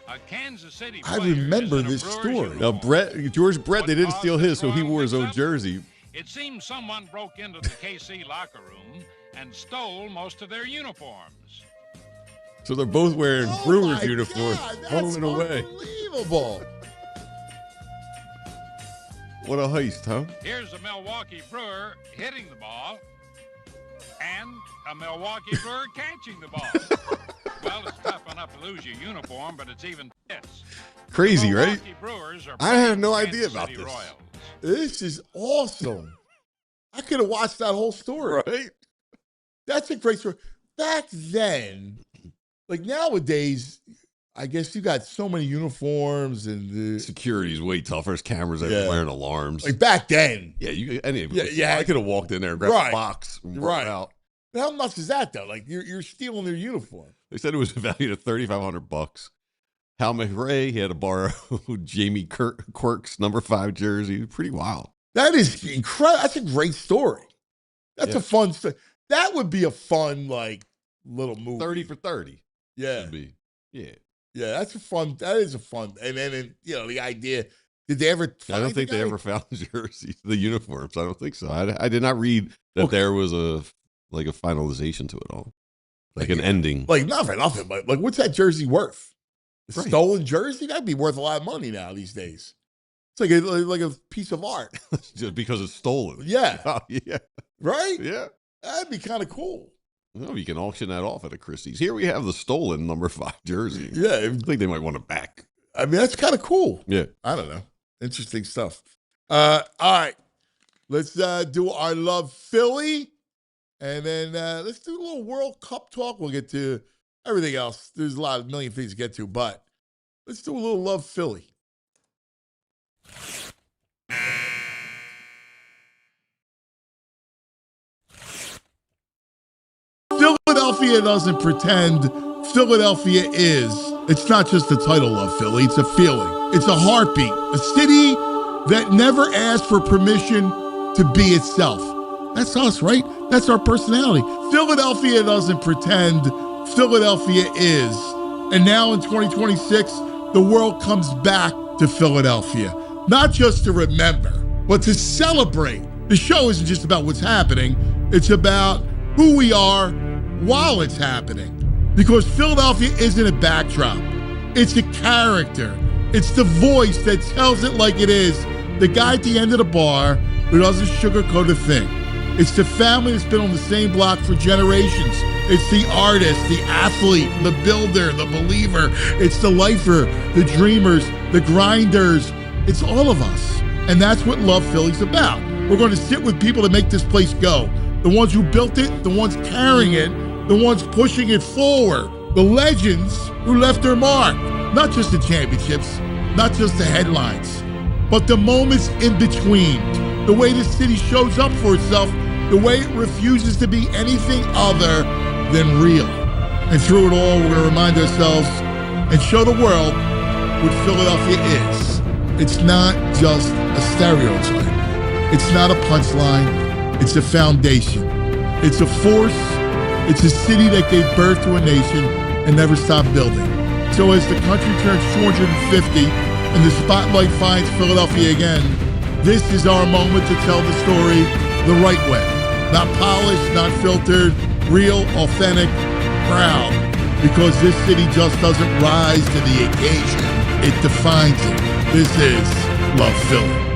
A Kansas City I remember this story. Now, George Brett, they didn't steal his, so he wore his own jersey. It seems someone broke into the KC locker room and stole most of their uniforms. So they're both wearing Brewers uniforms, rolling away. Unbelievable. What a heist, huh? Here's a Milwaukee Brewer hitting the ball and a Milwaukee Brewer catching the ball. Well, it's tough enough to lose your uniform, but it's even this. Crazy, right? Brewers are I had no Kansas idea about City this. Royals. This is awesome. I could have watched that whole story. Right? That's a great story. Back then, like nowadays, I guess you got so many uniforms and Security's way tougher. There's cameras everywhere and alarms. Like back then. I could have walked in there and grabbed a box and brought it out. But how much is that though? Like you're stealing their uniform. They said it was valued at $3,500. Hal McRae, he had to borrow Jamie Quirk's number 5 jersey. Pretty wild. That is incredible. That's a great story. That's a fun story. That would be a fun, like, little movie. 30 for 30. Yeah. Should be. Yeah. Yeah, that is a fun. And then, the idea, did they ever I don't think they ever found jerseys, the uniforms. I don't think so. I did not read that there was a finalization to it all. Like an ending. Like, nothing. But, like, what's that jersey worth? A stolen jersey? That'd be worth a lot of money now these days. It's like a piece of art. Just because it's stolen. Yeah. Oh, yeah. Right? Yeah. That'd be kind of cool. No, you can auction that off at a Christie's. Here we have the stolen number 5 jersey. Yeah. I think they might want it back. I mean, that's kind of cool. Yeah. I don't know. Interesting stuff. All right. Let's do our Love Philly. And then let's do a little World Cup talk. We'll get to everything else. There's a million things to get to, but let's do a little Love Philly. Philadelphia doesn't pretend. Philadelphia is. It's not just the title of Philly. It's a feeling. It's a heartbeat. A city that never asked for permission to be itself. That's us, right? That's our personality. Philadelphia doesn't pretend. Philadelphia is. And now in 2026, the world comes back to Philadelphia. Not just to remember, but to celebrate. The show isn't just about what's happening. It's about who we are while it's happening. Because Philadelphia isn't a backdrop. It's a character. It's the voice that tells it like it is. The guy at the end of the bar who doesn't sugarcoat a thing. It's the family that's been on the same block for generations. It's the artist, the athlete, the builder, the believer. It's the lifer, the dreamers, the grinders. It's all of us. And that's what Love Philly's about. We're going to sit with people that make this place go. The ones who built it, the ones carrying it, the ones pushing it forward, the legends who left their mark. Not just the championships, not just the headlines, but the moments in between. The way the city shows up for itself, the way it refuses to be anything other than real. And through it all, we're going to remind ourselves and show the world what Philadelphia is. It's not just a stereotype. It's not a punchline. It's a foundation. It's a force. It's a city that gave birth to a nation and never stopped building. So as the country turns 250 and the spotlight finds Philadelphia again, this is our moment to tell the story the right way. Not polished, not filtered, real, authentic, proud. Because this city just doesn't rise to the occasion. It defines it. This is Love Philly.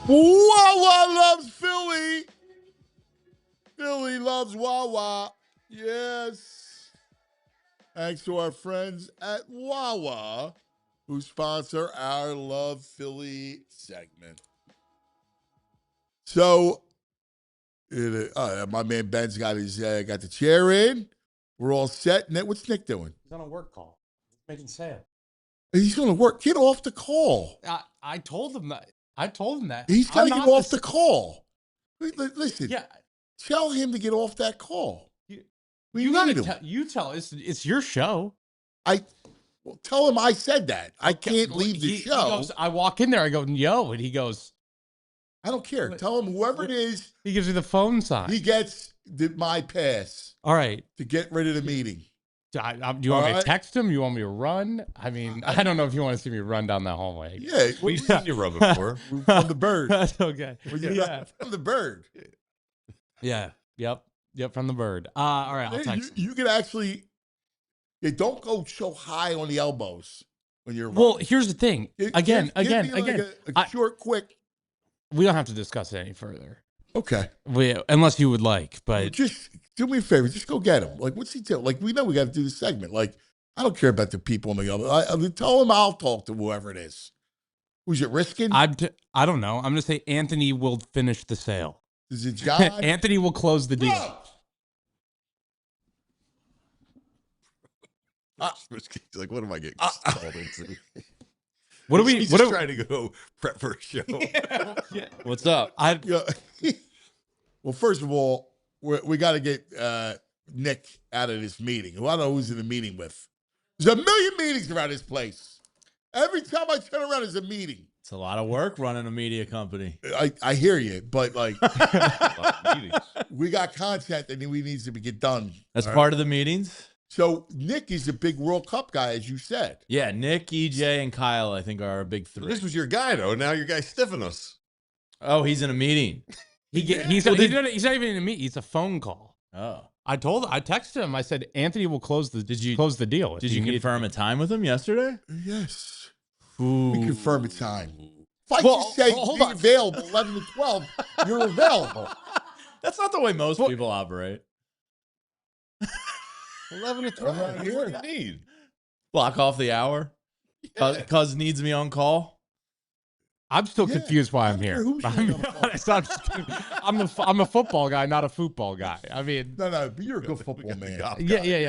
Wawa loves Philly. Philly loves Wawa. Yes. Thanks to our friends at Wawa who sponsor our Love Philly segment. So, my man Ben's got got the chair in. We're all set. What's Nick doing? He's on a work call. He's making sale. He's going to work. Get off the call. I told him that. I told him that. He's got to get off the call. Listen. Yeah. Tell him to get off that call. You got to tell. It's your show. Tell him I said that. I can't leave the show. He goes, I walk in there. I go, yo, and he goes, I don't care. Tell him whoever it is. He gives me the phone sign. He gets my pass. All right. To get rid of the meeting. Do you want me to text him? You want me to run? I mean, I don't know if you want to see me run down that hallway. Yeah. We've seen you run before. From the bird. That's okay. From the bird. Yeah. Yep. From the bird. All right. I'll text him. You can actually, don't go so high on the elbows when you're running. Well, here's the thing. Again. A short, quick. We don't have to discuss it any further. Okay. Unless you would like, but just do me a favor. Just go get him. Like, what's he doing? Like, we know we got to do the segment. Like, I don't care about the people in the other. Tell him I'll talk to whoever it is. Who's it risking? I don't know. I'm going to say Anthony will finish the sale. Is it John? Anthony will close the deal. No. Like, what am I getting called into? What are we? He's What just are, trying to go prep for a show. What's up? Well, first of all, we got to get Nick out of this meeting. I don't know who's in the meeting with. There's a million meetings around this place. Every time I turn around, there's a meeting. It's a lot of work running a media company. I hear you, but like, we got content that we needs to get done. That's part of the meetings. So Nick is a big World Cup guy, as you said. Yeah, Nick, EJ, and Kyle, I think, are our big three. This was your guy, though. Now your guy's stiffing us. Oh, he's in a meeting. He's not even in a meeting. It's a phone call. Oh. I texted him. I said, Anthony will close the deal. Did you confirm a time with him yesterday? Yes. Ooh. We confirm a time. If I just say be available 11 to 12, you're available. That's not the way most people operate. 11 to 12. What do you need? Block off the hour. Cuz needs me on call. I'm still confused why I'm here. I'm a football guy, not a football guy. I mean, no, but you're a good football man. Yeah.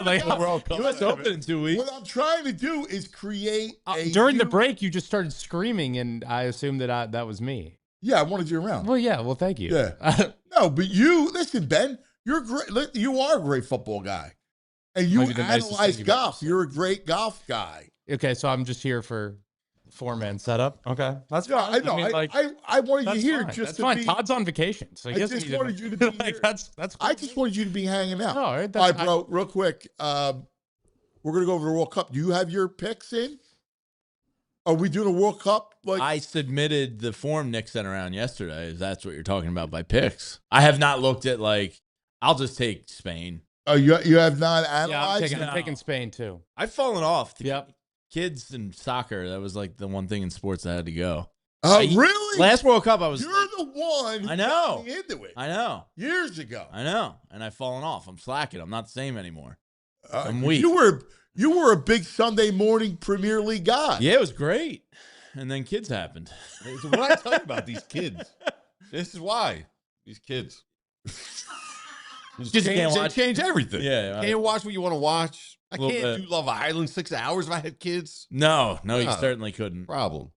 Like, US Open in 2 weeks. What I'm trying to do is create during the break, you just started screaming, and I assumed that was me. Yeah, I wanted you around. Well, yeah. Well, thank you. Yeah. No, but listen, Ben, you're great. You are a great football guy, and you analyze golf. You're a great golf guy. Okay, so I'm just here for four-man setup. Okay, that's fine. I know. I wanted you here just to be. Todd's on vacation, so he I just wanted you to be like here. that's. I just wanted you to be hanging out. All right, bro. Real quick, we're gonna go over the World Cup. Do you have your picks in? Are we doing a World Cup? Like I submitted the form Nick sent around yesterday. If that's what you're talking about by picks, I have not looked at I'll just take Spain. Oh, you have not analyzed? Yeah, I'm taking Spain too. I've fallen off. Yep. Kids and soccer, that was like the one thing in sports that had to go. Oh, really? Last World Cup, I was. You're the one. I know. Into it. I know. Years ago. I know, and I've fallen off. I'm slacking. I'm not the same anymore. I'm weak. You were a big Sunday morning Premier League guy. Yeah, it was great, and then kids happened. What I tell you about these kids? This is why these kids. They change everything. Yeah, can't watch what you want to watch. I can't bit. do Love Island 6 hours if I had kids. No, you certainly couldn't. Problem.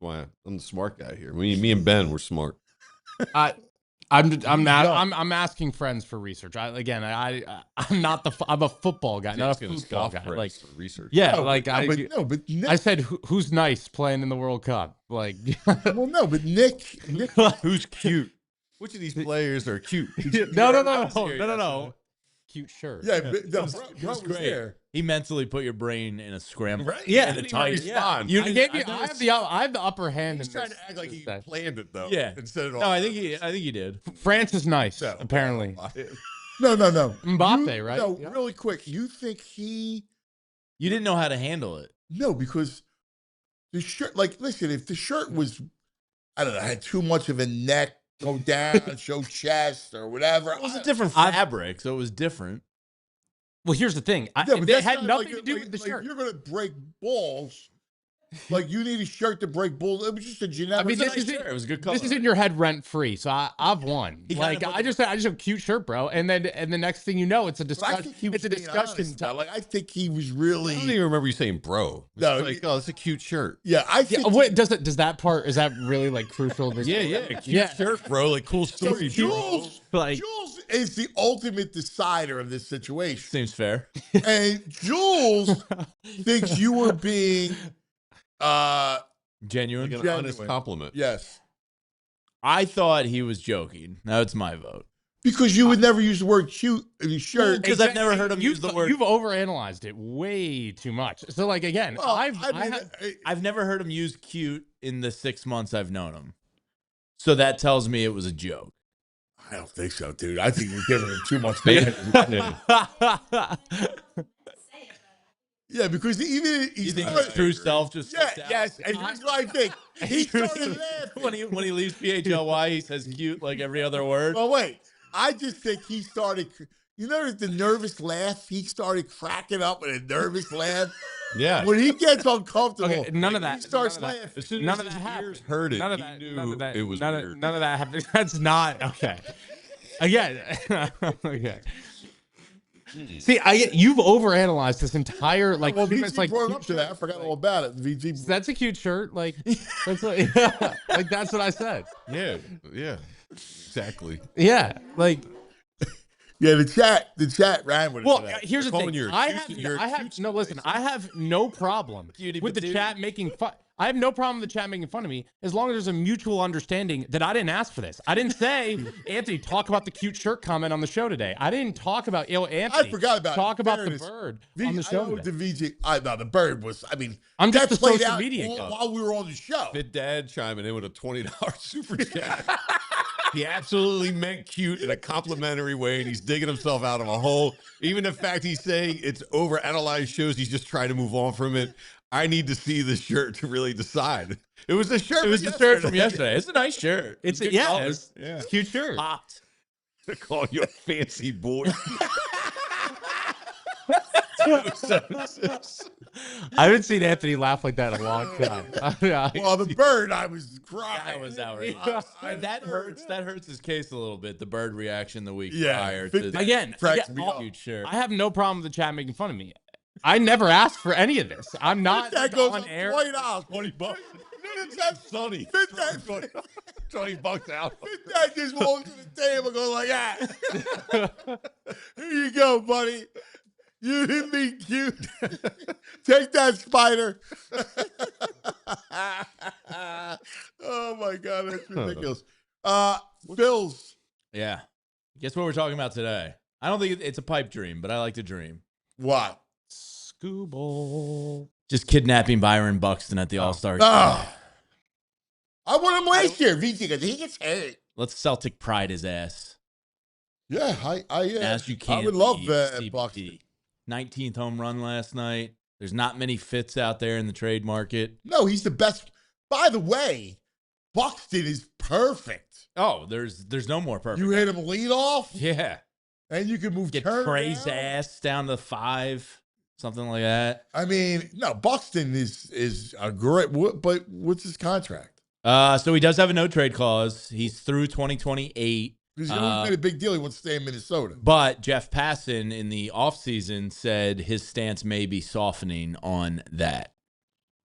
Why I'm the smart guy here. Me and Ben were smart. I'm asking friends for research. I'm not I'm a football guy, not a football guy. Like research. Yeah, but I said who's nice playing in the World Cup? Like, well, no, but Nick, who's cute? Which of these players are cute? No. Cute shirt. Yeah, it was great. There. He mentally put your brain in a scramble. Right? Yeah, in a tight spot. I have the upper hand. He's trying to act like he planned it though. Yeah. Instead of I think he did. France is nice, apparently. No. Mbappe, right? No, really quick. You think you didn't know how to handle it? No, because the shirt. Like, listen, if the shirt was, I don't know, had too much of a neck. Go down, show chest or whatever. It was a different fabric, so it was different. Well, here's the thing. It had nothing to do with the shirt. You're going to break balls. Like, you need a shirt to break balls. It was just a generic. I mean, it was a good color. This is in your head rent free, so I've won. I just have a cute shirt, bro, and the next thing you know, it's a discussion. It's a discussion. I think he was really. I don't even remember you saying bro. No, it's a cute shirt. Yeah, I think. Yeah, wait, does that part is that really like crucial? Cute shirt, bro. Like cool story. Jules is the ultimate decider of this situation. Seems fair. And Jules thinks you were being. Genuine, like an honest compliment. Yes, I thought he was joking. Now it's my vote because you would never use the word "cute" in your shirt. Because I've never heard him use the word. You've overanalyzed it way too much. So, like again, I've never heard him use "cute" in the 6 months I've known him. So that tells me it was a joke. I don't think so, dude. I think you're giving him too much credit. Yeah, because even You think his true self just slipped out? yes, and here's what I think. He started laughing when he leaves PHLY, he says cute like every other word. Well, wait. I just think he started. You know the nervous laugh? He started cracking up with a nervous laugh. Yeah. When he gets uncomfortable, Okay, none of that. he starts none of that. laughing. As soon None as of his that ears happened. heard it, None of he that. knew None of that. it was none weird. Of, none of that happened. That's not okay. Again. Okay. See, you've overanalyzed this entire like. Well, treatment. VG brought it up today. I forgot all about it. VG. That's a cute shirt. Like, that's like, like that's what I said. Yeah. Exactly. Yeah, like. Yeah, the chat ran with it. Well, today. here's the calling thing. you I a have no. Listen, I have no problem with the chat making fun. I have no problem with the chat making fun of me as long as there's a mutual understanding that I didn't ask for this. I didn't say, Anthony, talk about the cute shirt comment on the show today. I didn't talk about Anthony. I forgot about talk it. about Fairness. the bird VG, on the show I know today. the VG. No, the bird was. I mean, I'm just that a played social out media guy. while we were on the show. Fit Dad chiming in with a $20 super chat. He absolutely meant cute in a complimentary way, and he's digging himself out of a hole. Even the fact he's saying it's overanalyzed shows he's just trying to move on from it. I need to see the shirt to really decide. It was the shirt. It was the shirt from yesterday. It's a nice shirt. It's good yeah, color. it's a cute shirt. Popped. They're calling you a fancy boy. I haven't seen Anthony laugh like that in a long time. Well, the bird, I was crying. That was outrageous. That hurts. That hurts his case a little bit. The bird reaction the week Yeah. prior to Again, cute shirt. I have no problem with the chat making fun of me. I never asked for any of this. I'm not That goes on up air. $20. $20. That's funny. Fit that. $20 out. Fit that just walks to the table, goes like that. Here you go, buddy. You didn't be cute. Take that, Spider. Oh my God, that's ridiculous. Phil's. Yeah. Guess what we're talking about today? I don't think it's a pipe dream, but I like to dream. What? Scooble. Just kidnapping Byron Buxton at the All-Star game. I won him last year, VT, because he gets hurt. Let's Celtic pride his ass. Yeah, As you can. I would love CBT. Buxton. 19th home run last night. There's not many fits out there in the trade market. No, he's the best. By the way, Buxton is perfect. Oh, there's no more perfect. You hit him lead off, Yeah. and you can move Get turn Trey's down. ass down to 5, something like that. I mean, no, Buxton is a great. But what's his contract? So he does have a no trade clause. He's through 2028. Because he always made a big deal. He wants to stay in Minnesota. But Jeff Passan in the offseason said his stance may be softening on that.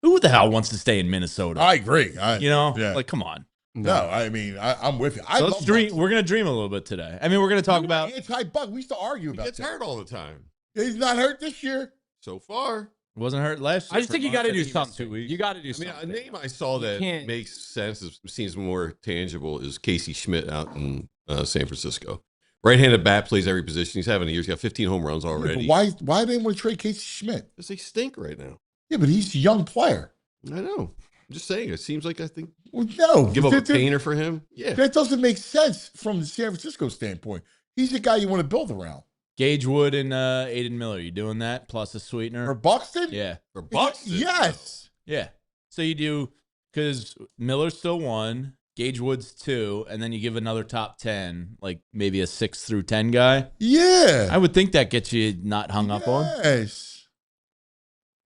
Who the hell wants to stay in Minnesota? I agree. Like, come on. No, I mean, I'm with you. So let's dream. We're going to dream a little bit today. I mean, we're going to talk about. Anti-Buck. We used to argue about He gets that. hurt all the time. He's not hurt this year. So far. Wasn't hurt last year. I just think you got to do something. 2 weeks. You got to do I mean, something. a name I saw that makes sense, seems more tangible, is Casey Schmidt out in San Francisco. Right-handed bat, plays every position. He's having a year. He's got 15 home runs already. Yeah, but why they want to trade Casey Schmidt? Because they stink right now. Yeah, but he's a young player. I know. I'm just saying. It seems like I think Well, no. give up a painter for him. Yeah. That doesn't make sense from the San Francisco standpoint. He's the guy you want to build around. Gage Wood and Aiden Miller. You doing that plus a sweetener? For Buxton? Yeah. For Buxton? Yes. Yeah. So you do, because Miller's still 1, Gage Wood's 2, and then you give another top 10, like maybe a 6 through 10 guy. Yeah. I would think that gets you not hung up on. Yes.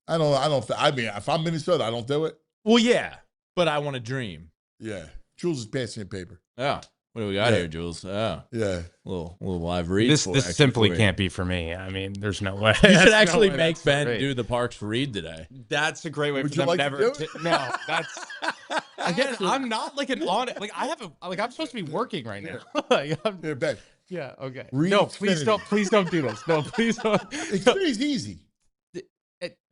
I mean, if I'm Minnesota, I don't do it. Well, yeah, but I want to dream. Yeah. Jules is passing in paper. Oh, what do we got here, Jules? Oh, yeah, little live read. This simply can't be for me. I mean, there's no way. You should actually make Ben do the Parks read today. That's a great way Would for you them like never. to do it? No, that's again. I'm not like an on it. Like I have a like I'm supposed to be working right now. Here, Ben. Yeah. Okay. Read No, please Xfinity. don't. Please don't do this. No, please don't. Xfinity's easy.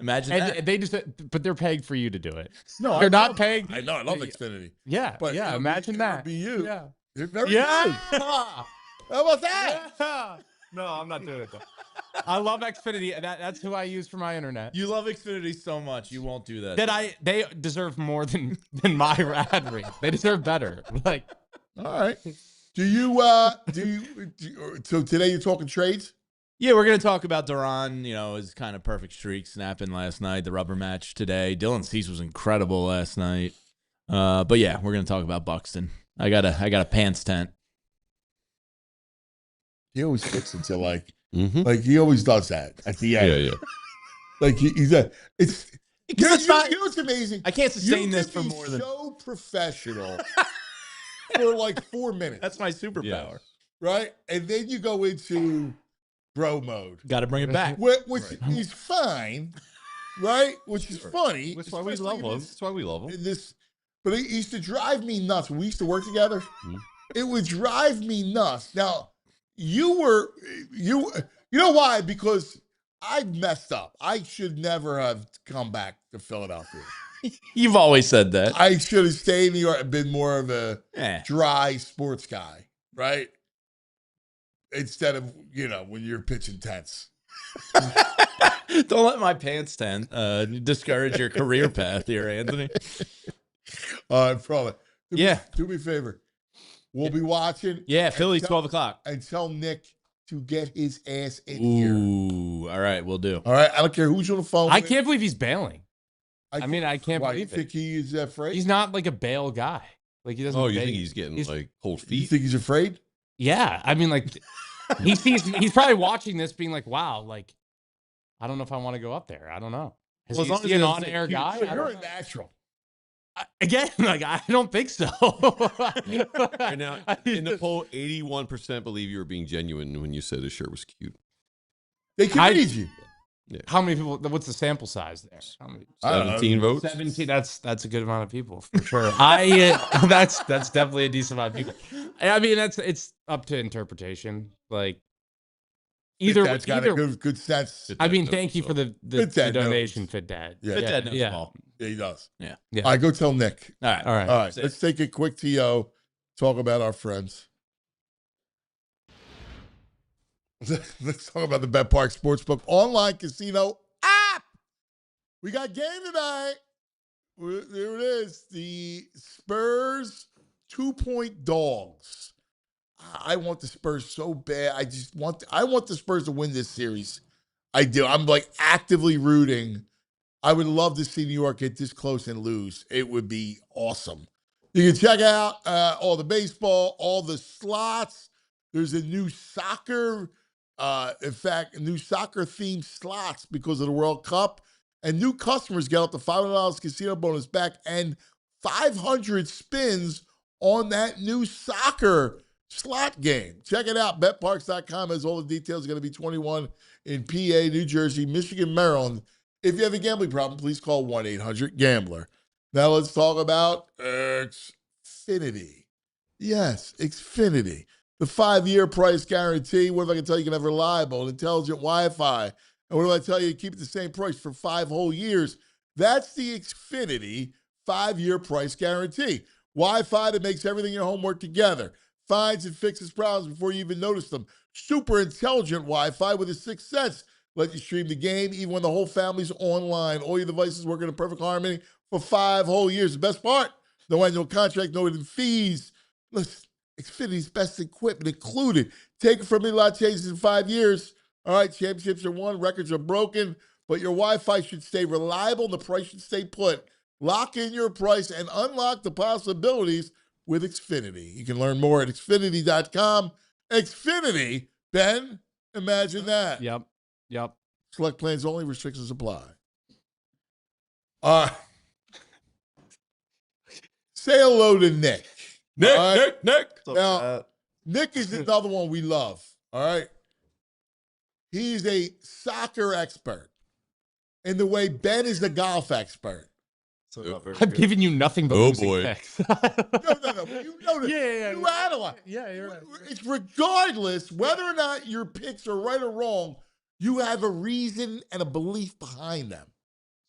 Imagine And that. they just, but they're paying for you to do it. No, they're not paying. I know. I love Xfinity. Yeah, But yeah. Imagine it that. would be you. Yeah. You're very Yeah. good. How about that? Yeah. No, I'm not doing it though. I love Xfinity. That's who I use for my internet. You love Xfinity so much, you won't do that. They deserve more than my ad read. They deserve better. Like, All right. So today you're talking trades? Yeah, we're going to talk about Duran, his kind of perfect streak snapping last night, the rubber match today. Dylan Cease was incredible last night. But yeah, we're going to talk about Buxton. I got a pants tent. He always gets into like he always does that at the end. Yeah. Like he's it's It's not, what's amazing? I can't sustain You this can for be more than so professional for like 4 minutes. That's my superpower. Yes. Right? And then you go into bro mode. Got to bring it back. Which is fine, right? Which is funny. That's why we love him. That's why we love him. But it used to drive me nuts. When we used to work together. It would drive me nuts. Now, you know why? Because I messed up. I should never have come back to Philadelphia. You've always said that. I should have stayed in New York and been more of a dry sports guy, right? Instead of, when you're pitching tense. Don't let my pants tent discourage your career path here, Anthony. Probably. Do me a favor. We'll be watching. Yeah, Phillies 12 o'clock. And tell Nick to get his ass in here. Ooh, all right, we'll do. All right, I don't care who's on the phone. I can't believe he's bailing. I can't why, believe you it. think he is afraid? He's not like a bail guy. Like he doesn't. Oh, you bail. think he's getting like cold feet? You think he's afraid? Yeah, I mean, like he's probably watching this, being like, "Wow, like I don't know if I want to go up there. I don't know." Well, as long as he an he on-air guy, You're a natural. Again, like I don't think so. Right now, in the poll, 81% believe you were being genuine when you said his shirt was cute. They can read you. Yeah. How many people? What's the sample size there? How many? 17 votes. 17. That's a good amount of people for sure. That's definitely a decent amount of people. I mean, it's up to interpretation. Like either That's got a good sense. I mean, thank you for the donation, Fit Dad. Yeah. Fit Dad knows yeah. all. Yeah, he does. Yeah. All right, go tell Nick. All right. All right. All right, let's take a quick TO, talk about our friends. Let's talk about the Bet Park Sportsbook online casino app. We got game tonight. There it is. The Spurs 2-point dogs. I want the Spurs so bad. I want the Spurs to win this series. I do. I'm like actively rooting. I would love to see New York get this close and lose. It would be awesome. You can check out all the baseball, all the slots. There's a new soccer, new soccer-themed slots because of the World Cup. And new customers get up to $500 casino bonus back and 500 spins on that new soccer slot game. Check it out. BetParks.com has all the details. It's going to be 21 in PA, New Jersey, Michigan, Maryland. If you have a gambling problem, please call 1-800-GAMBLER. Now let's talk about Xfinity. Yes, Xfinity. The 5-year price guarantee. What if I can tell you can have reliable and intelligent Wi-Fi? And what if I tell you keep it the same price for 5 whole years? That's the Xfinity 5-year price guarantee. Wi-Fi that makes everything in your home work together. Finds and fixes problems before you even notice them. Super intelligent Wi-Fi with a sixth sense. Let you stream the game even when the whole family's online. All your devices work in perfect harmony for 5 whole years. The best part, no annual contract, no hidden fees. Listen, Xfinity's best equipment included. Take it from me, a lot changes in 5 years. All right, championships are won, records are broken, but your Wi-Fi should stay reliable and the price should stay put. Lock in your price and unlock the possibilities with Xfinity. You can learn more at Xfinity.com. Xfinity, Ben, imagine that. Yep. Select plans only, restrictions apply. Say hello to Nick. Nick. Now, Nick is another one we love, all right? He's a soccer expert in the way Ben is the golf expert. So I've given you nothing but losing picks. No. You know this. Yeah. You analyze. Yeah, you're right. It's regardless whether or not your picks are right or wrong, you have a reason and a belief behind them.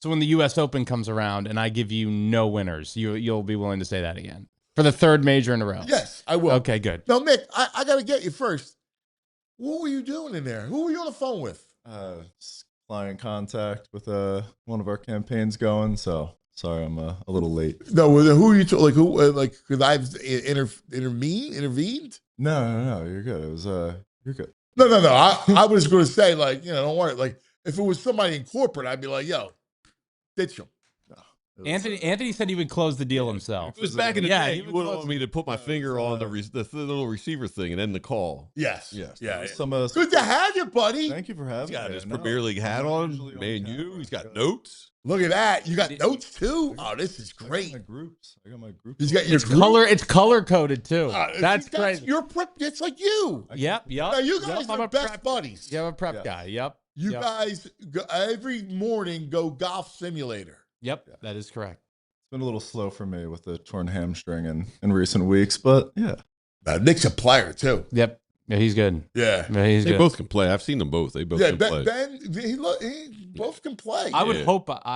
So when the U.S. Open comes around and I give you no winners, you'll be willing to say that again for the third major in a row? Yes, I will. Okay, good. Now, Nick, I got to get you first. What were you doing in there? Who were you on the phone with? Client contact with one of our campaigns going. So sorry, I'm a little late. No, who are you? Because I've intervened. No, you're good. It was you're good. No. I was going to say, like, don't worry. Like, if it was somebody in corporate, I'd be like, yo, ditch him. Anthony said he would close the deal himself. It was back in the day. he You would wouldn't close want me to put my finger on the little receiver thing and end the call. Yes. Yeah. Good to have you, buddy. Thank you for having He's got me. his No, Premier League hat I'm on. usually Man, camera. he's got notes. Look at that. You got notes too? Oh, this is great. I got my groups. He's got your It's group? It's color coded too. That's See, crazy. You're prep. It's like you. Yep. Now, you guys I'm are a best prep buddies. Yeah, I'm a prep guy. Yep. You guys every morning go golf simulator. Yep. That is correct. It's been a little slow for me with the torn hamstring in recent weeks, but yeah. Nick's a player too. Yep. Yeah, he's good. Yeah. He's They good. both can play. I've seen them both. They both can play. Ben, he both can play. I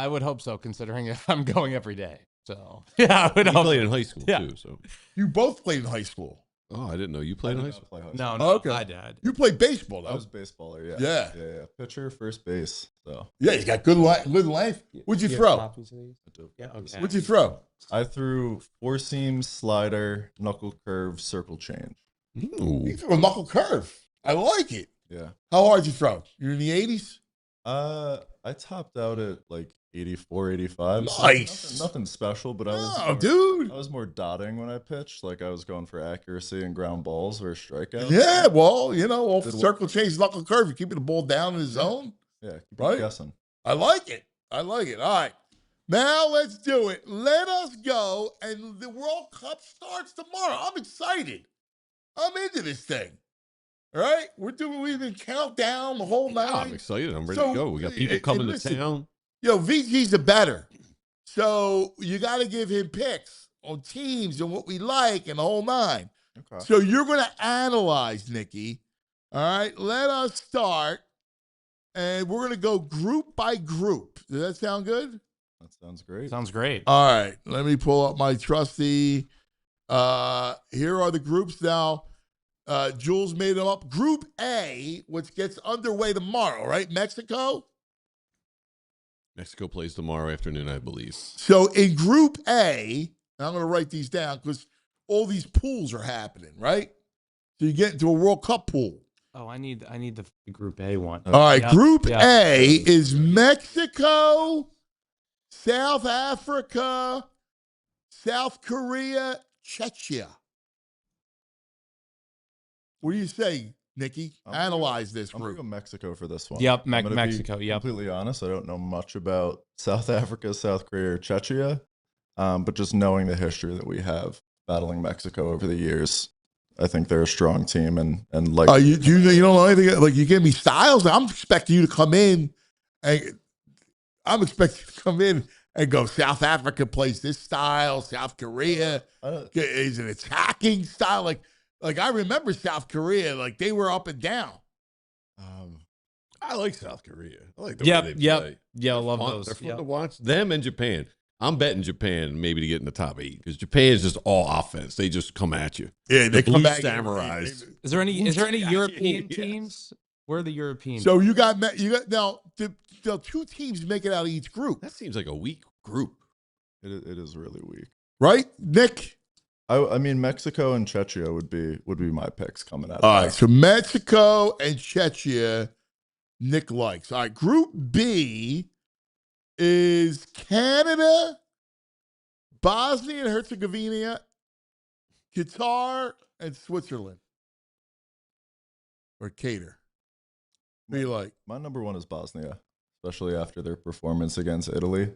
would hope so, considering if I'm going every day. So yeah, I would You hope. played in high school too. So You both played in high school. I didn't know you played in high school. No, Okay. I did. You played baseball though. I was a baseballer, Yeah. Yeah. Pitcher, first base. So Yeah, you got good length. What'd you throw? Yeah. Okay. What'd you throw? I threw four seam, slider, knuckle curve, circle change. You threw a knuckle curve. I like it. Yeah. How hard you throw? You're in the 80s? I topped out at like 84, 85. Nice. Nothing special, but I was more dotting when I pitched. Like I was going for accuracy and ground balls or strikeouts. Yeah, well, off circle change, knuckle curve, you're keeping the ball down in the zone. Yeah, keep right? guessing. I like it. All right. Now let's do it. Let us go. And the World Cup starts tomorrow. I'm excited. I'm into this thing. All right? We've been countdown the whole night. I'm excited. I'm ready to go. We got people coming to town. VG's the better. So you got to give him picks on teams and what we like and the whole nine. Okay. So you're going to analyze, Nikki. All right? Let us start. And we're going to go group by group. Does that sound good? That sounds great. Sounds great. All right. Let me pull up my trusty. Here are the groups now. Jules made them up. Group A, which gets underway tomorrow, right? Mexico plays tomorrow afternoon, I believe. So in Group A, and I'm going to write these down because all these pools are happening, right? So you get into a World Cup pool. Oh, I need the Group A one. All right, Yep. Group Yep. A is Mexico, South Africa, South Korea, Czechia. What do you say, Nikki? Analyze this I'm going group. to go Mexico for this one. Yep, I'm gonna be Mexico. Yep. completely honest, I don't know much about South Africa, South Korea, or Czechia, but just knowing the history that we have battling Mexico over the years, I think they're a strong team. And like, You don't know anything? Like, you give me styles? I'm expecting you to come in and go, South Africa plays this style, South Korea is an attacking style. Like I remember South Korea, like they were up and down. I like South Korea. I like the way they play. Yeah, I love Fun. those. They're fun Yep. to watch. Them and Japan. I'm betting Japan maybe to get in the top 8 because Japan is just all offense. They just come at you. Yeah, they the come Blue back. Samurais. Is there any European Yes. teams? Where are the European? So you got now the two teams make it out of each group. That seems like a weak group. it is really weak. Right, Nick? I mean, Mexico and Czechia would be my picks coming out. All right, so Mexico and Czechia, Nick likes. All right, Group B is Canada, Bosnia and Herzegovina, Qatar, and Switzerland. Or Cater. What do you like? My number one is Bosnia, especially after their performance against Italy.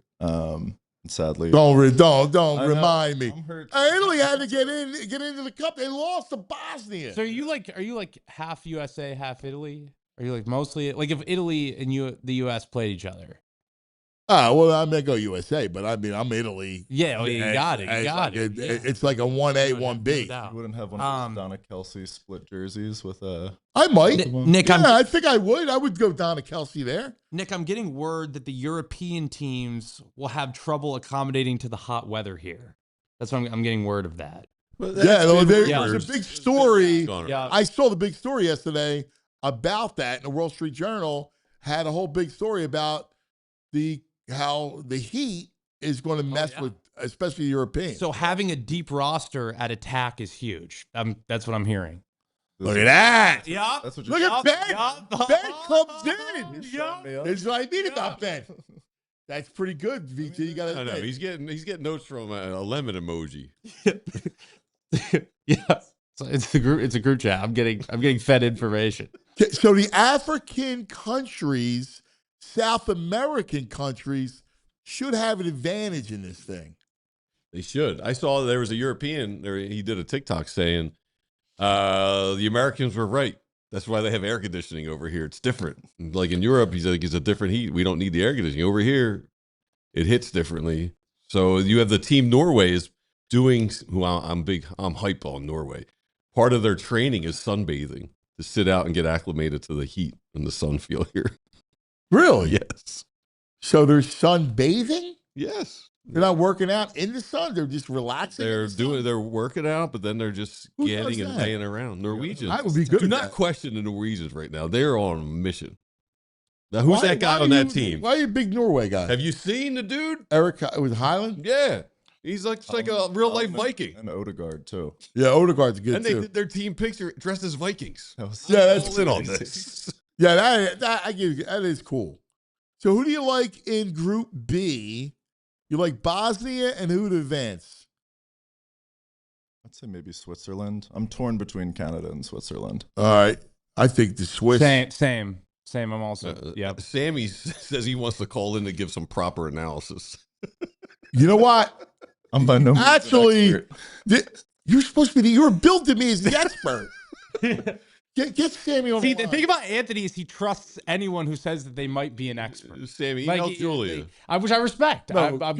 Sadly, Don't I know, remind me. I'm hurt. Italy had to get into the cup. They lost to Bosnia. So are you like half USA, half Italy? Are you like mostly like if Italy and the US played each other? Well, I may go USA, but I mean, I'm Italy. Yeah, well, you got it. It's like a 1A, 1B. doubt. You wouldn't have one of those Donna Kelsey split jerseys with I might. Nick, I think I would. I would go Donna Kelsey there. Nick, I'm getting word that the European teams will have trouble accommodating to the hot weather here. That's what I'm getting word of that. There's a big story. Yeah. I saw the big story yesterday about that in the Wall Street Journal. Had a whole big story about how the heat is going to mess with, especially Europeans. So having a deep roster at attack is huge. That's what I'm hearing. Look at that. Yeah. That's what Look at Ben. Ben comes in. Yeah. That's what I mean about Ben. That's pretty good, VT. You got I know to. he's getting notes from a lemon emoji. Yeah. So it's a group chat. I'm getting fed information. So the African countries, South American countries, should have an advantage in this thing. They should. I saw there was a European. He did a TikTok saying the Americans were right. That's why they have air conditioning over here. It's different. Like in Europe, he's like, it's a different heat. We don't need the air conditioning. Over here, it hits differently. So you have the team Norway is doing, I'm hype on Norway. Part of their training is sunbathing to sit out and get acclimated to the heat and the sun feel here. Really? Yes. So they're sunbathing? Yes. They're not working out in the sun. They're just relaxing. They're working out, but then they're just Who getting does and that? laying around. Norwegians. I would be good Do at not that. question the Norwegians right now. They're on a mission. Now, who's that guy on that team? Why are you a big Norway guy? Have you seen the dude? Eric with Highland? Yeah. He's like a real life Viking. And Odegaard too. Yeah, Odegaard's good And they too. did their team picture dressed as Vikings. Yeah, that's all in on this. Yeah, that I give you, that is cool. So who do you like in Group B? You like Bosnia and who to advance? I'd say maybe Switzerland. I'm torn between Canada and Switzerland. All right. I think the Swiss. Same. I'm also. Yep. Sammy says he wants to call in to give some proper analysis. You know what? I'm by no means an Actually, expert. you're supposed to be. You were billed to me as the expert. Get Sammy on See, the the thing about Anthony is he trusts anyone who says that they might be an expert. Sammy, Like, email Julia. Which I respect. No, I'm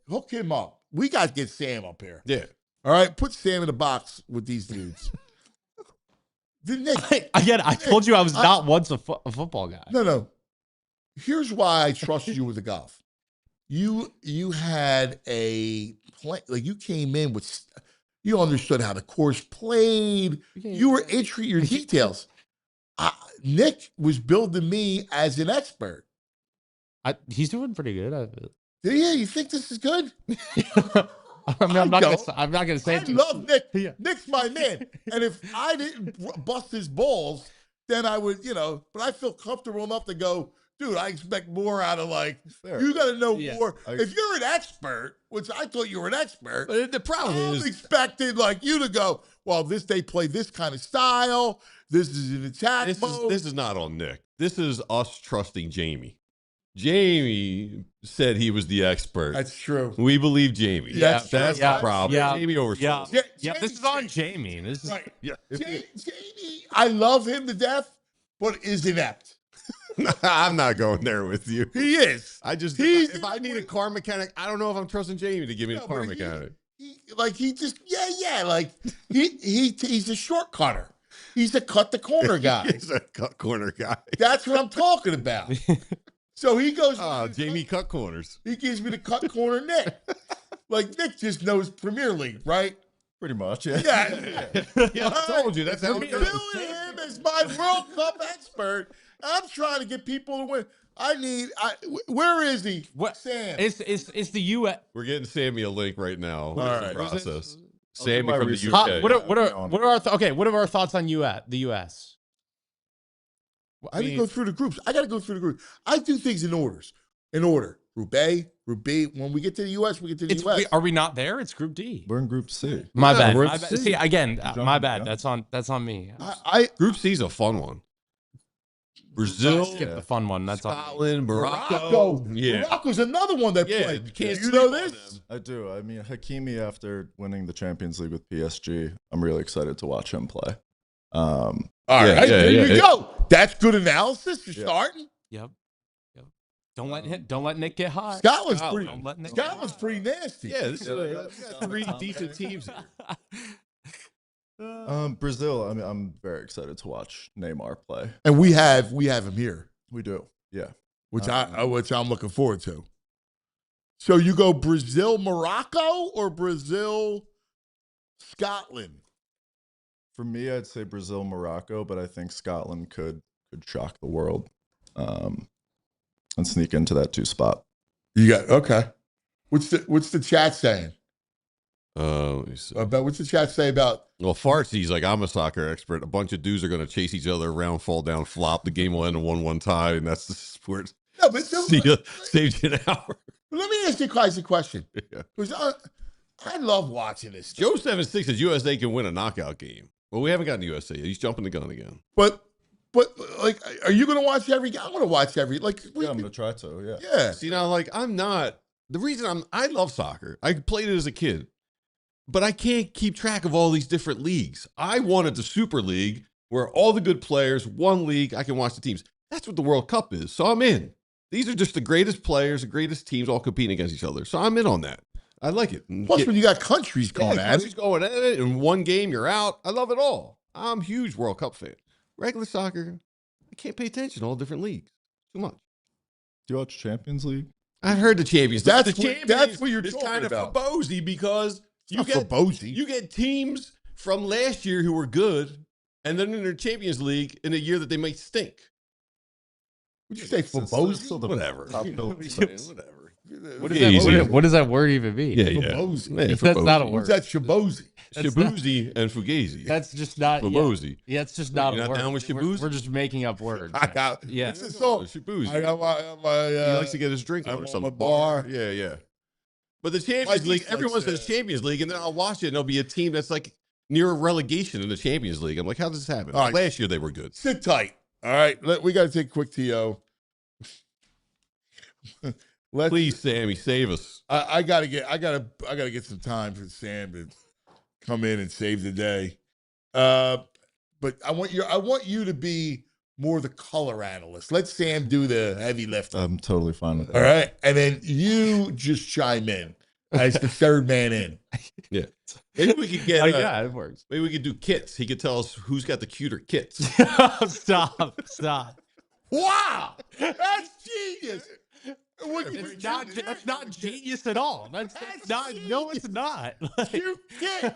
hook him up. We got to get Sam up here. Yeah. All right, put Sam in a box with these dudes. The Knicks. Again, I told you I was not once a football guy. No. Here's why I trust you with the golf. You had a plan, like you came in with, you understood how the course played. You were interested in your details. Nick was building me as an expert. He's doing pretty good. Yeah, you think this is good? I'm not gonna say. I love Nick. Yeah. Nick's my man, and if I didn't bust his balls, then I would, But I feel comfortable enough to go, dude. I expect more out of you got to know more. If you're an expert, which I thought you were an expert, But the problem I'm is expecting you to go. Well, they play this kind of style. This is an attack mode. This is not on Nick. This is us trusting Jamie. Jamie said he was the expert. That's true. We believe Jamie. Yeah, that's the problem. Yeah. Jamie oversold. Yeah. This is on Jamie. This is Right. Yeah. Jamie, I love him to death, but is inept. I'm not going there with you. He is. If I need a car mechanic, I don't know if I'm trusting Jamie to give me a car mechanic. He's a shortcutter. He's a cut the corner guy. He's a cut corner guy. That's what I'm talking about. So he goes. Jamie cut corners. He gives me the cut corner Nick. Nick just knows Premier League, right? Pretty much, yeah. Yeah. I told you that's how I'm it goes. billing him as my World Cup expert. I'm trying to get people to win. Where is he? Sam. It's the U.S. We're getting Sammy a link right now. All right. Process. I'll do Sammy my from the research. UK. What are our thoughts on the U.S.? I didn't go through the groups. I got to go through the groups. I do things in order. Group A, Group B. When we get to the U.S., we get to the U.S. Are we not there? It's Group D. We're in Group C. My bad. we're My in bad. C. See, again, my bad. Yeah. That's on me. Group C is a fun one. Brazil, Skip the fun one. That's Scotland, Morocco. Yeah. Morocco's another one that Yeah, played. you can't You know sleep on this? them. I do. I mean, Hakimi, after winning the Champions League with PSG, I'm really excited to watch him play. All right, there you go. That's good analysis. You're starting. Yep. Don't let Nick get hot. Scotland's pretty nasty. Yeah, this is three decent teams here. Brazil, I mean, I'm very excited to watch Neymar play. And we have him here, We do, yeah. which I'm looking forward to. So you go Brazil, Morocco, or Brazil, Scotland? For me, I'd say Brazil, Morocco, but I think Scotland could shock the world and sneak into that 2 spot. You got okay. What's the chat saying? Let me see. But what's the chat say about? Well, Farsi's like, I'm a soccer expert. A bunch of dudes are going to chase each other around, fall down, flop. The game will end in 1-1 tie, and that's the sport. No, but See ya. Saved you an hour. Let me ask you guys a question. Yeah. Because I love watching this stuff. Joe 76 says USA can win a knockout game. Well, we haven't gotten to USA. He's jumping the gun again. But like, are you going to watch every game? I'm going to watch every, like. Yeah, I'm going to try to, yeah. Yeah. See, now, like, I'm not. The reason I love soccer. I played it as a kid. But I can't keep track of all these different leagues. I wanted the Super League where all the good players, one league, I can watch the teams. That's what the World Cup is. So I'm in. These are just the greatest players, the greatest teams all competing against each other. So I'm in on that. I like it. Plus, when you got countries going at it. Going at it. In one game, you're out. I love it all. I'm a huge World Cup fan. Regular soccer, I can't pay attention to all different leagues. Too much. Do you watch Champions League? I heard the Champions League. That's what you're it's talking kind of about. Fubosi because you get teams from last year who were good, and then in their Champions League in a year that they might stink. Would you say Fubosi? Whatever. Whatever. What does that word even mean? Yeah. Fubosi. Yeah, That's not a word. That's Shabosi. Shabuzi and Fugazi. That's just not. Fubosi. Yeah, it's just not You're a not word. down with Shabuzi? We're just making up words. Yeah. It's a song. Shabuzi. I got my he likes to get his drink on or I'm something. on my bar. Yeah. But the Champions League, everyone says Champions League, and then I'll watch it, and there'll be a team that's like near a relegation in the Champions League. I'm like, how does this happen? All right. Last year they were good. Sit tight. All right. We got to take a quick TO. Please, Sammy, save us. I gotta get some time for Sam to come in and save the day. But I want you to be more the color analyst. Let Sam do the heavy lifting. I'm totally fine with that. All right, and then you just chime in as the third man in. Yeah, maybe we could get. Yeah, it works. Maybe we could do kits. He could tell us who's got the cuter kits. Stop. Wow, that's genius. That's not genius at all. That's not. No, it's not. Cute kit.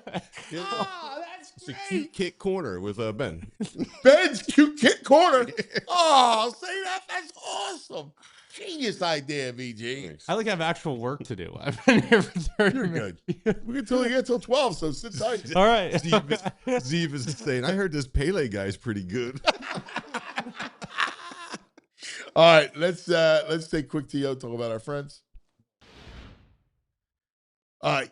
That's It's a cute kit corner with Ben. Ben's cute kit corner. Oh, say that. That's awesome. Genius idea, VG. I have actual work to do. I've been here for 30 You're minutes. good. We can totally get till 12, so sit tight. All right. Zeev is saying, I heard this Pele guy's pretty good. All right, let's take a quick TO, talk about our friends. All right,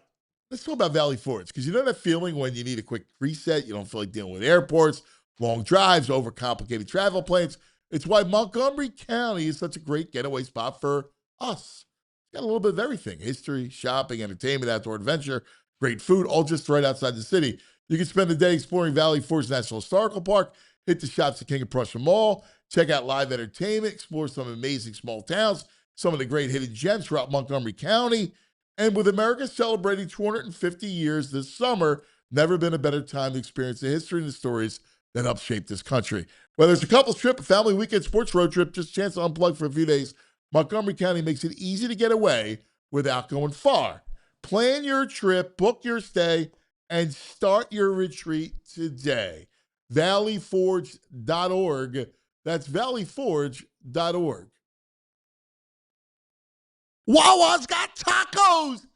let's talk about Valley Forge, because you know that feeling when you need a quick reset, you don't feel like dealing with airports, long drives, overcomplicated travel plans. It's why Montgomery County is such a great getaway spot for us. It's got a little bit of everything: history, shopping, entertainment, outdoor adventure, great food, all just right outside the city. You can spend the day exploring Valley Forge National Historical Park, hit the shops at King of Prussia Mall, check out live entertainment, explore some amazing small towns, some of the great hidden gems throughout Montgomery County. And with America celebrating 250 years this summer, never been a better time to experience the history and the stories that helped shape this country. Whether it's a couple's trip, a family weekend, sports road trip, just a chance to unplug for a few days, Montgomery County makes it easy to get away without going far. Plan your trip, book your stay, and start your retreat today. valleyforge.org. That's valleyforge.org. Wawa's got tacos.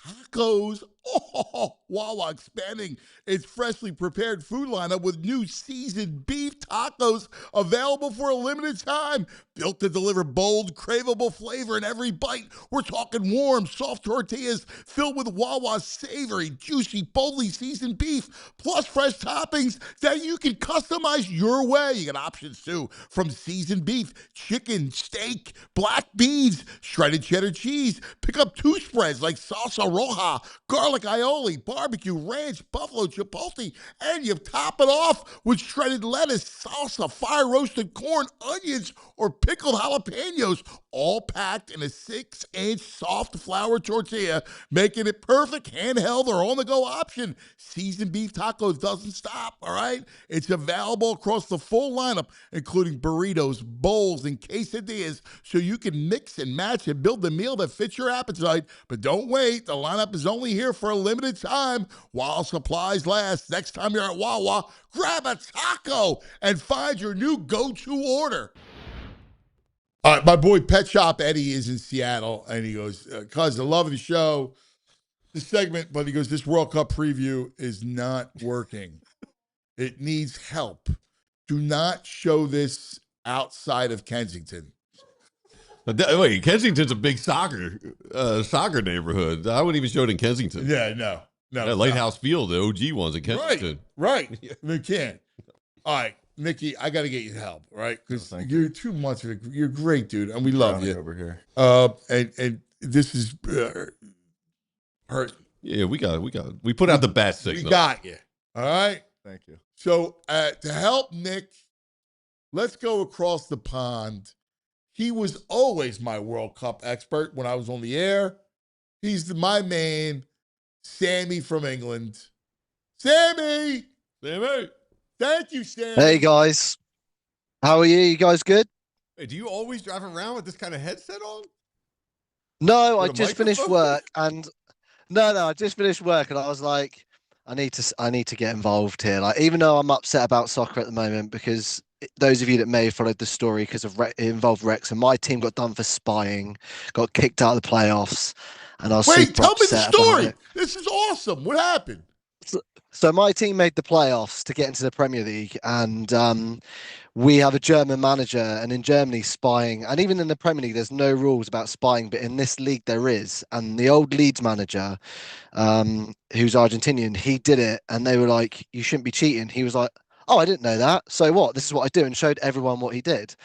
Tacos. Oh, Wawa expanding its freshly prepared food lineup with new seasoned beef tacos available for a limited time. Built to deliver bold, craveable flavor in every bite. We're talking warm, soft tortillas filled with Wawa's savory, juicy, boldly seasoned beef, plus fresh toppings that you can customize your way. You got options too, from seasoned beef, chicken, steak, black beans, shredded cheddar cheese. Pick up 2 spreads like salsa roja, garlic aioli, barbecue, ranch, buffalo, chipotle, and you top it off with shredded lettuce, salsa, fire-roasted corn, onions, or pickled jalapenos, all packed in a 6-inch soft flour tortilla, making it perfect handheld or on-the-go option. Seasoned beef tacos doesn't stop, all right? It's available across the full lineup, including burritos, bowls, and quesadillas, so you can mix and match and build the meal that fits your appetite. But don't wait. The lineup is only here for a limited time while supplies last. Next time you're at Wawa, grab a taco and find your new go-to order. All right, my boy Pet Shop Eddie is in Seattle, and he goes, "Cuz, I love the show. the segment, but he goes, this World Cup preview is not working. It needs help. Do not show this outside of Kensington. Wait, Kensington's a big soccer neighborhood. I wouldn't even show it in Kensington. Yeah, no. That Lighthouse Field, the OG ones in Kensington. Right. We can't. All right, Nikki, I got to get you help, right? Because you're 2 months of it. You're great, dude, and we love you. Over here. And this is hurt. Yeah, we put out the bat signal. We got you. All right. Thank you. So to help Nick, let's go across the pond. He was always my World Cup expert when I was on the air. He's my man, Sammy from England. Sammy! Thank you, Sammy. Hey, guys. How are you? You guys good? Hey, do you always drive around with this kind of headset on? No, I just finished work and I just finished work and I was like, I need to get involved here. Like, even though I'm upset about soccer at the moment, because those of you that may have followed the story, because of it involved Rex, and my team got done for spying, got kicked out of the playoffs, and I was super tell me the upset about story. it. This is awesome. What happened? So my team made the playoffs to get into the Premier League, and we have a German manager, and in Germany, spying, and even in the Premier League, there's no rules about spying, but in this league there is. And the old Leeds manager, who's Argentinian, he did it, and they were like, "You shouldn't be cheating." He was like, "Oh, I didn't know that. So what? This is what I do," and showed everyone what he did.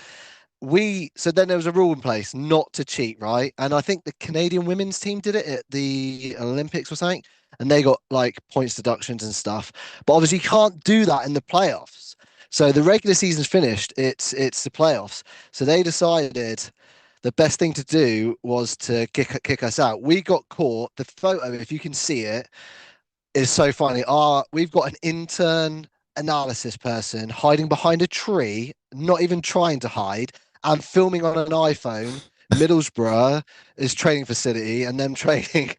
So then there was a rule in place not to cheat, right? And I think the Canadian women's team did it at the Olympics or something, and they got like points deductions and stuff. But obviously you can't do that in the playoffs. So the regular season's finished, it's the playoffs. So they decided the best thing to do was to kick us out. We got caught. The photo, if you can see it, is so funny. We've got an intern analysis person hiding behind a tree, not even trying to hide, and filming on an iPhone. Middlesbrough is training facility and them training,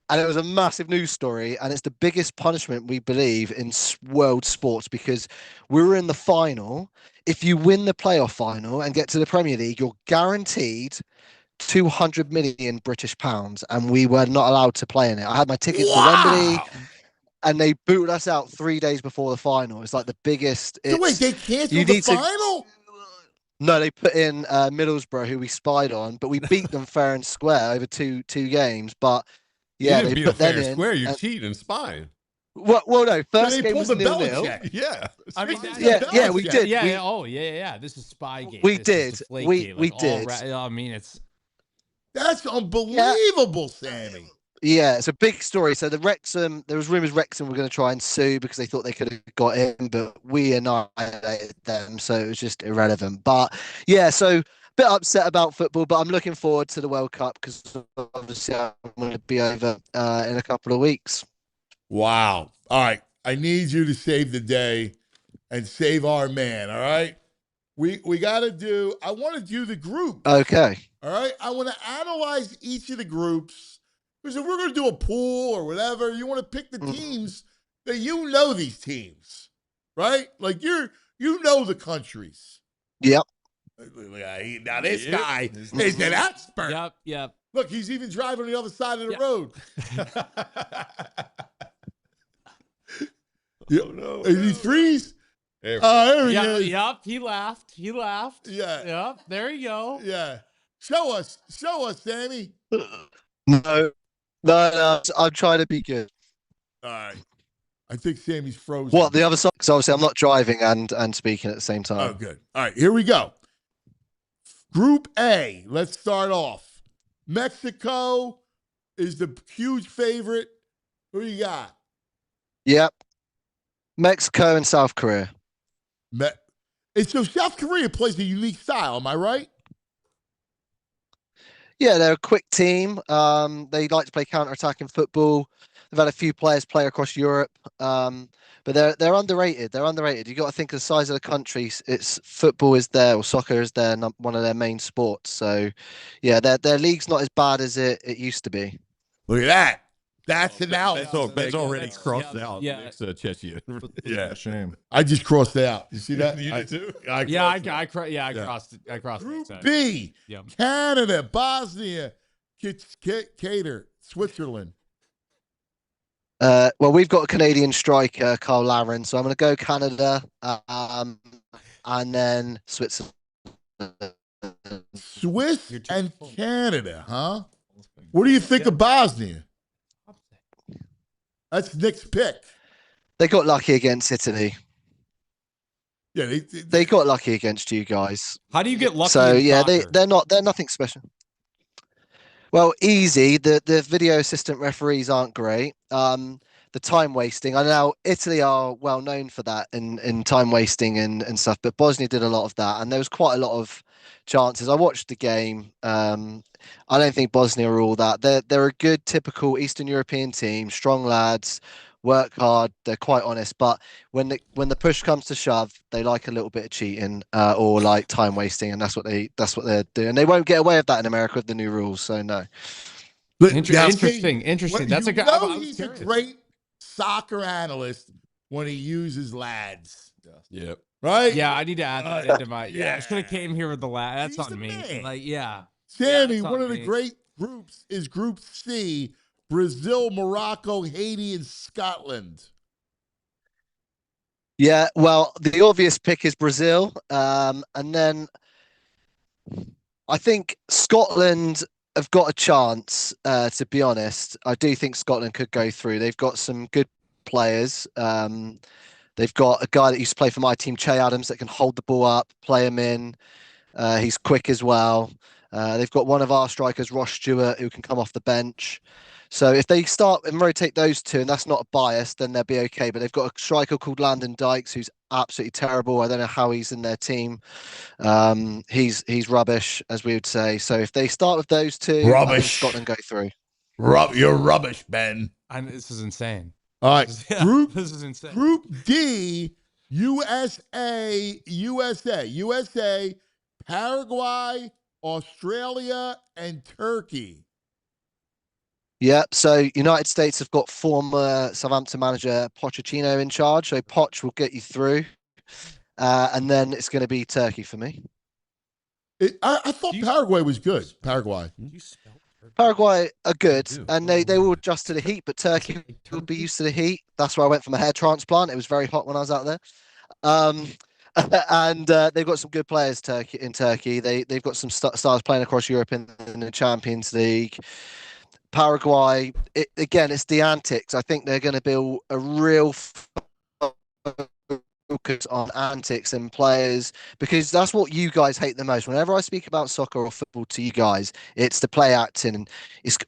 and it was a massive news story, and it's the biggest punishment we believe in world sports, because we were in the final. If you win the playoff final and get to the Premier League, you're guaranteed 200 million British pounds, and we were not allowed to play in it. I had my tickets to Wembley, and they booted us out 3 days before the final. It's like the biggest. So wait, they canceled the final? No, they put in Middlesbrough, who we spied on, but we beat them fair and square over two games. But yeah, you didn't they beat put them them fair in. square. You cheated and spying. Well, no. First they game pulled was the 0-0. Yeah. I mean, Yeah, we did. Yeah. This is spy game. We This did. is Deflategate, We like, all did. I mean, it's. That's unbelievable, Sammy. Yeah, it's a big story. So there was rumors Wrexham were going to try and sue because they thought they could have got in, but we annihilated them, so it was just irrelevant. But yeah, so a bit upset about football, but I'm looking forward to the World Cup because obviously I'm going to be over in a couple of weeks. Wow. All right. I need you to save the day and save our man, all right? We got to do, I want to do the group. Okay. All right? I want to analyze each of the groups. Because if we're going to do a pool or whatever, you want to pick the teams that you know these teams, right? Like you know the countries. Yep. Now this guy is an expert. Yep. Look, he's even driving on the other side of the road. Oh, no. Is he freeze? There he is. Yep. He laughed. Yeah. Yep. There you go. Yeah. Show us, Sammy. No, I'm trying to be good. All right. I think Sammy's frozen. What, the other side? Because obviously I'm not driving and speaking at the same time. Oh, good. All right, here we go. Group A, let's start off. Mexico is the huge favorite. Who you got? Yep. Mexico and South Korea. So South Korea plays a unique style, am I right? Yeah, they're a quick team. They like to play counter-attacking football. They've had a few players play across Europe, but they're underrated. They're underrated. You got to think of the size of the country. It's football is there, or soccer is there, one of their main sports. So, yeah, their league's not as bad as it used to be. Look at that. That's an out. That's already crossed out. Yeah. Next to Cheshire. Yeah, shame. I just crossed it out. You see that? You did too? I crossed. I crossed. Group next time. B, Yep. Canada, Bosnia, Cater, Switzerland. Well, we've got a Canadian striker, Carl Laren, so I'm going to go Canada, and then Switzerland. Swiss and Canada, huh? What do you think of Bosnia? That's Nick's pick. They got lucky against Italy. Yeah, they got lucky against you guys. How do you get lucky? So in yeah, soccer? they're nothing special. Well, easy. The video assistant referees aren't great. The time wasting. I know Italy are well known for that in time wasting and stuff, but Bosnia did a lot of that, and there was quite a lot of chances. I watched the game. I don't think Bosnia are all that. They're a good typical Eastern European team, strong lads, work hard. They're quite honest, but when the push comes to shove, they like a little bit of cheating or like time wasting, and that's what they're doing. And they won't get away with that in America with the new rules. So no. Interesting. That's a good. He's a great soccer analyst when he uses lads. Yep. Right? Yeah, I need to add that into my. Yeah, I should have came here with the lad. That's on me. Man. Like, yeah. Sammy, that's one on of the me. great groups is Group C: Brazil, Morocco, Haiti, and Scotland. Yeah, well, the obvious pick is Brazil, and then I think Scotland have got a chance. To be honest, I do think Scotland could go through. They've got some good players. They've got a guy that used to play for my team, Che Adams, that can hold the ball up, play him in. He's quick as well. They've got one of our strikers, Ross Stewart, who can come off the bench. So if they start and rotate those two, and that's not a bias, then they'll be okay. But they've got a striker called Landon Dykes, who's absolutely terrible. I don't know how he's in their team. He's rubbish, as we would say. So if they start with those two, Rubbish. Scotland go through. You're rubbish, Ben. This is insane. All right, This is insane. Group D: USA, Paraguay, Australia, and Turkey. Yeah, so United States have got former Southampton manager Pochettino in charge. So Poch will get you through. And then it's going to be Turkey for me. I thought Paraguay was good. Paraguay. Paraguay are good, and they will adjust to the heat, but Turkey will be used to the heat. That's where I went for my hair transplant. It was very hot when I was out there. And they've got some good players in Turkey. They've got some stars playing across Europe in the Champions League. Paraguay, again, it's the antics. I think they're going to build a real focus on antics and players, because that's what you guys hate the most. Whenever I speak about soccer or football to you guys, it's the play acting, and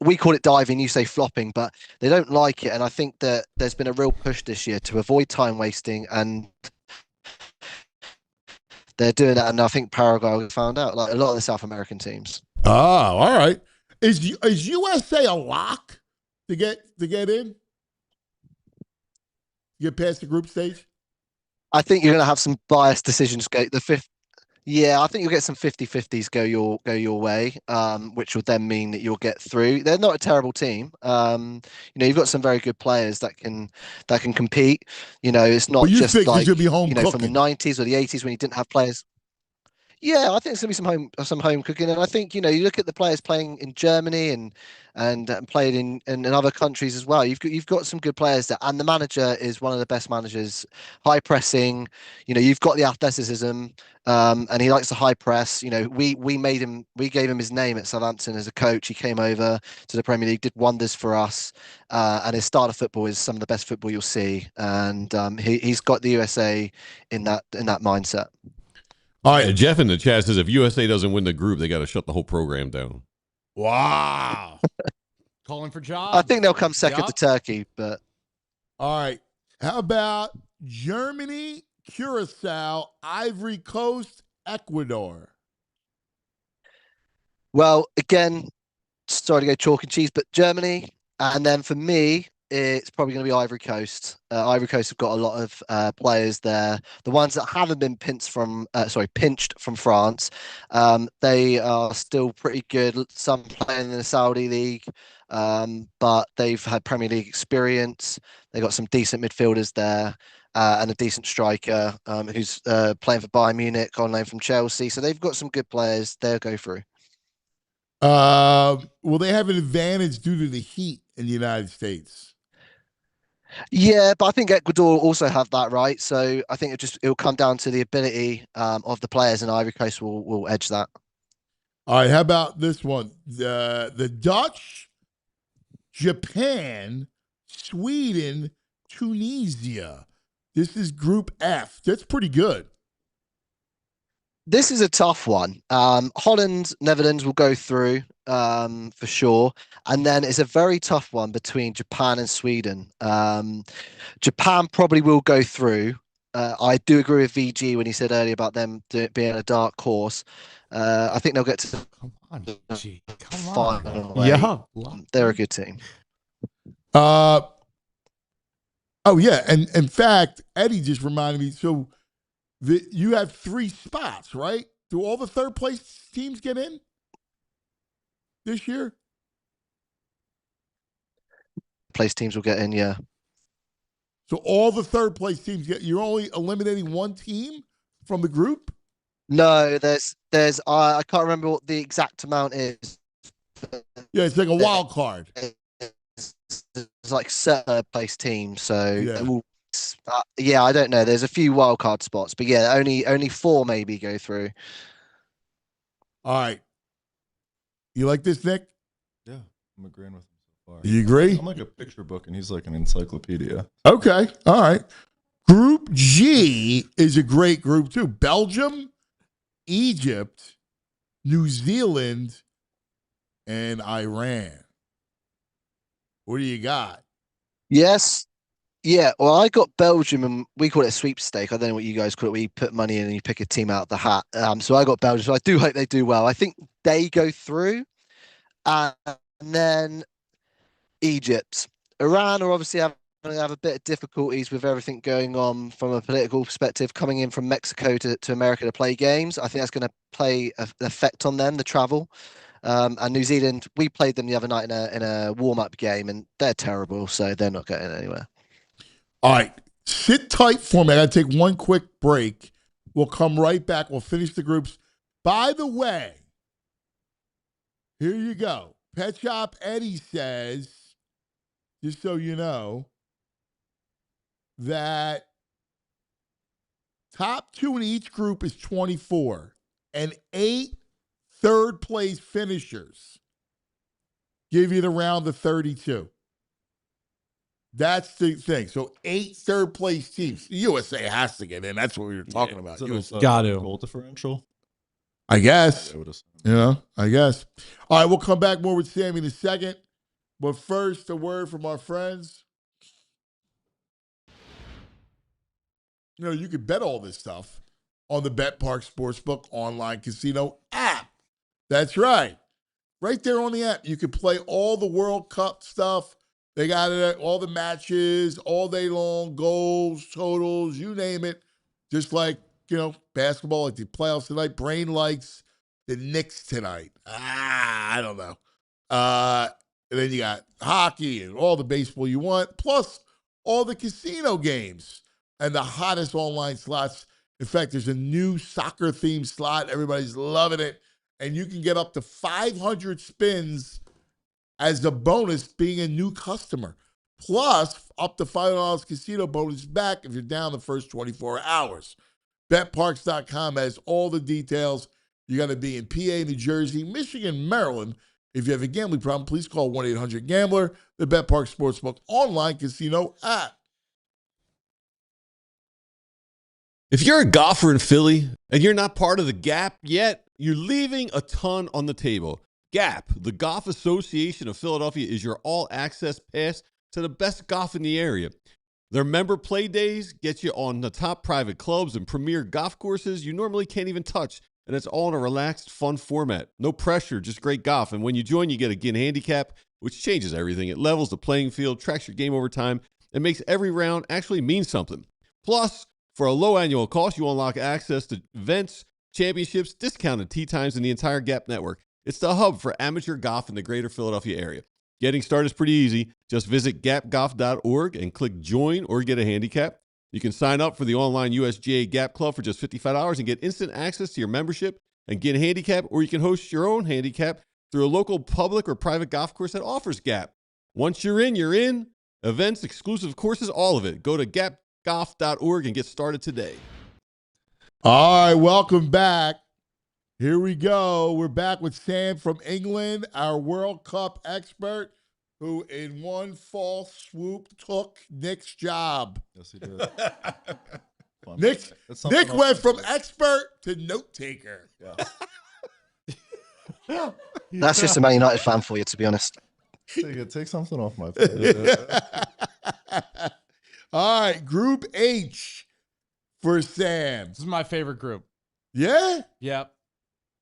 we call it diving, you say flopping, but they don't like it. And I think that there's been a real push this year to avoid time wasting, and they're doing that. And I think Paraguay found out, like a lot of the South American teams. Oh, all right. Is USA a lock to get in? Get past the group stage? I think you're going to have some biased decisions go the fifth. Yeah, I think you'll get some 50-50s go your way, which will then mean that you'll get through. They're not a terrible team. You've got some very good players that can compete. It's not just like be home from the 90s or the 80s when you didn't have players. Yeah, I think it's gonna be some home cooking, and I think you look at the players playing in Germany and played in other countries as well. You've got some good players there, and the manager is one of the best managers. High pressing, you've got the athleticism, and he likes to high press. We gave him his name at Southampton as a coach. He came over to the Premier League, did wonders for us, and his style of football is some of the best football you'll see, and he's got the USA in that mindset. All right, Jeff in the chat says if USA doesn't win the group, they got to shut the whole program down. Wow. Calling for jobs. I think they'll come second to Turkey, but all right. How about Germany, Curacao, Ivory Coast, Ecuador? Well, again, sorry to go chalk and cheese, but Germany, and then for me, it's probably going to be Ivory Coast. Ivory Coast have got a lot of players there. The ones that haven't been pinched from France, they are still pretty good. Some playing in the Saudi league, but they've had Premier League experience. They've got some decent midfielders there, and a decent striker who's playing for Bayern Munich on loan from Chelsea. So they've got some good players. They'll go through. Well, they have an advantage due to the heat in the United States. Yeah, but I think Ecuador also have that right. So I think it'll come down to the ability of the players, and Ivory Coast will edge that. All right, how about this one? The Dutch, Japan, Sweden, Tunisia. This is Group F. That's pretty good. This is a tough one. Holland, Netherlands will go through for sure. And then it's a very tough one between Japan and Sweden. Japan probably will go through. I do agree with VG when he said earlier about them being a dark horse. I think they'll get to the final. Yeah. They're a good team. Oh, yeah. And in fact, Eddie just reminded me. So you have 3 spots, right? Do all the third place teams get in this year? Place teams will get in, yeah. So all the third place teams you're only eliminating one team from the group? No, there's I can't remember what the exact amount is. Yeah, it's like a wild card. It's like third place team, so yeah, I don't know. There's a few wild card spots, but yeah, only 4 maybe go through. All right. You like this, Nick? Yeah, I'm agreeing with him so far. You agree? I'm like a picture book, and he's like an encyclopedia. Okay. All right. Group G is a great group, too. Belgium, Egypt, New Zealand, and Iran. What do you got? Yes. Yeah, well, I got Belgium, and we call it a sweepstake. I don't know what you guys call it, where you put money in and you pick a team out of the hat. So I got Belgium, so I do hope they do well. I think they go through. And then Egypt. Iran are obviously going to have a bit of difficulties with everything going on from a political perspective, coming in from Mexico to America to play games. I think that's going to play an effect on them, the travel. And New Zealand, we played them the other night in a warm-up game, and they're terrible, so they're not getting anywhere. All right. Sit tight for me. I got to take one quick break. We'll come right back. We'll finish the groups. By the way, here you go. Pet Shop Eddie says, just so you know, that top 2 in each group is 24, and 8 third-place finishers give you the round of 32. That's the thing. So 8 third-place teams. USA has to get in. That's what we were talking about. Got to. Goal differential? I guess. I guess. All right, we'll come back more with Sammy in a second. But first, a word from our friends. You can bet all this stuff on the Bet Park Sportsbook online casino app. That's right. Right there on the app. You can play all the World Cup stuff. They got it, all the matches, all day long, goals, totals, you name it. Just like, basketball, like the playoffs tonight. Brain likes the Knicks tonight. I don't know. And then you got hockey and all the baseball you want, plus all the casino games and the hottest online slots. In fact, there's a new soccer-themed slot. Everybody's loving it. And you can get up to 500 spins as a bonus being a new customer. Plus, up to $5 casino bonus back if you're down the first 24 hours. BetParks.com has all the details. You got to be in PA, New Jersey, Michigan, Maryland. If you have a gambling problem, please call 1-800-GAMBLER, the BetPark Sportsbook online casino app. If you're a golfer in Philly and you're not part of the Gap yet, you're leaving a ton on the table. Gap, the Golf Association of Philadelphia, is your all-access pass to the best golf in the area. Their member play days get you on the top private clubs and premier golf courses you normally can't even touch, and it's all in a relaxed, fun format. No pressure, just great golf. And when you join, you get a GIN handicap, which changes everything. It levels the playing field, tracks your game over time, and makes every round actually mean something. Plus, for a low annual cost, you unlock access to events, championships, discounted tee times in the entire Gap network. It's the hub for amateur golf in the greater Philadelphia area. Getting started is pretty easy. Just visit gapgolf.org and click join or get a handicap. You can sign up for the online USGA Gap Club for just $55 and get instant access to your membership and get a handicap, or you can host your own handicap through a local public or private golf course that offers Gap. Once you're in, you're in. Events, exclusive courses, all of it. Go to gapgolf.org and get started today. All right, welcome back. Here we go. We're back with Sam from England, our World Cup expert, who in one fall swoop took Nick's job. Yes, he did. Nick went from expert to note taker. Yeah. That's just a Man United fan for you, to be honest. Take something off my plate. All right, Group H for Sam. This is my favorite group. Yeah? Yep.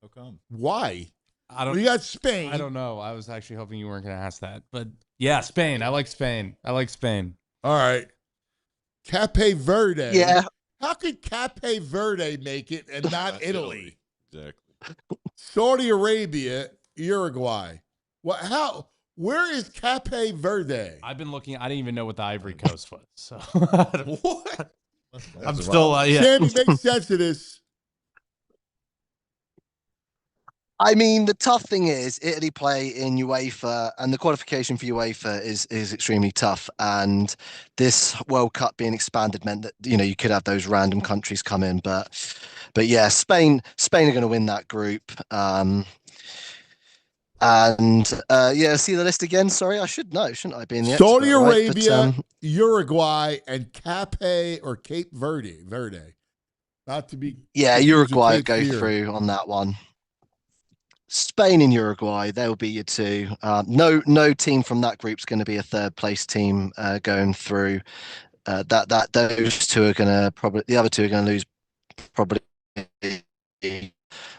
How come? Why? I don't. We got Spain. I don't know. I was actually hoping you weren't going to ask that, but yeah, Spain. I like Spain. All right. Cape Verde. Yeah. How could Cape Verde make it and not Italy? Exactly. Saudi Arabia, Uruguay. Where is Cape Verde? I've been looking. I didn't even know what the Ivory Coast was. So What? I'm still. Yeah. Sammy, make sense of this. I mean, the tough thing is Italy play in UEFA, and the qualification for UEFA is extremely tough. And this World Cup being expanded meant that you could have those random countries come in, but yeah, Spain are going to win that group. See the list again. Sorry, I should know, shouldn't I? Be in the Saudi expert, right? Arabia, Uruguay, and Cape Verde. Not to be. Yeah, Uruguay go Fear. through on that one. Spain and Uruguay, they'll be your two. No team from that group's going to be a third place team going through. Those two are going to the other two are going to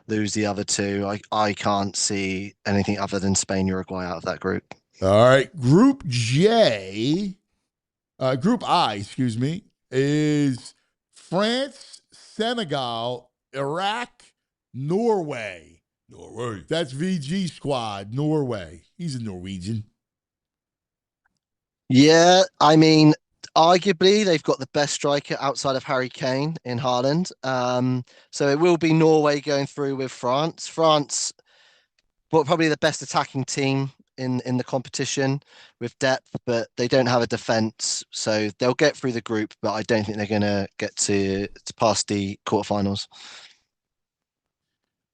lose the other two. I can't see anything other than Spain, Uruguay out of that group. All right, Group I, excuse me, is France, Senegal, Iraq, Norway. That's VG squad, Norway. He's a Norwegian. Yeah, I mean, arguably they've got the best striker outside of Harry Kane in Haaland. So it will be Norway going through with France. France, probably the best attacking team in the competition with depth, but they don't have a defense, so they'll get through the group. But I don't think they're going to get to past the quarterfinals.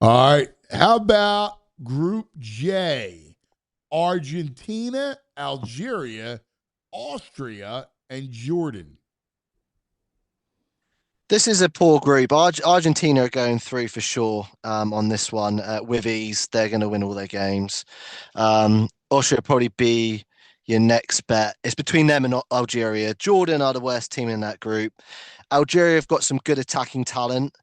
All right. How about Group J? Argentina, Algeria, Austria, and Jordan. This is a poor group. Argentina are going through for sure on this one with ease. They're going to win all their games. Austria will probably be your next bet. It's between them and Algeria. Jordan are the worst team in that group. Algeria have got some good attacking talent.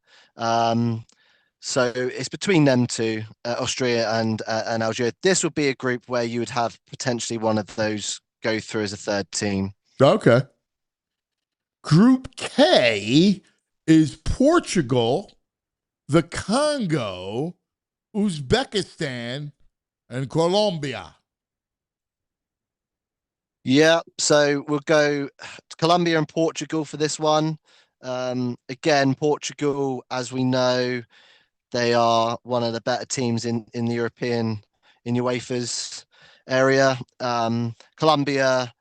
So it's between them two, Austria and Algeria. This would be a group where you would have potentially one of those go through as a third team. Okay. Group K is Portugal, the Congo, Uzbekistan, and Colombia. Yeah, so we'll go Colombia and Portugal for this one. Again, Portugal, as we know, they are one of the better teams in the UEFA's area. Colombia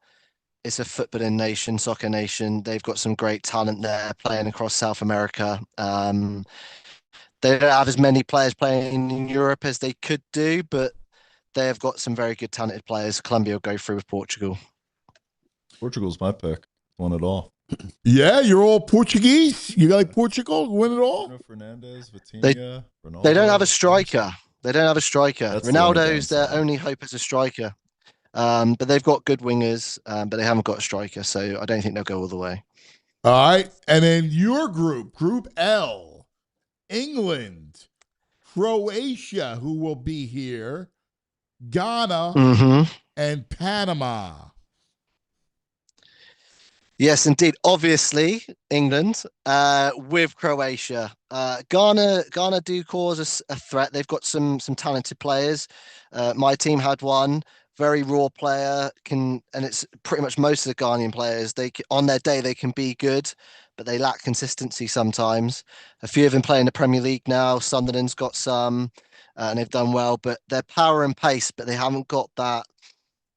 is a footballing nation, soccer nation. They've got some great talent there playing across South America. They don't have as many players playing in Europe as they could do, but they have got some very good talented players. Colombia will go through with Portugal. Portugal's my pick. Won it all. Yeah, you're all Portuguese. You like Portugal? Win it all? Fernandez, They Vitinha, Ronaldo. They don't have a striker. That's Ronaldo's the their downside. only hope as a striker. But they've got good wingers, but they haven't got a striker, so I don't think they'll go all the way. All right. And then your group, Group L, England, Croatia, who will be here, Ghana, and Panama. Yes, indeed. Obviously, England with Croatia. Ghana do cause a threat. They've got some talented players. My team had one very raw player, and it's pretty much most of the Ghanaian players. On their day they can be good, but they lack consistency sometimes. A few of them play in the Premier League now. Sunderland's got some, and they've done well. But they're power and pace, but they haven't got that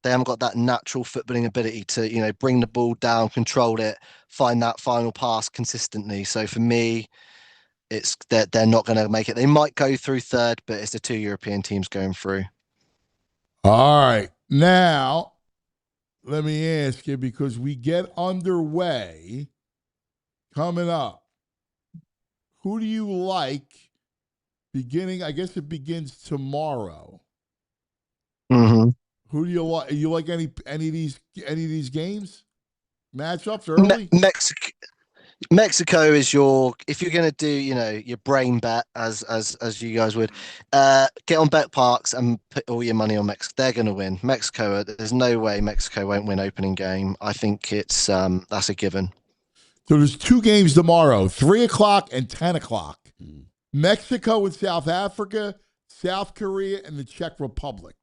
They haven't got that natural footballing ability to, bring the ball down, control it, find that final pass consistently. So for me, it's that they're not going to make it. They might go through third, but it's the two European teams going through. All right. Now, let me ask you, because we get underway coming up. Who do you like beginning? I guess it begins tomorrow. Mm-hmm. Who do you like? You like any of these games? Matchups early? Mexico is if you're gonna do, your brain bet as you guys would, get on Bet Parks and put all your money on Mexico. They're gonna win. Mexico, there's no way Mexico won't win opening game. I think it's that's a given. So there's 2 games tomorrow, 3:00 and 10:00. Mexico and South Africa, South Korea and the Czech Republic.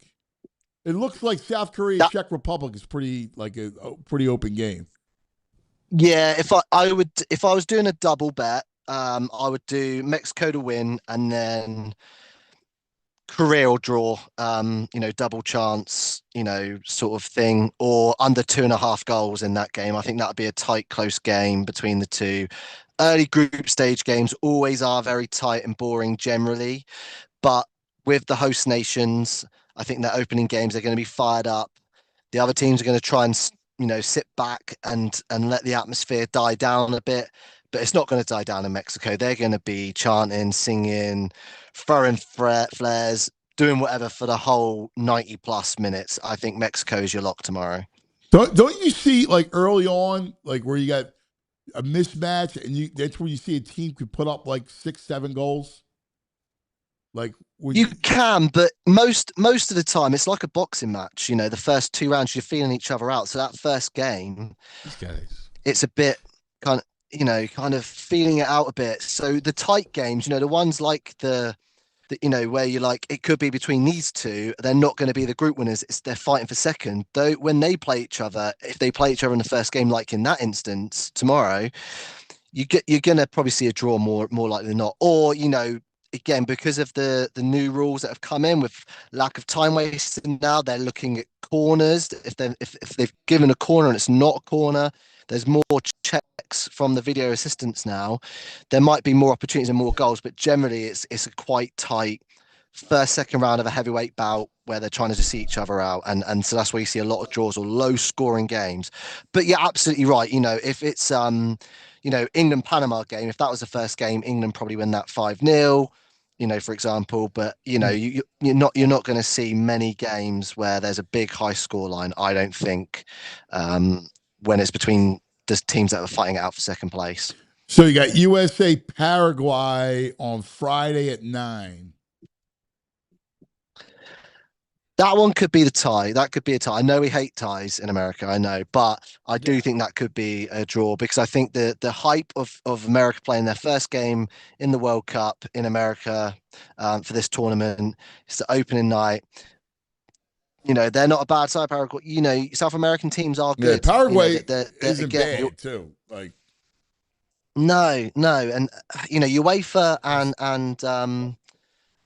It looks like South Korea, Czech Republic is pretty open game. Yeah, if I was doing a double bet, I would do Mexico to win and then Korea or draw, double chance, sort of thing, or under 2.5 goals in that game. I think that would be a tight, close game between the two. Early group stage games always are very tight and boring generally, but with the host nations, I think their opening games are going to be fired up. The other teams are going to try and sit back and let the atmosphere die down a bit, but it's not going to die down in Mexico. They're going to be chanting, singing, throwing flares, doing whatever for the whole 90+ minutes. I think Mexico is your lock tomorrow. Don't you see, like, early on, like, where you got a mismatch and that's where you see a team could put up like 6-7 goals? Like, you can, but most of the time it's like a boxing match. The first 2 rounds you're feeling each other out. So that first game, it's a bit kind of feeling it out a bit. So the tight games, the ones like the where you're like, it could be between these two, they're not going to be the group winners. They're fighting for second. Though when they play each other, if they play each other in the first game, like in that instance tomorrow, you're going to probably see a draw more likely than not. Or, again, because of the new rules that have come in with lack of time wasting now, they're looking at corners. If they've given a corner and it's not a corner, there's more checks from the video assistants now. There might be more opportunities and more goals, but generally it's a quite tight first, second round of a heavyweight bout where they're trying to just see each other out. And so that's where you see a lot of draws or low scoring games. But you're absolutely right. If it's, England-Panama game, if that was the first game, England probably win that 5-0. For example, but you're not going to see many games where there's a big high score line. I don't think, when it's between the teams that are fighting it out for second place. So you got USA Paraguay on Friday at 9. That one could be the tie. That could be a tie. I know we hate ties in America, I know, but I do think that could be a draw because I think the hype of America playing their first game in the World Cup in America for this tournament, it's the opening night. They're not a bad side, Paraguay. South American teams are good. Yeah, Paraguay isn't bad too. Like, no, and UEFA and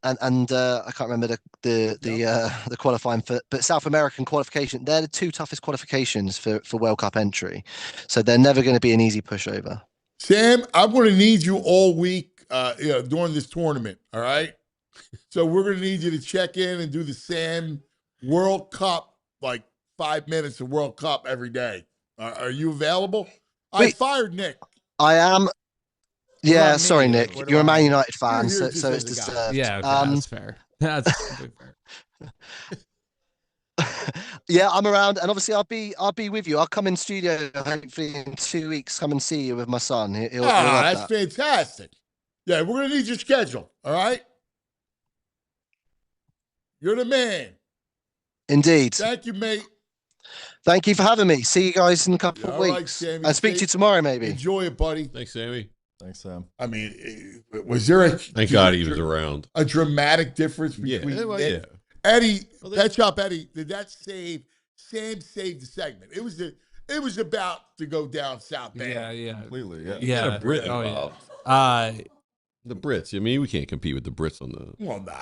I can't remember the qualifying but South American qualification. They're the 2 toughest qualifications for World Cup entry, so they're never going to be an easy pushover. Sam, I'm going to need you all week during this tournament. All right, so we're going to need you to check in and do the Sam World Cup, like 5 minutes of World Cup every day. Are you available? I fired Nick. I am. Yeah, sorry, Nick. You're a Man United fan, so it's deserved. Yeah, that's fair. That's fair. Yeah, I'm around, and obviously I'll be with you. I'll come in studio hopefully in 2 weeks. Come and see you with my son. He'll love that's fantastic. Yeah, we're gonna need your schedule. All right, you're the man. Indeed. Thank you, mate. Thank you for having me. See you guys in a couple of weeks. Right, Sammy. And speak to you tomorrow, maybe. Enjoy it, buddy. Thanks, Sammy. Thanks, Sam. I mean, was there Thank God he was around. A dramatic difference between Eddie, Pet Shop Eddie, did that save? Sam saved the segment. It was about to go down South Bay. Yeah. Completely, yeah. Yeah. A Brit involved. The Brits. I mean, we can't compete with the Brits on the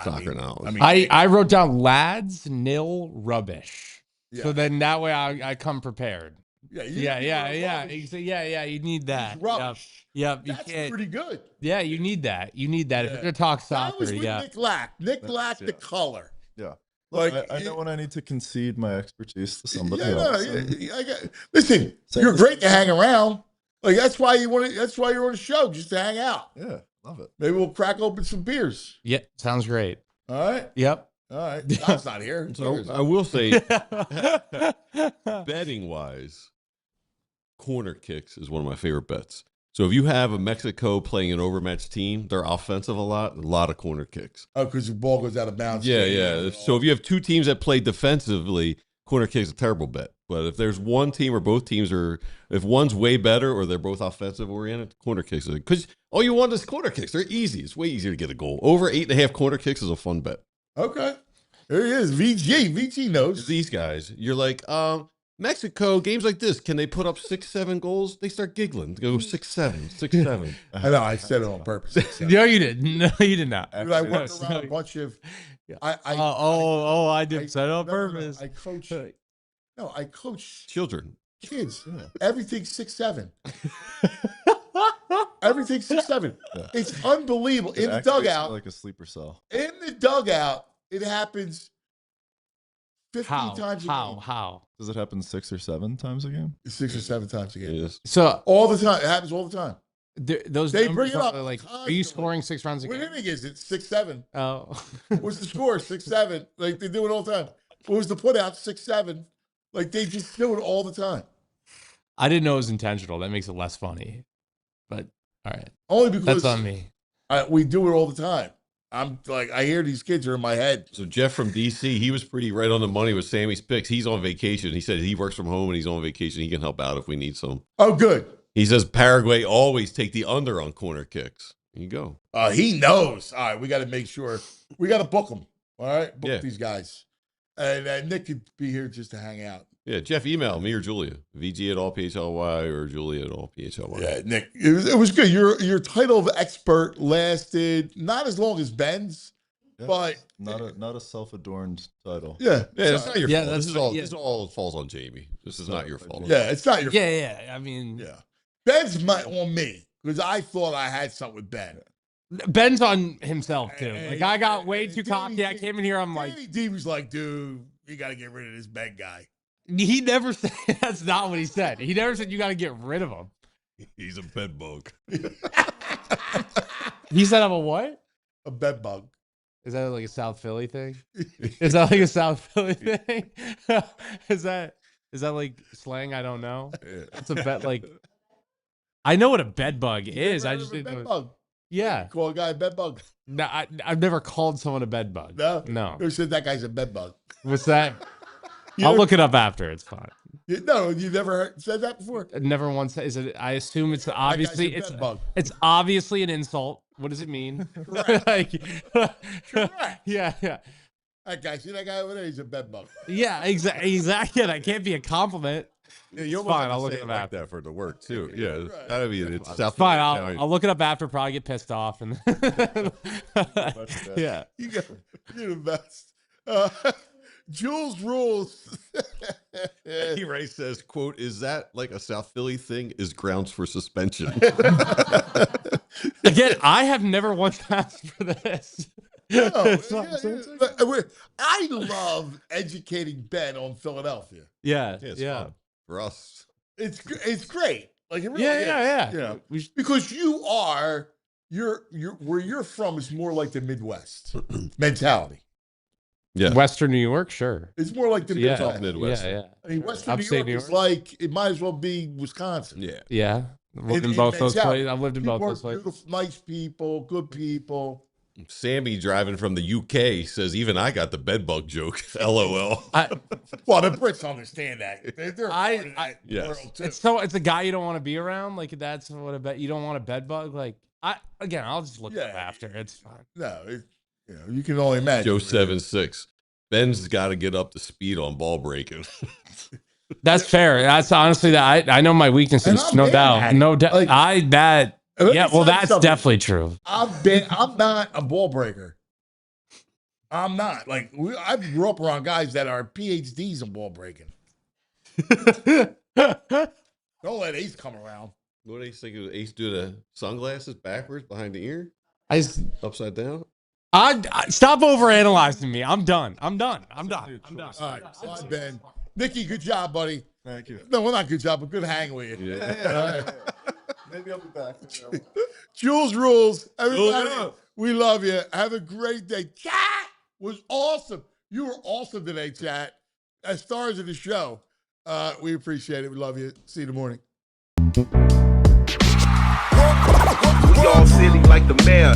soccer knowledge. I wrote down lads nil rubbish. So then that way I come prepared. Yeah, you need that. Rubbish. Yep. You That's can't. pretty good. Yeah, you need that. If you're gonna talk soccer, That was with Nick Lack. Nick Lack, the color. Yeah. Like, Look, I know when I need to concede my expertise to somebody Yeah, else. listen, Same you're as- great to hang around. Like that's why you're on the show, just to hang out. Yeah, love it. Maybe we'll crack open some beers. Yeah, sounds great. All right. Yep. All right. God's not here. So I will say, betting wise, corner kicks is one of my favorite bets. So if you have a Mexico playing an overmatched team, they're offensive a lot of corner kicks. Oh, because the ball goes out of bounds. Yeah. So if you have two teams that play defensively, corner kicks a terrible bet. But if there's one team or both teams are, if one's way better or they're both offensive oriented, corner kicks are, because all you want is corner kicks. They're easy. It's way easier to get a goal. Over 8.5 corner kicks is a fun bet. Okay. There he is. VG knows. These guys, you're like, Mexico, games like this, can they put up 6-7 goals? They start giggling. They go 6-7, 6-7. I know. I said it on purpose. No, you didn't. No, you did not. Dude, I worked around a bunch of. I did set on purpose. I coach. No, I coach children, kids. Yeah. Everything's 6-7. Everything's 6-7. Yeah. It's unbelievable. In the dugout, like a sleeper cell. In the dugout, it happens 50 times a game. How? Does it happen 6 or 7 times a game? 6 or 7 times a game. Yes. So all the time. It happens all the time. They bring it up. Like, are you scoring 6 runs a game? What inning is it? 6-7. Oh. What's the score? 6-7. Like they do it all the time. What was the put out? 6-7. Like they just do it all the time. I didn't know it was intentional. That makes it less funny. But all right. Only because that's on me. We do it all the time. I'm like, I hear these kids are in my head. So Jeff from DC, he was pretty right on the money with Sammy's picks. He's on vacation. He said he works from home and he's on vacation. He can help out if we need some. Oh, good. He says Paraguay always take the under on corner kicks. There you go. He knows. All right, we got to make sure. We got to book them. All right, book these guys. And Nick could be here just to hang out. Yeah, Jeff, email me or Julia. VG at all PHLY or Julia at all PHLY. Yeah, Nick, it was good. Your title of expert lasted not as long as Ben's, but not a self-adorned title. Yeah, it's not your fault. That's this all falls on Jamie. This is not your fault. Yeah, it's not your fault. Yeah. I mean, Ben's on me because I thought I had something with Ben. Ben's on himself too. Like I got way too cocky. I came in here. I'm like, Danny D was like, dude, you got to get rid of this Ben guy. He never said that's not what he said. He never said you got to get rid of him. He's a bed bug. He said I'm a what? A bed bug. Is that like a South Philly thing? Is that like a South Philly thing? Is that like slang? I don't know. It's a bet. Like I know what a bed bug is. I just didn't know. Bug. Yeah. Call a guy a bed bug. No, I've never called someone a bed bug. No. Who said that guy's a bed bug? What's that? I'll look it up after. It's fine. No, you never said that before. Never once. Is it? I assume it's obviously it's obviously an insult. What does it mean? Correct. Correct. Yeah. That guy, see that guy over there? He's a bed bug. Yeah, exactly. That can't be a compliment. Yeah, you're fine. I'll look it up like after. that for it to work too. Yeah, it's gotta be. It's South. Fine. I'll look it up after. Probably get pissed off and. Yeah. You're the best. Jules rules. He Ray says, "Quote: Is that like a South Philly thing? Is grounds for suspension?" Again, I have never once asked for this. I love educating Ben on Philadelphia. Yeah, it's fun for us. It's great. Like it really is. You know, because where you're from is more like the Midwest mentality. Yeah, Western New York, sure. It's more like the Midwest. Yeah. I mean, Western New York is like it might as well be Wisconsin. Yeah. I've lived in both those places. I've lived in both those places. Beautiful, nice people, good people. Sammy driving from the UK says, "Even I got the bed bug joke." LOL. Well, the Brits understand that. They're it's a guy you don't want to be around. Like that's what a bet. You don't want a bed bug. Like I'll just look up after. It's fine. No, you can only imagine. Joe 7-6. Ben's got to get up to speed on ball breaking. That's fair. That's honestly that I know my weaknesses. No doubt. No doubt. Well, that's definitely true. I'm not a ball breaker. I'm not. Like, I grew up around guys that are PhDs in ball breaking. Don't let Ace come around. What do you think? Ace do the sunglasses backwards behind the ear? Upside down? I stop overanalyzing me. I'm done. I'm done. All right, bye, Ben. Nikki, good job, buddy. Thank you. No, well, not good job, but good hang with you. Yeah. Maybe I'll be back. Jules rules. Everybody, Jules. we love you. Have a great day. Chat was awesome. You were awesome today, chat. As stars of the show, we appreciate it. We love you. See you in the morning. We all silly like the mayor.